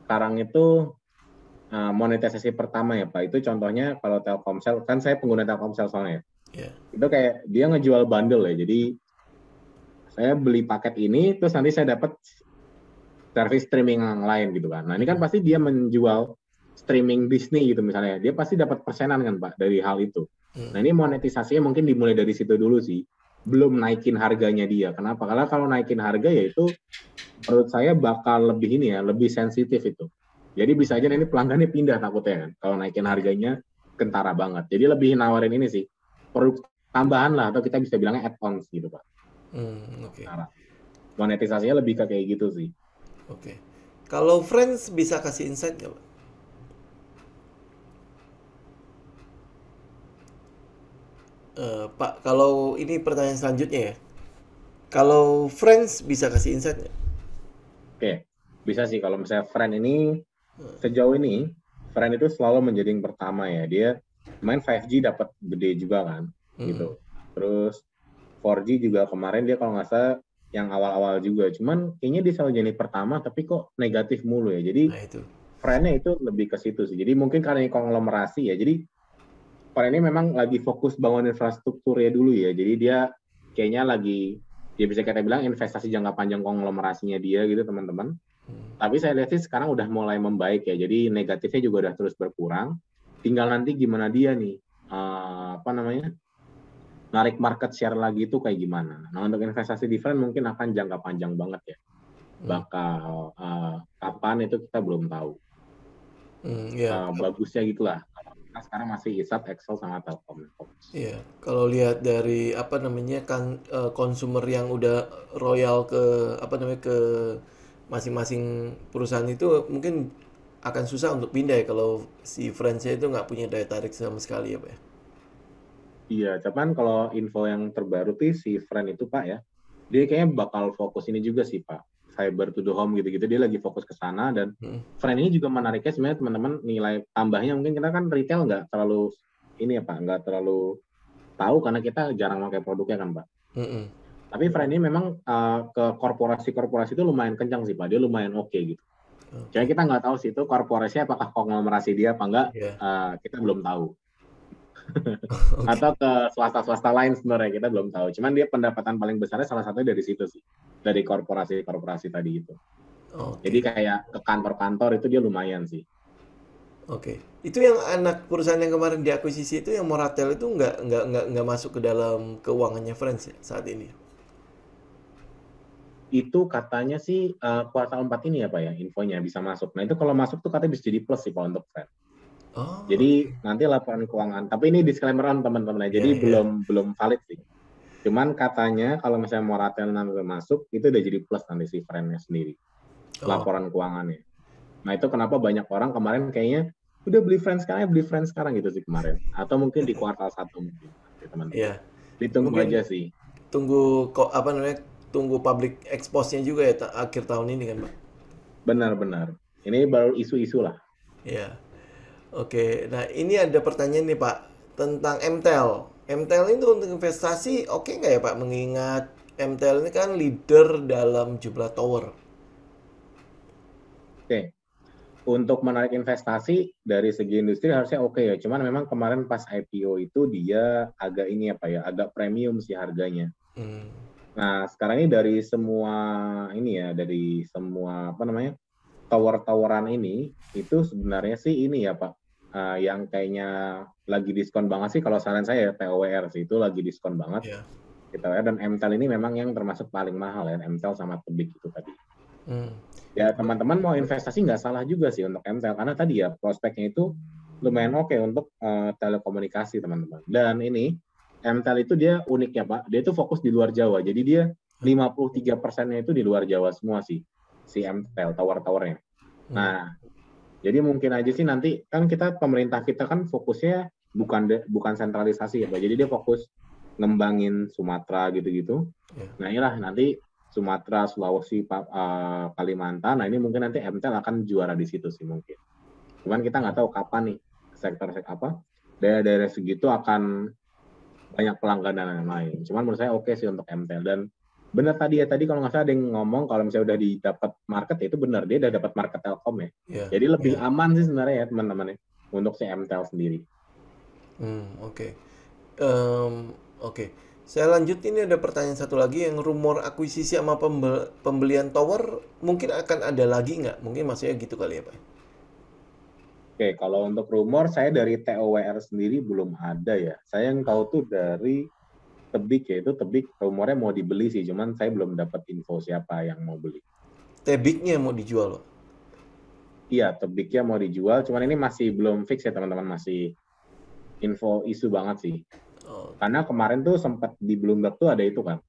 sekarang itu monetisasi pertama ya Pak, itu contohnya kalau Telkomsel, kan saya pengguna Telkomsel soalnya ya. Ya. Itu kayak dia ngejual bundle ya. Jadi saya beli paket ini, terus nanti saya dapat service streaming yang lain gitu kan. Nah ini kan pasti dia menjual streaming Disney gitu misalnya, dia pasti dapat persenan kan Pak dari hal itu. Nah ini monetisasinya mungkin dimulai dari situ dulu sih, belum naikin harganya dia. Kenapa? Karena kalau naikin harga ya itu menurut saya bakal lebih ini ya, lebih sensitif itu. Jadi bisa aja nanti pelanggannya pindah takutnya kan, kalau naikin harganya kentara banget. Jadi lebih nawarin ini sih, produk tambahan lah, atau kita bisa bilangnya add-ons gitu Pak. Oke. Nah, monetisasinya lebih ke kayak gitu sih. Oke. Kalau Friends bisa kasih insight nggak, Pak? Pak, kalau ini pertanyaan selanjutnya ya. Kalau Friends bisa kasih insight nggak? Oke, bisa sih kalau misalnya Friend ini, sejauh ini, Friend itu selalu menjadi yang pertama ya. Dia main 5G dapat gede juga kan, gitu. Terus 4G juga kemarin dia kalau nggak salah yang awal-awal juga. Cuman kayaknya dia selalu jadi pertama, tapi kok negatif mulu ya. Jadi Nah itu. Friend-nya itu lebih ke situ sih. Jadi mungkin karena ini konglomerasi ya. Jadi Friend ini memang lagi fokus bangun infrastrukturnya dulu ya. Jadi dia kayaknya lagi, ya bisa kita bilang investasi jangka panjang konglomerasinya dia gitu teman-teman. Tapi saya lihat sih sekarang udah mulai membaik ya. Jadi negatifnya juga udah terus berkurang. Tinggal nanti gimana dia nih, narik market share lagi itu kayak gimana. Nah, untuk investasi di friend mungkin akan jangka panjang banget ya. Bakal kapan itu kita belum tahu. Ya, Bagusnya gitulah. Kita sekarang masih ISAT, Excel, sama Telkom. iya, kalau lihat dari apa namanya kan konsumer yang udah royal ke apa namanya ke masing-masing perusahaan itu mungkin akan susah untuk pindah ya kalau si franchise itu nggak punya daya tarik sama sekali ya Pak ya. Iya, cuman kalau info yang terbaru tuh si Friend itu Pak ya, dia kayaknya bakal fokus ini juga sih Pak, fiber to the home gitu-gitu, dia lagi fokus ke sana. Dan Friend ini juga menariknya sebenarnya teman-teman, nilai tambahnya mungkin kita kan retail nggak terlalu ini ya Pak, nggak terlalu tahu karena kita jarang pakai produknya kan Pak. Tapi Friend ini memang ke korporasi-korporasi itu lumayan kencang sih Pak, dia lumayan oke gitu. Jadi kita nggak tahu sih itu korporasinya apakah konglomerasi dia apa enggak, Iya. kita belum tahu. Oke. Atau ke swasta-swasta lain sebenarnya kita belum tahu. Cuman dia pendapatan paling besarnya salah satunya dari situ sih, dari korporasi-korporasi tadi itu. Jadi Oke. kayak ke kantor-kantor itu dia lumayan sih. Oke. Itu yang anak perusahaan yang kemarin diakuisisi itu yang Moratel itu nggak masuk ke dalam keuangannya Friends ya saat ini. Itu katanya sih kuartal 4 ini ya Pak ya, infonya bisa masuk. Nah itu kalau masuk tuh katanya bisa jadi plus sih Pak untuk Fed. Oh, Jadi oke. nanti laporan keuangan. Tapi ini disclaimer on teman-teman ya. Iya, Jadi iya. belum valid sih. Cuman katanya kalau misalnya Moratel nanti masuk, itu udah jadi plus nanti si friend-nya sendiri. Oh, Laporan keuangannya. Nah itu kenapa banyak orang kemarin kayaknya udah beli friends sekarang gitu sih kemarin. Atau mungkin di kuartal 1 mungkin teman-teman. iya. Ditunggu Mungkin aja sih. tunggu kok apa namanya? Tunggu public expose-nya juga ya akhir tahun ini kan, Pak. Benar-benar. Ini baru isu-isu lah. Iya. Oke. Nah, ini ada pertanyaan nih, Pak, tentang MTEL. MTEL itu untuk investasi oke nggak ya, Pak? Mengingat MTEL ini kan leader dalam jumlah tower. Oke. Untuk menarik investasi dari segi industri harusnya oke ya. Cuman memang kemarin pas IPO itu dia agak ini apa ya, agak premium sih harganya. Hmm. Nah, sekarang ini dari semua apa namanya tower-toweran ini itu sebenarnya sih ini ya Pak, yang kayaknya lagi diskon banget sih kalau saran saya ya, TOWR sih itu lagi diskon banget. Ya. TOWR dan MTEL ini memang yang termasuk paling mahal ya, MTEL sama Tebik itu tadi. Hmm. Ya teman-teman mau investasi nggak salah juga sih untuk MTEL karena tadi ya prospeknya itu lumayan oke untuk telekomunikasi teman-teman. Dan ini MTEL itu dia uniknya Pak, dia itu fokus di luar Jawa. Jadi dia 53%-nya itu di luar Jawa semua sih, si MTEL, tower-towernya. Hmm. Nah, jadi mungkin aja sih nanti kan pemerintah kita kan fokusnya bukan sentralisasi ya Pak. Jadi dia fokus ngembangin Sumatera gitu-gitu. Ya. Nah inilah nanti Sumatera, Sulawesi, Kalimantan. Nah ini mungkin nanti MTEL akan juara di situ sih mungkin. Cuman kita nggak tahu kapan nih sektor-sektor apa daerah-daerah segitu akan banyak pelanggan dan lain-lain. Cuman menurut saya oke sih untuk MTEL. Dan benar tadi kalau nggak salah ada yang ngomong kalau misalnya udah didapat market ya itu benar dia udah dapat market Telkom ya. Ya. Jadi lebih Ya. aman sih sebenarnya ya teman-teman ya untuk si MTEL sendiri. Oke. Oke. Saya lanjut, ini ada pertanyaan satu lagi yang rumor akuisisi sama pembelian tower mungkin akan ada lagi nggak? Mungkin maksudnya gitu kali ya, Pak. Oke, kalau untuk rumor saya dari TOWR sendiri belum ada ya. Saya yang tahu tuh dari Tebik ya, itu Tebik rumornya mau dibeli sih, cuman saya belum dapat info siapa yang mau beli. Tebiknya mau dijual, Pak. Iya, Tebiknya mau dijual, cuman ini masih belum fix ya teman-teman, masih info isu banget sih. Oh, Karena kemarin tuh sempat di Bloomberg tuh ada itu kan,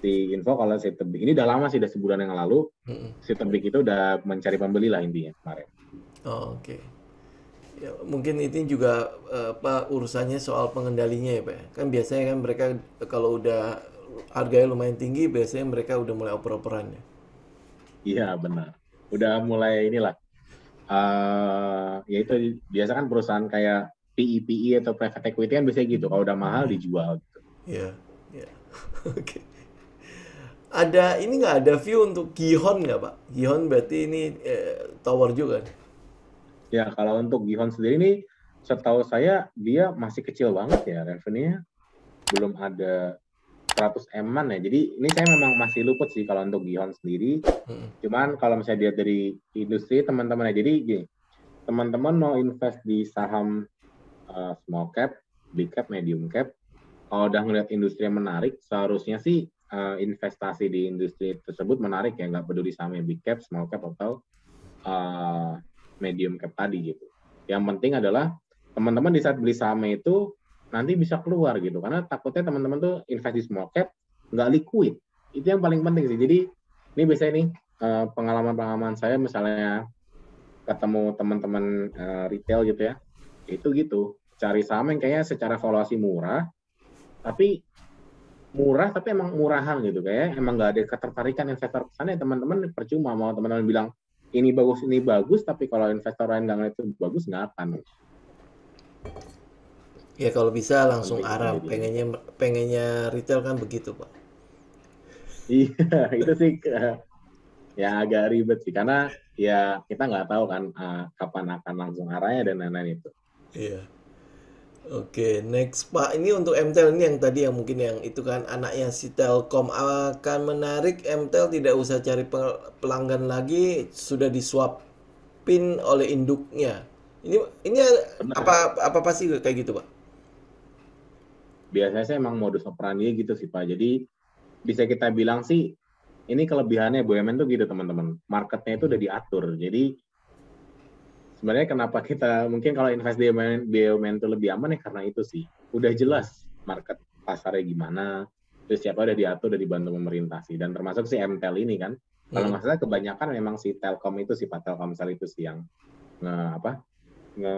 di info kalau si Tebik, ini udah lama sih, udah sebulan yang lalu, si Tebik itu udah mencari pembeli lah intinya kemarin. oh, oke. Ya, mungkin itu juga apa urusannya soal pengendalinya ya, Pak, ya. Kan biasanya kan mereka kalau udah harganya lumayan tinggi, biasanya mereka udah mulai oper-operan ya. Iya, benar. Udah mulai inilah, ya itu biasa kan perusahaan kayak PE atau private equity kan biasanya gitu, kalau udah mahal dijual gitu. Iya, iya. Oke. Ada ini nggak ada view untuk Gihon nggak, Pak? Gihon berarti ini tower juga. Ya, kalau untuk Gihon sendiri nih, setahu saya dia masih kecil banget ya, revenue-nya belum ada 100 M-an ya. Jadi ini saya memang masih luput sih kalau untuk Gihon sendiri. Cuman kalau misalnya dilihat dari industri teman-teman ya, jadi gini, teman-teman mau invest di saham small cap, big cap, medium cap, kalau udah ngeliat industri yang menarik, seharusnya sih investasi di industri tersebut menarik ya, nggak peduli sahamnya big cap, small cap, atau medium cap tadi gitu. Yang penting adalah teman-teman di saat beli sahamnya itu nanti bisa keluar gitu, karena takutnya teman-teman tuh invest di small cap nggak liquid. Itu yang paling penting sih. Jadi ini biasanya nih pengalaman-pengalaman saya misalnya ketemu teman-teman retail gitu ya, itu gitu, cari saham yang kayaknya secara valuasi murah tapi emang murahan gitu, kayak emang nggak ada ketertarikan investor ke sana ya teman-teman, percuma mau teman-teman bilang ini bagus, tapi kalau investor lain nggak ngeliat itu bagus, nggak akan. Ya kalau bisa langsung Penting sih Aram, jadi. pengennya retail kan begitu Pak. Iya, itu sih ya agak ribet sih, karena ya kita nggak tahu kan kapan akan langsung arahnya dan lain-lain itu. Iya. Oke, next Pak. Ini untuk MTEL ini yang tadi yang mungkin yang itu kan anaknya si Telkom akan menarik MTEL tidak usah cari pelanggan lagi, sudah disuapin oleh induknya. Ini Benar. apa pasti kayak gitu Pak? Biasanya sih emang modus operandi gitu sih Pak. Jadi bisa kita bilang sih ini kelebihannya BUMN tuh gitu teman-teman. Marketnya itu udah diatur. Jadi sebenarnya kenapa kita mungkin kalau invest di BUMN itu lebih aman ya karena itu sih. Udah jelas market pasarnya gimana. Terus siapa udah diatur, udah dibantu pemerintah sih. Dan termasuk si MTEL ini kan. Kalau nggak salah kebanyakan memang si Telkom itu sih Pak, Telkomsel itu sih yang nge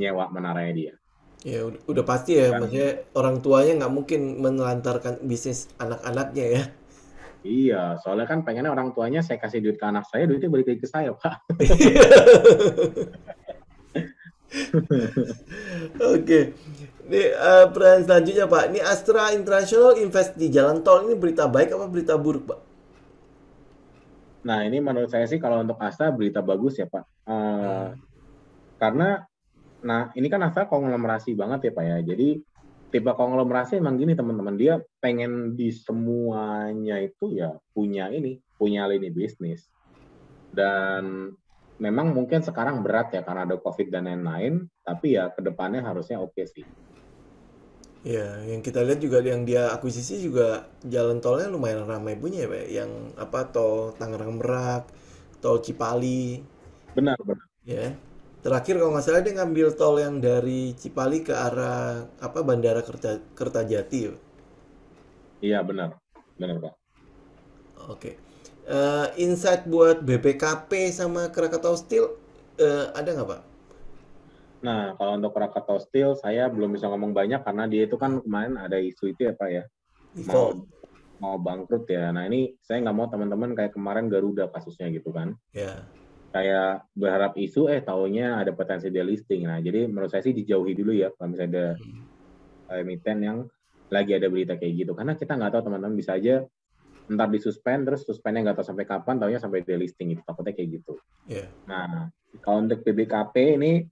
nyewa menaranya dia. Ya udah pasti ya, Dan maksudnya orang tuanya nggak mungkin menelantarkan bisnis anak-anaknya ya. iya, soalnya kan pengennya orang tuanya saya kasih duit ke anak saya, duitnya balik lagi ke saya, Pak. Oke, ini pertanyaan selanjutnya Pak. Ini Astra International invest di jalan tol, ini berita baik apa berita buruk Pak? Nah, ini menurut saya sih kalau untuk Astra berita bagus ya, Pak. Karena, nah ini kan Astra konglomerasi banget ya, Pak ya. Jadi tipe konglomerasi emang gini teman-teman, dia pengen di semuanya itu ya punya lini bisnis. Dan memang mungkin sekarang berat ya karena ada COVID dan lain-lain, tapi ya kedepannya harusnya oke sih. Ya, yang kita lihat juga yang dia akuisisi juga jalan tolnya lumayan ramai punya ya Pak. Yang apa tol Tangerang Merak, tol Cipali, Benar, benar. ya. Terakhir kalau nggak salah dia ngambil tol yang dari Cipali ke arah apa Bandara Kertajati ya. Iya, benar. Benar, Pak. Oke. Insight buat BPKP sama Krakatau Steel ada nggak Pak? Nah, kalau untuk Krakatau Steel, saya belum bisa ngomong banyak karena dia itu kan kemarin ada isu itu ya Pak ya, mau Default. mau bangkrut ya. Nah ini saya nggak mau teman-teman kayak kemarin Garuda kasusnya gitu kan. Ya. Kayak berharap isu, taunya ada potensi delisting. Nah jadi menurut saya sih dijauhi dulu ya kalau misalnya ada emiten yang lagi ada berita kayak gitu. Karena kita nggak tahu teman-teman, bisa aja ntar disuspend, terus suspendnya nggak tahu sampai kapan, taunya sampai delisting gitu. Takutnya kayak gitu. Ya. Nah, kalau untuk BBKP ini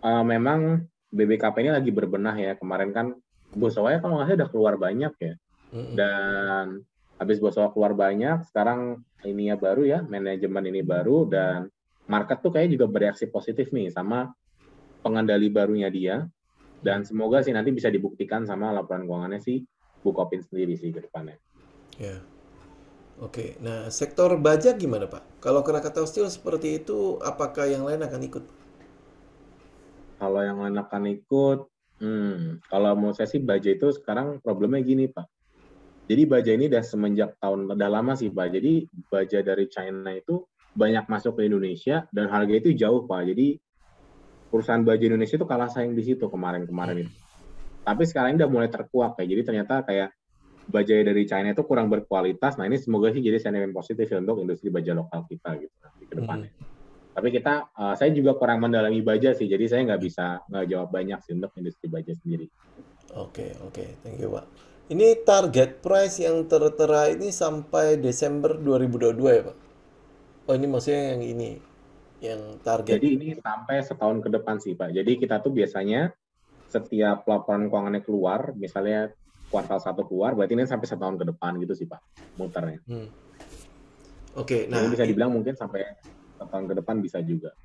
memang BBKP ini lagi berbenah ya. Kemarin kan Bosowa kalau nggak salah udah keluar banyak ya. Dan habis Bosowa keluar banyak, sekarang ininya baru ya, manajemen ini baru, dan market tuh kayak juga bereaksi positif nih sama pengendali barunya dia. Dan semoga sih nanti bisa dibuktikan sama laporan keuangannya si Bukopin sendiri sih ke depannya. Ya. Oke. Nah, sektor baja gimana Pak? Kalau Krakatau Steel seperti itu, apakah yang lain akan ikut? Kalau yang lain akan ikut, kalau menurut saya sih baja itu sekarang problemnya gini Pak. Jadi baja ini udah lama sih Pak. Jadi baja dari China itu banyak masuk ke Indonesia dan harga itu jauh Pak. Jadi perusahaan baja Indonesia itu kalah saing di situ kemarin-kemarin itu. Tapi sekarang ini udah mulai terkuak kayak. Jadi ternyata kayak baja dari China itu kurang berkualitas. Nah ini semoga sih jadi sentimen positif ya untuk industri baja lokal kita gitu nanti ke depannya. Tapi saya juga kurang mendalami baja sih, jadi saya nggak jawab banyak sih untuk industri baja sendiri. Oke, oke. Thank you Pak. Ini target price yang tertera ini sampai Desember 2022 ya Pak? Oh ini maksudnya yang ini, yang target. Jadi ini sampai setahun ke depan sih Pak. Jadi kita tuh biasanya setiap laporan keuangannya keluar, misalnya kuartal 1 keluar, berarti ini sampai setahun ke depan gitu sih Pak, muternya. Oke, Jadi nah bisa dibilang mungkin sampai setahun ke depan bisa juga.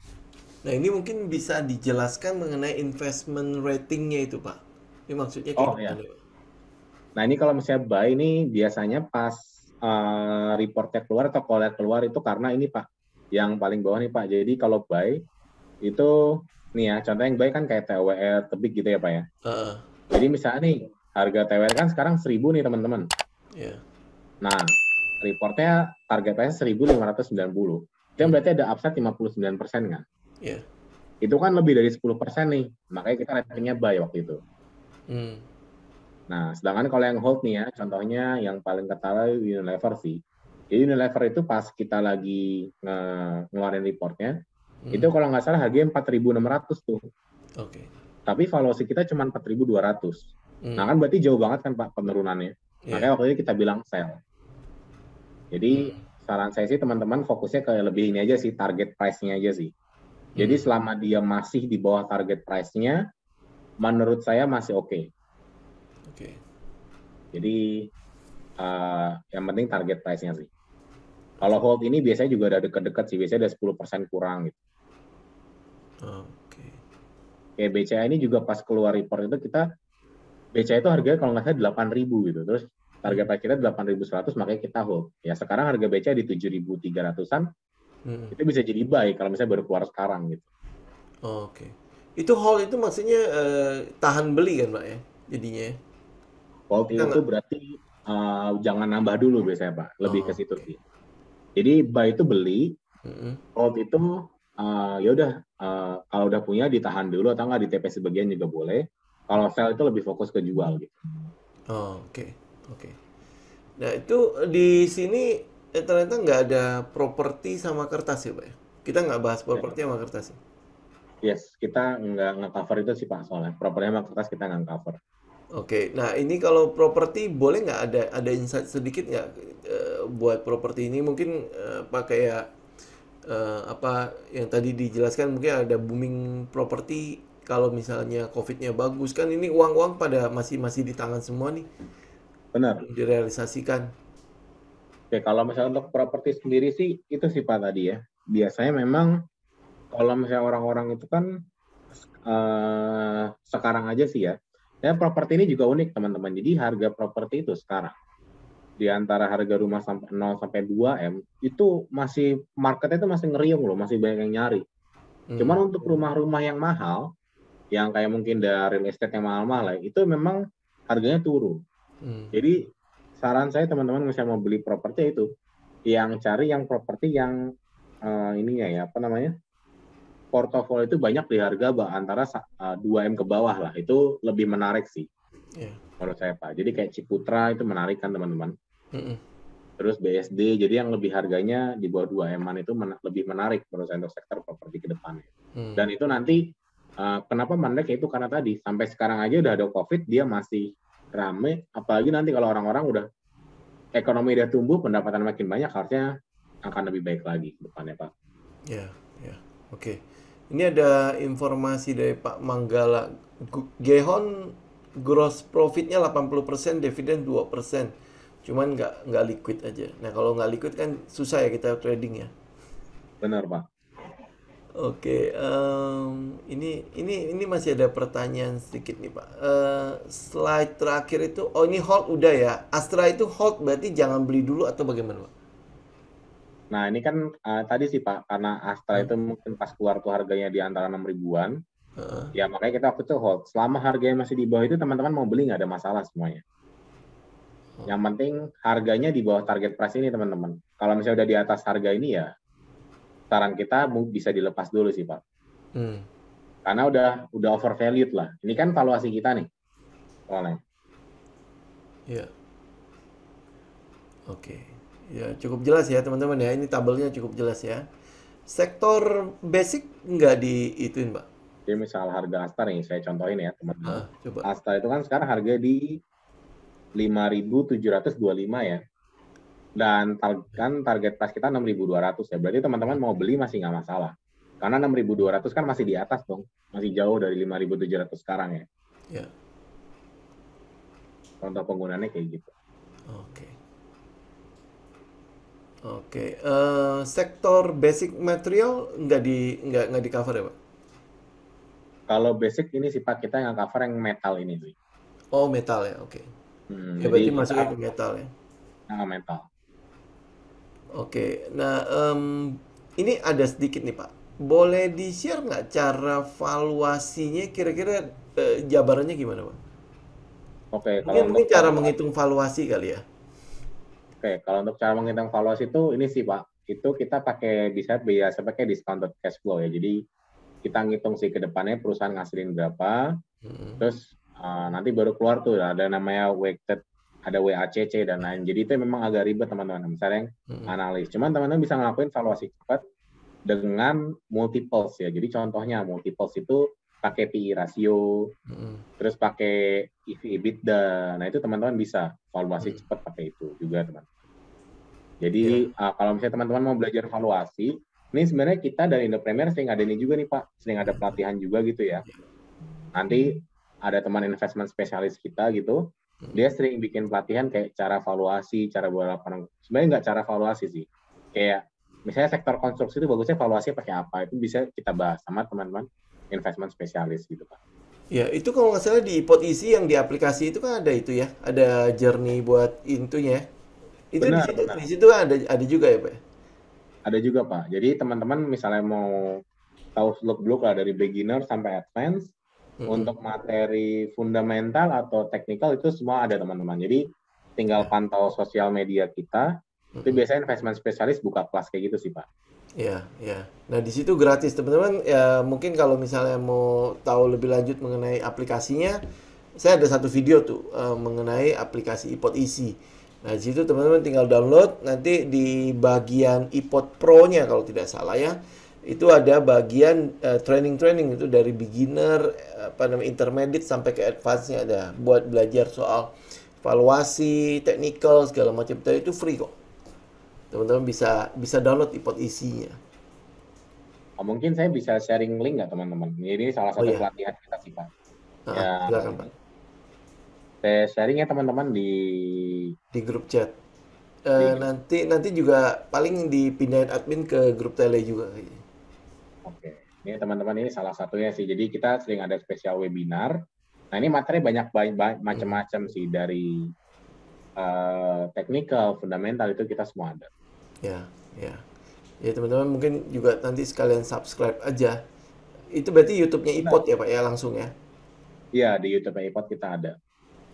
nah ini mungkin bisa dijelaskan mengenai investment ratingnya itu Pak. Ini maksudnya kayak Oh ya. gimana, Pak? Nah ini kalau misalnya buy ini biasanya pas reportnya keluar atau call keluar itu karena ini Pak, yang paling bawah nih Pak. Jadi kalau buy itu nih ya, contoh yang buy kan kayak TWR, tebik gitu ya Pak ya. Heeh, Jadi misalnya nih, harga TWR kan sekarang 1.000 nih teman-teman. ya. Nah, reportnya target price 1.590. Itu yang Hmm, berarti ada upside 59% kan. ya. Itu kan lebih dari 10% nih. Makanya kita ratingnya buy waktu itu. Hmm, Nah, sedangkan kalau yang hold nih ya, contohnya yang paling ketara Unilever sih. Jadi Unilever itu pas kita lagi ngeluarin reportnya, itu hmm, kalau nggak salah harganya 4.600 tuh. oke. Tapi valuasi kita cuma 4.200. Nah, Hmm, kan berarti jauh banget kan Pak penurunannya. ya. Makanya waktu itu kita bilang sell. Jadi Hmm, saran saya sih teman-teman fokusnya ke lebih ini aja sih, target price-nya aja sih. Jadi hmm, selama dia masih di bawah target price-nya, menurut saya masih oke. oke. Jadi yang penting target price-nya sih. Kalau hold ini biasanya juga ada deket-deket sih, biasanya ada 10% kurang gitu. Oke. Kayak BCA ini juga pas keluar report itu kita, BCA itu harganya kalau nggak salah 8.000 gitu. Terus Hmm, target price kita 8.100 makanya kita hold. Ya sekarang harga BCA di 7.300-an, hmm, itu bisa jadi buy kalau misalnya baru keluar sekarang gitu. oke. Itu hold itu maksudnya tahan beli kan, Pak ya? Jadinya ya? Hold Kita itu nggak. berarti jangan nambah dulu biasanya Pak, lebih ke Oh, situ oke. sih. Jadi buy itu beli, Mm-mm. hold itu ya udah kalau udah punya ditahan dulu atau nggak di TP sebagian juga boleh. Kalau sell itu lebih fokus ke jual gitu. Oh, oke. Oke. Nah, itu di sini ternyata nggak ada properti sama kertas ya, Pak ya? Kita nggak bahas properti sama kertas ya? Yes, kita nggak nge-cover itu sih Pak soalnya. Propernya sama kertas kita nggak cover. Oke, nah ini kalau properti boleh nggak ada insight sedikit nggak buat properti ini mungkin apa kayak apa yang tadi dijelaskan mungkin ada booming properti kalau misalnya COVID-nya bagus kan ini uang-uang pada masih masih di tangan semua nih Benar. belum direalisasikan. Oke, kalau misalnya untuk properti sendiri sih itu sih Pak tadi ya. Biasanya memang kalau misalnya orang-orang itu kan sekarang aja sih ya. Ya properti ini juga unik teman-teman. Jadi harga properti itu sekarang di antara harga rumah sampai 0 sampai 2 M itu masih marketnya itu masih ngeriung loh, masih banyak yang nyari. Hmm, Cuman untuk rumah-rumah yang mahal, yang kayak mungkin dari real estate yang mahal-mahal, itu memang harganya turun. hmm, Jadi saran saya teman-teman misalnya mau beli properti itu, yang cari yang properti yang ininya ya apa namanya portofolio itu banyak di harga antara 2 M ke bawah lah. Itu lebih menarik sih ya, menurut saya Pak. Jadi kayak Ciputra itu menarik kan teman-teman. mm-mm, Terus BSD, jadi yang lebih harganya di bawah 2 M-an itu lebih menarik menurut saya untuk sektor properti ke depannya. hmm, Dan itu nanti kenapa menarik itu karena tadi sampai sekarang aja udah ada COVID dia masih rame, apalagi nanti kalau orang-orang udah ekonomi udah tumbuh, pendapatan makin banyak, harusnya akan lebih baik lagi ke depannya Pak. ya, ya, oke. Ini ada informasi dari Pak Manggala. Gehon gross profitnya 80%, dividen 2%. Cuman nggak liquid aja. Nah, kalau nggak liquid kan susah ya kita trading ya. Benar Pak. Oke, ini masih ada pertanyaan sedikit nih Pak. Slide terakhir itu, oh ini hold udah ya. Astra itu hold berarti jangan beli dulu atau bagaimana Pak? Nah ini kan tadi sih Pak, karena Astra Hmm. itu mungkin pas keluar tuh harganya di antara 6 ribuan, Heeh. ya makanya kita waktu itu hold. Selama harganya masih di bawah itu teman-teman mau beli nggak ada masalah semuanya. Yang penting harganya di bawah target price ini teman-teman. Kalau misalnya udah di atas harga ini ya saran kita bisa dilepas dulu sih Pak. Hmm. Karena udah overvalued lah. Ini kan valuasi kita nih soalnya. Ya, oke. Ya, cukup jelas ya teman-teman ya. Ini tabelnya cukup jelas ya. Sektor basic nggak diituin Pak? Jadi misal harga Astra nih saya contohin ya teman-teman. Ah, coba. Astra itu kan sekarang harga di 5.725 ya. Dan kan target price kita 6.200 ya. Berarti teman-teman mau beli masih nggak masalah. Karena 6.200 kan masih di atas dong. Masih jauh dari 5.700 sekarang ya. Ya, Contoh penggunaannya kayak gitu. oke. Oke, sektor basic material nggak di cover ya Pak? Kalau basic ini sih Pak, kita yang cover yang metal ini sih. Oh, metal ya, oke. Ya Jadi berarti kita masuknya ke metal ya. mental. Oke, nah ini ada sedikit nih Pak. Boleh di-share nggak cara valuasinya kira-kira jabarannya gimana Pak? Oke, kalau Mungkin untuk mungkin cara valuasi, menghitung valuasi kali ya. oke, kalau untuk cara menghitung valuasi itu ini sih Pak, itu kita pakai bisa biasa pakai discounted cash flow ya. Jadi kita ngitung sih ke depannya perusahaan ngasilin berapa, terus nanti baru keluar tuh ada namanya weighted, ada WACC dan lain. Jadi itu memang agak ribet teman-teman. Misalnya yang analis, cuman teman-teman bisa ngelakuin valuasi cepat dengan multiples ya. Jadi contohnya multiples itu pakai PE rasio, terus pakai EV EBITDA. Nah itu teman-teman bisa valuasi cepat pakai itu juga teman. Ya, Jadi kalau misalnya teman-teman mau belajar valuasi, ini sebenarnya kita dari Indo Premier sering ada ini juga nih Pak, sering ada pelatihan juga gitu ya. Nanti ada teman investment spesialis kita gitu, dia sering bikin pelatihan kayak cara valuasi, cara buat laporan. Sebenarnya nggak cara valuasi sih, kayak misalnya sektor konstruksi itu bagusnya valuasi pakai apa, itu bisa kita bahas sama teman-teman investment spesialis gitu Pak. ya itu kalau nggak salah di pot isi yang di aplikasi itu kan ada itu ya, ada journey buat intunya. Itu Benar, benar. di situ kan ada juga ya Pak? Ya? Ada juga Pak. Jadi teman-teman misalnya mau tahu seluk-beluk lah dari beginner sampai advance, Mm-mm. untuk materi fundamental atau teknikal itu semua ada teman-teman. Jadi tinggal pantau sosial media kita. Itu Mm-mm. biasanya investment spesialis buka kelas kayak gitu sih Pak. Ya, ya. Nah, di situ gratis, teman-teman. Ya, mungkin kalau misalnya mau tahu lebih lanjut mengenai aplikasinya, saya ada satu video tuh mengenai aplikasi iPod Easy. Nah, di situ teman-teman tinggal download. Nanti di bagian iPod Pro-nya kalau tidak salah ya, itu ada bagian training-training itu dari beginner, apa namanya, intermediate sampai ke advance-nya ada buat belajar soal valuasi, technical segala macam. Dan itu free kok. Teman-teman bisa bisa download iPod isinya. Mungkin saya bisa sharing link nggak teman-teman? Ini salah Oh satu ya, pelatihan kita sih Pak. Ya, silakan Pak. saya sharing ya teman-teman Di grup chat. di grup. Nanti nanti juga paling dipindahin admin ke grup tele juga kayaknya. Oke, ini teman-teman ini salah satunya sih. Jadi kita sering ada spesial webinar. Nah ini materi banyak macam-macam sih dari technical, fundamental itu kita semua ada. Ya, ya. Ya teman-teman mungkin juga nanti sekalian subscribe aja. Itu berarti YouTube-nya Benar. iPod ya Pak ya langsung ya. Iya, di YouTube iPod kita ada.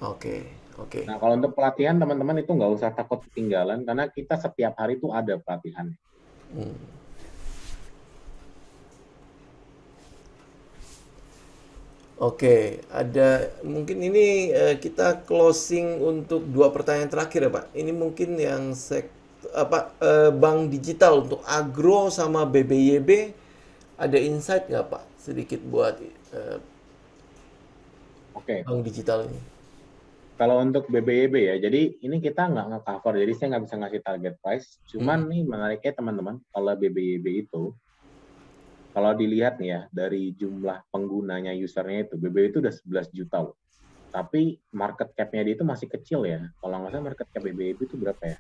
Oke, oke. Nah, kalau untuk pelatihan teman-teman itu nggak usah takut ketinggalan karena kita setiap hari itu ada pelatihan. Hmm. Oke, ada mungkin ini kita closing untuk dua pertanyaan terakhir ya Pak. Ini mungkin yang bank digital untuk agro sama BBYB ada insight nggak Pak? Sedikit buat Oke, bank digital ini. kalau untuk BBYB ya, jadi ini kita nggak nge-cover, jadi saya nggak bisa ngasih target price. Cuman nih menariknya teman-teman, kalau BBYB itu, kalau dilihat nih ya, dari jumlah penggunanya, usernya itu, BBYB itu udah 11 juta loh. Tapi market cap-nya dia itu masih kecil ya. Kalau nggak salah market cap BBYB itu berapa ya?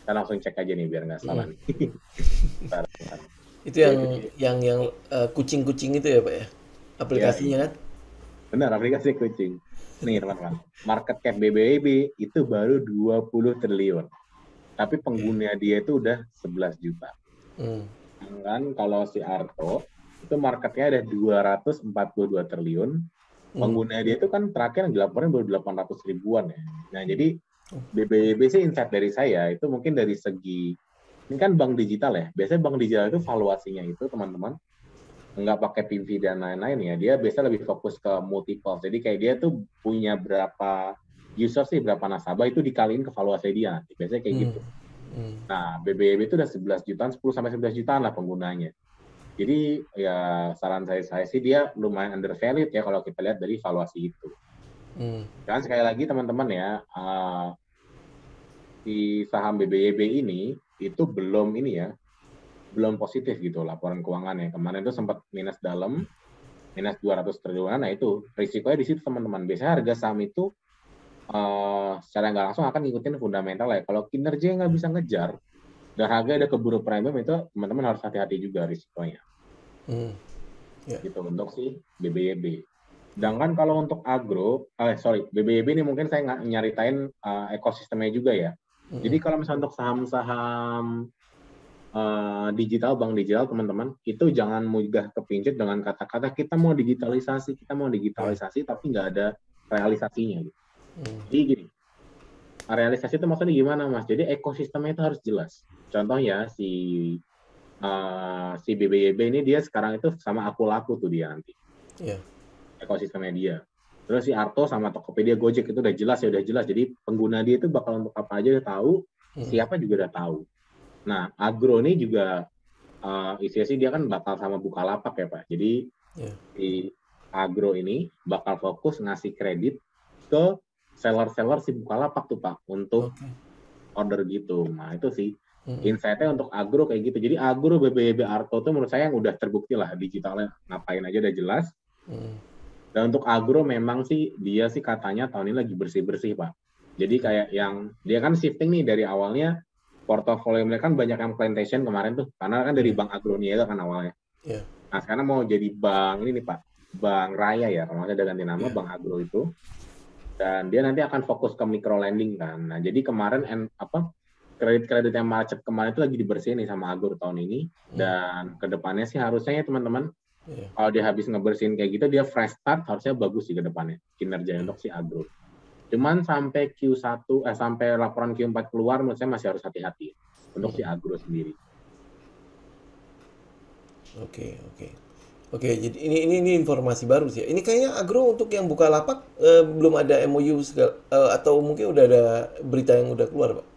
Kita langsung cek aja nih biar nggak salah Hmm. nih. Bentar, bentar. Itu Dia yang itu kucing-kucing itu ya Pak ya? ya, Aplikasinya kan? benar aplikasi kucing. Nih teman-teman, market cap BBYB itu baru 20 triliun. Tapi Oke. pengguna dia itu udah 11 juta. Hmm. Sedangkan kalau si Arto, itu marketnya ada 242 triliun. Hmm. Pengguna dia itu kan terakhir yang dilaporin baru 800 ribuan ya. Nah jadi BBYB sih insight dari saya itu mungkin dari segi, ini kan bank digital ya. Biasanya bank digital itu valuasinya itu teman-teman nggak pakai PV dan lain-lain ya, dia biasanya lebih fokus ke multiple. Jadi kayak dia tuh punya berapa user sih, berapa nasabah itu dikaliin ke valuasi dia. Biasanya kayak Hmm. gitu. Hmm. Nah, BBYB itu udah 11 jutaan, 10 sampai 11 jutaan lah penggunanya. Jadi ya saran saya sih dia lumayan undervalued ya kalau kita lihat dari valuasi itu. Hmm. Dan sekali lagi teman-teman ya, di saham BBYB ini itu belum ini ya, belum positif gitu laporan keuangannya. Kemarin itu sempat minus dalam, minus 200 triliunan, nah itu risikonya di situ teman-teman. Biasanya harga saham itu secara nggak langsung akan ngikutin fundamental ya. Kalau kinerja nggak bisa ngejar dan harga ada keburu premium itu teman-teman harus hati-hati juga risikonya. Hmm. Ya. Gitu untuk si BBYB. Sedangkan kalau untuk agro, BBYB ini mungkin saya nyaritain ekosistemnya juga ya. Jadi kalau misalnya untuk saham-saham digital, bank digital teman-teman, itu jangan mudah kepincut dengan kata-kata kita mau digitalisasi, tapi nggak ada realisasinya. Gitu. Jadi gini, realisasi itu maksudnya gimana Mas? Jadi ekosistemnya itu harus jelas. Contohnya si BBYB ini dia sekarang itu sama Akulaku tuh dia nanti. Ekosistemnya dia. Terus si Arto sama Tokopedia, Gojek itu udah jelas. Jadi pengguna dia itu bakal untuk apa aja udah tahu, siapa juga udah tahu. Nah, agro ini juga isinya sih dia kan bakal sama Bukalapak ya Pak. Jadi di agro ini bakal fokus ngasih kredit ke seller-seller si Bukalapak tuh Pak untuk order gitu. Nah itu sih insight-nya untuk agro kayak gitu. Jadi agro BBYB Arto tuh menurut saya yang udah terbukti lah digitalnya ngapain aja udah jelas. Dan untuk agro memang sih dia sih katanya tahun ini lagi bersih-bersih Pak. Jadi kayak yang dia kan shifting nih dari awalnya portofolio mereka kan banyak yang plantation kemarin tuh karena kan dari Bank Agronia itu kan awalnya. Nah sekarang mau jadi bank ini nih Pak, Bank Raya ya kalau nggak ada ganti nama Bank Agro itu. Dan dia nanti akan fokus ke micro lending kan. Nah jadi kemarin kredit-kredit yang macet kemarin itu lagi dibersihin nih sama Agro tahun ini. Dan kedepannya sih harusnya ya teman-teman kalau dia habis ngebersihin kayak gitu, dia fresh start harusnya bagus sih ke depannya kinerjanya untuk si agro. Cuman sampai Q1, sampai laporan Q4 keluar, menurut saya masih harus hati-hati untuk si agro sendiri. Oke, jadi ini informasi baru sih. Ini kayaknya agro untuk yang Bukalapak belum ada MOU atau mungkin udah ada berita yang udah keluar, Pak?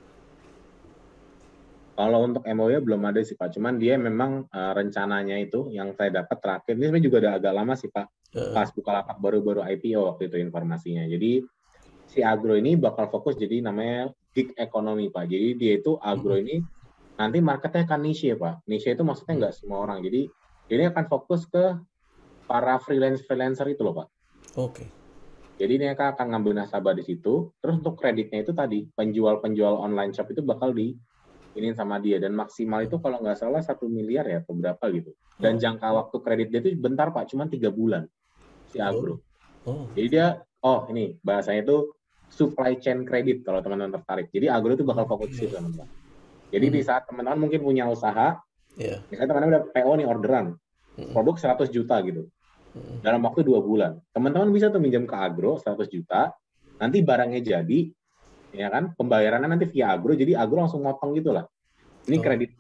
Kalau untuk MOU belum ada sih Pak, cuman dia memang rencananya itu yang saya dapat terakhir, ini sebenarnya juga udah agak lama sih Pak, pas Bukalapak baru-baru IPO waktu itu informasinya. Jadi si agro ini bakal fokus jadi namanya gig economy Pak. Jadi dia itu agro ini nanti marketnya akan niche Pak. Niche itu maksudnya nggak semua orang. Jadi ini akan fokus ke para freelancer itu loh Pak. Jadi ini akan ngambil nasabah di situ. Terus untuk kreditnya itu tadi penjual-penjual online shop itu bakal ini sama dia dan maksimal itu kalau nggak salah 1 miliar ya atau berapa gitu. Dan jangka waktu kredit dia itu bentar Pak, cuma 3 bulan si agro. Jadi dia ini bahasanya itu supply chain credit kalau teman-teman tertarik. Jadi agro itu bakal fokus ke situ teman-teman. Jadi di saat teman-teman mungkin punya usaha, misalnya teman-teman udah PO nih orderan, produk 100 juta gitu. Dalam waktu 2 bulan. Teman-teman bisa tuh minjam ke agro 100 juta, nanti barangnya jadi, ya kan, pembayarannya nanti via agro, jadi agro langsung motong gitu lah. Ini kredit,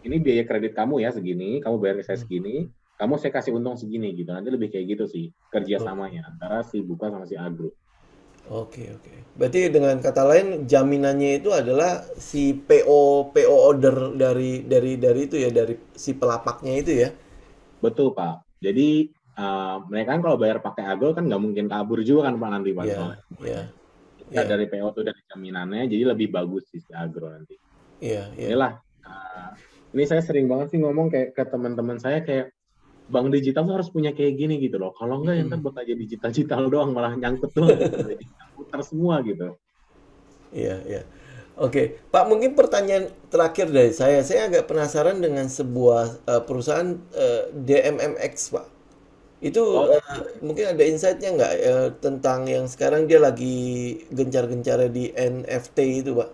ini biaya kredit kamu ya segini, kamu bayar ke saya segini, kamu saya kasih untung segini gitu. Nanti lebih kayak gitu sih kerjasamanya antara si Buka sama si agro. Oke. Berarti dengan kata lain jaminannya itu adalah si PO order dari itu ya, dari si pelapaknya itu ya. Betul Pak. Jadi mereka kan kalau bayar pakai agro kan nggak mungkin kabur juga kan Pak nanti Pak soalnya. Dari PO itu dari jaminannya, jadi lebih bagus sih si agro nanti. Inilah. Ini saya sering banget sih ngomong kayak ke teman-teman saya kayak bank digital tuh harus punya kayak gini gitu loh. Kalau enggak yang bakal jadi digital doang malah nyangkut doang gitu. Jadi putar semua gitu. Iya. Oke, Pak, mungkin pertanyaan terakhir dari saya. Saya agak penasaran dengan sebuah perusahaan DMMX, Pak. Itu mungkin ada insight-nya nggak tentang yang sekarang dia lagi gencar-gencarnya di NFT itu, Pak?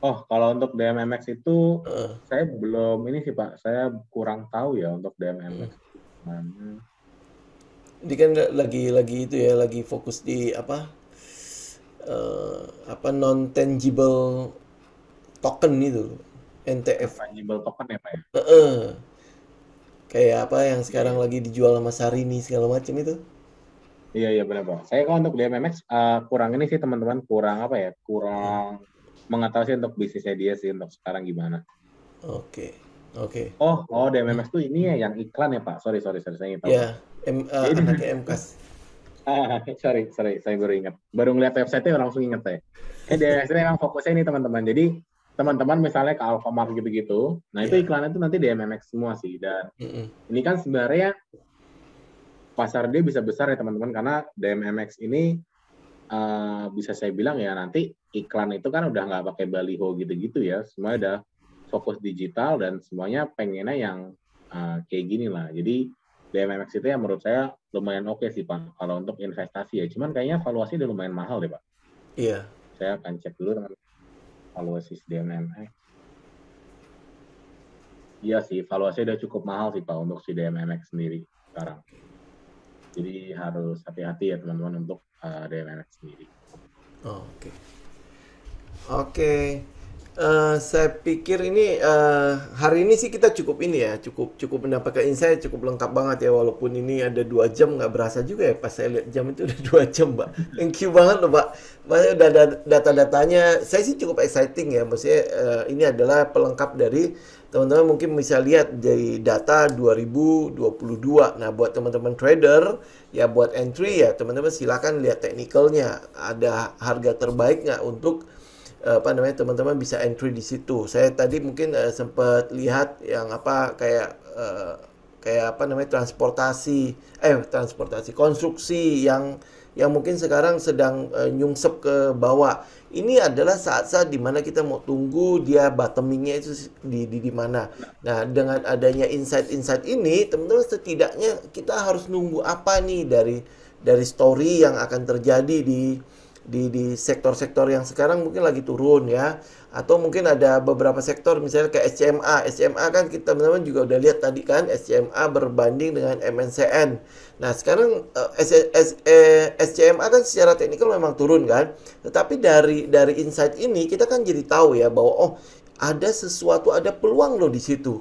Kalau untuk DMMX itu saya belum ini sih Pak. Saya kurang tahu ya untuk DMMX. Ini kan lagi itu ya, lagi fokus di non tangible token itu, NTF. Tangible token ya Pak ya. Kayak apa yang sekarang lagi dijual sama Sarini segala macam itu. Iya benar Pak. Saya kalau untuk DMMX kurang ini sih teman-teman, kurang mengetahui untuk bisnisnya dia sih untuk sekarang gimana. Oke. DMMX tuh ini ya yang iklan ya Pak. Sorry saya ingat tahu. Ya, anaknya MKAS. Sorry, saya baru ingat. Baru ngeliat website-nya langsung ingat saya. DMMX ini memang fokusnya ini teman-teman. Jadi teman-teman misalnya ke Alfamart gitu-gitu, nah itu iklannya itu nanti DMMX semua sih. Dan ini kan sebenarnya pasar dia bisa besar ya teman-teman, karena DMMX ini bisa saya bilang ya nanti iklan itu kan udah nggak pakai baliho gitu-gitu ya, semuanya udah fokus digital dan semuanya pengennya yang kayak gini lah. Jadi DMMX itu ya menurut saya lumayan oke sih Pak kalau untuk investasi ya. Cuman kayaknya valuasi udah lumayan mahal deh Pak. Iya. Saya akan cek dulu dengan valuasi DMMX. Iya sih, valuasi udah cukup mahal sih Pak untuk si DMMX sendiri sekarang. Jadi harus hati-hati ya teman-teman untuk DMMX sendiri. Oke. Oke. Saya pikir ini hari ini sih kita cukup ini ya, cukup mendapatkan insight, cukup lengkap banget ya, walaupun ini ada 2 jam, nggak berasa juga ya pas saya lihat jam itu udah 2 jam, Pak. Thank you banget loh, Pak. Maksudnya udah ada data-datanya, saya sih cukup exciting ya, maksudnya ini adalah pelengkap dari teman-teman mungkin bisa lihat dari data 2022. Nah, buat teman-teman trader ya, buat entry ya teman-teman silakan lihat teknikalnya, ada harga terbaik nggak untuk teman-teman bisa entry di situ. Saya tadi mungkin sempat lihat yang transportasi konstruksi yang mungkin sekarang sedang nyungsep ke bawah. Ini adalah saat-saat dimana kita mau tunggu dia bottomingnya itu di mana. Nah, dengan adanya insight-insight ini, teman-teman setidaknya kita harus nunggu apa nih dari story yang akan terjadi di sektor-sektor yang sekarang mungkin lagi turun ya, atau mungkin ada beberapa sektor misalnya kayak SCMA kan kita teman-teman juga udah lihat tadi kan, SCMA berbanding dengan MNCN. Nah sekarang SCMA kan secara teknikal memang turun kan, tetapi dari insight ini kita kan jadi tahu ya bahwa oh ada sesuatu, ada peluang loh di situ.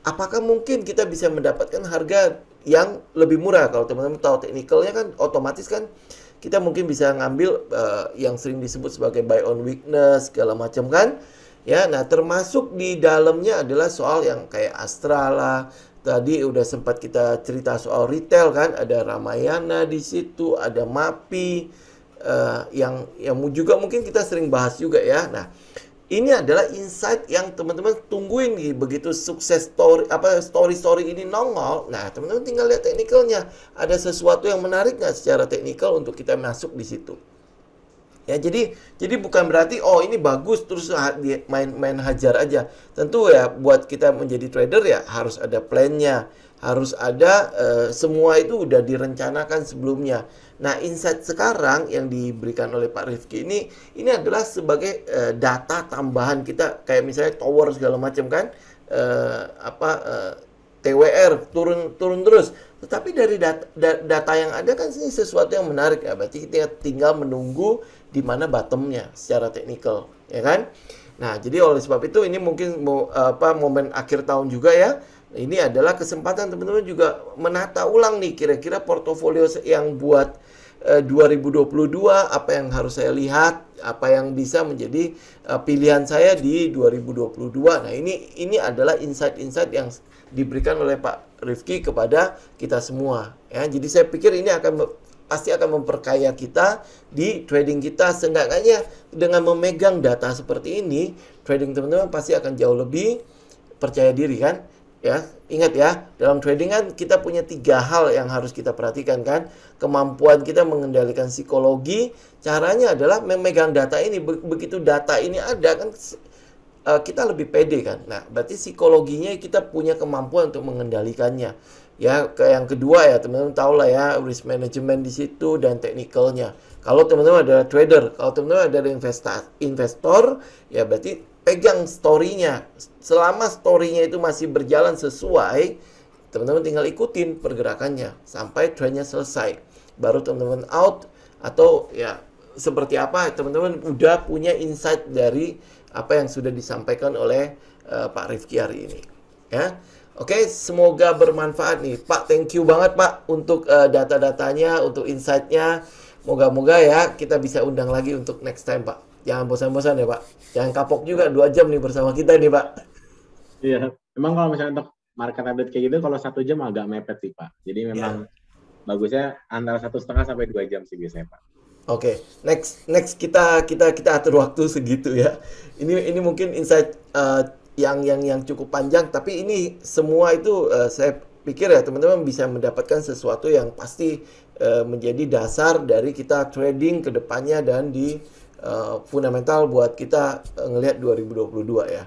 Apakah mungkin kita bisa mendapatkan harga yang lebih murah? Kalau teman-teman tahu teknikalnya kan otomatis kan kita mungkin bisa ngambil yang sering disebut sebagai buy on weakness segala macam kan ya. Nah termasuk di dalamnya adalah soal yang kayak Astra lah, tadi udah sempat kita cerita soal retail kan, ada Ramayana di situ, ada MAPI yang juga mungkin kita sering bahas juga ya. Nah ini adalah insight yang teman-teman tungguin nih, begitu sukses story ini nongol. Nah, teman-teman tinggal lihat teknikalnya. Ada sesuatu yang menarik nggak secara teknikal untuk kita masuk di situ. Ya, jadi bukan berarti oh ini bagus terus main hajar aja. Tentu ya buat kita menjadi trader ya harus ada plannya, harus ada semua itu udah direncanakan sebelumnya. Nah, insight sekarang yang diberikan oleh Pak Rifki ini adalah sebagai data tambahan kita, kayak misalnya tower segala macam kan, TWR turun terus. Tetapi dari data yang ada kan ini sesuatu yang menarik ya. Berarti kita tinggal menunggu di mana bottomnya secara teknikal, ya kan? Nah, jadi oleh sebab itu ini mungkin momen akhir tahun juga ya. Ini adalah kesempatan teman-teman juga menata ulang nih kira-kira portofolio yang buat 2022 apa yang harus saya lihat, apa yang bisa menjadi pilihan saya di 2022. Nah, ini adalah insight-insight yang diberikan oleh Pak Rifki kepada kita semua ya. Jadi saya pikir ini pasti akan memperkaya kita di trading kita. Seenggaknya dengan memegang data seperti ini, trading teman-teman pasti akan jauh lebih percaya diri kan. Ya, ingat ya, dalam trading kan kita punya 3 hal yang harus kita perhatikan kan. Kemampuan kita mengendalikan psikologi, caranya adalah memegang data ini. Begitu data ini ada kan kita lebih pede kan. Nah, berarti psikologinya kita punya kemampuan untuk mengendalikannya. Ya, yang kedua ya teman-teman tahu lah ya, risk management di situ dan teknikalnya. Kalau teman-teman adalah trader, kalau teman-teman adalah investor, ya berarti pegang story-nya. Selama story-nya itu masih berjalan sesuai, teman-teman tinggal ikutin pergerakannya sampai trendnya selesai. Baru teman-teman out, atau ya seperti apa, teman-teman udah punya insight dari apa yang sudah disampaikan oleh Pak Rifki hari ini. Ya, oke, semoga bermanfaat nih Pak. Thank you banget Pak untuk data-datanya, untuk insight-nya. Moga-moga ya kita bisa undang lagi untuk next time Pak. Jangan bosan-bosan ya Pak. Jangan kapok juga 2 jam nih bersama kita nih Pak. Iya, memang kalau misalnya untuk market update kayak gitu, kalau 1 jam agak mepet sih Pak. Jadi memang bagusnya antara 1,5 sampai 2 jam sih biasanya Pak. Oke, next kita atur waktu segitu ya. Ini mungkin insight yang cukup panjang, tapi ini semua itu saya pikir ya teman-teman bisa mendapatkan sesuatu yang pasti menjadi dasar dari kita trading ke depannya dan di fundamental buat kita ngelihat 2022 ya.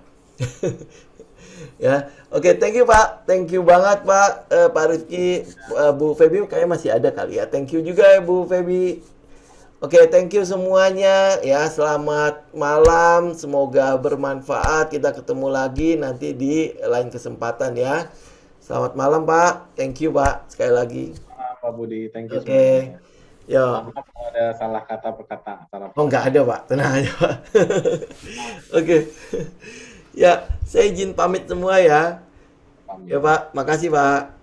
Ya, oke, thank you Pak, thank you banget Pak, Pak Rizky, Bu Feby kayaknya masih ada kali ya. Thank you juga ya Bu Feby. Oke, thank you semuanya ya. Selamat malam, semoga bermanfaat. Kita ketemu lagi nanti di lain kesempatan ya. Selamat malam Pak, thank you Pak sekali lagi. Pak Budi, thank you Oke, semuanya. yo. Maaf kalau ada salah kata perkataan. Oh nggak ada Pak, tenang aja Pak. Oke, ya saya izin pamit semua ya. Ya Pamit. Pak, makasih Pak.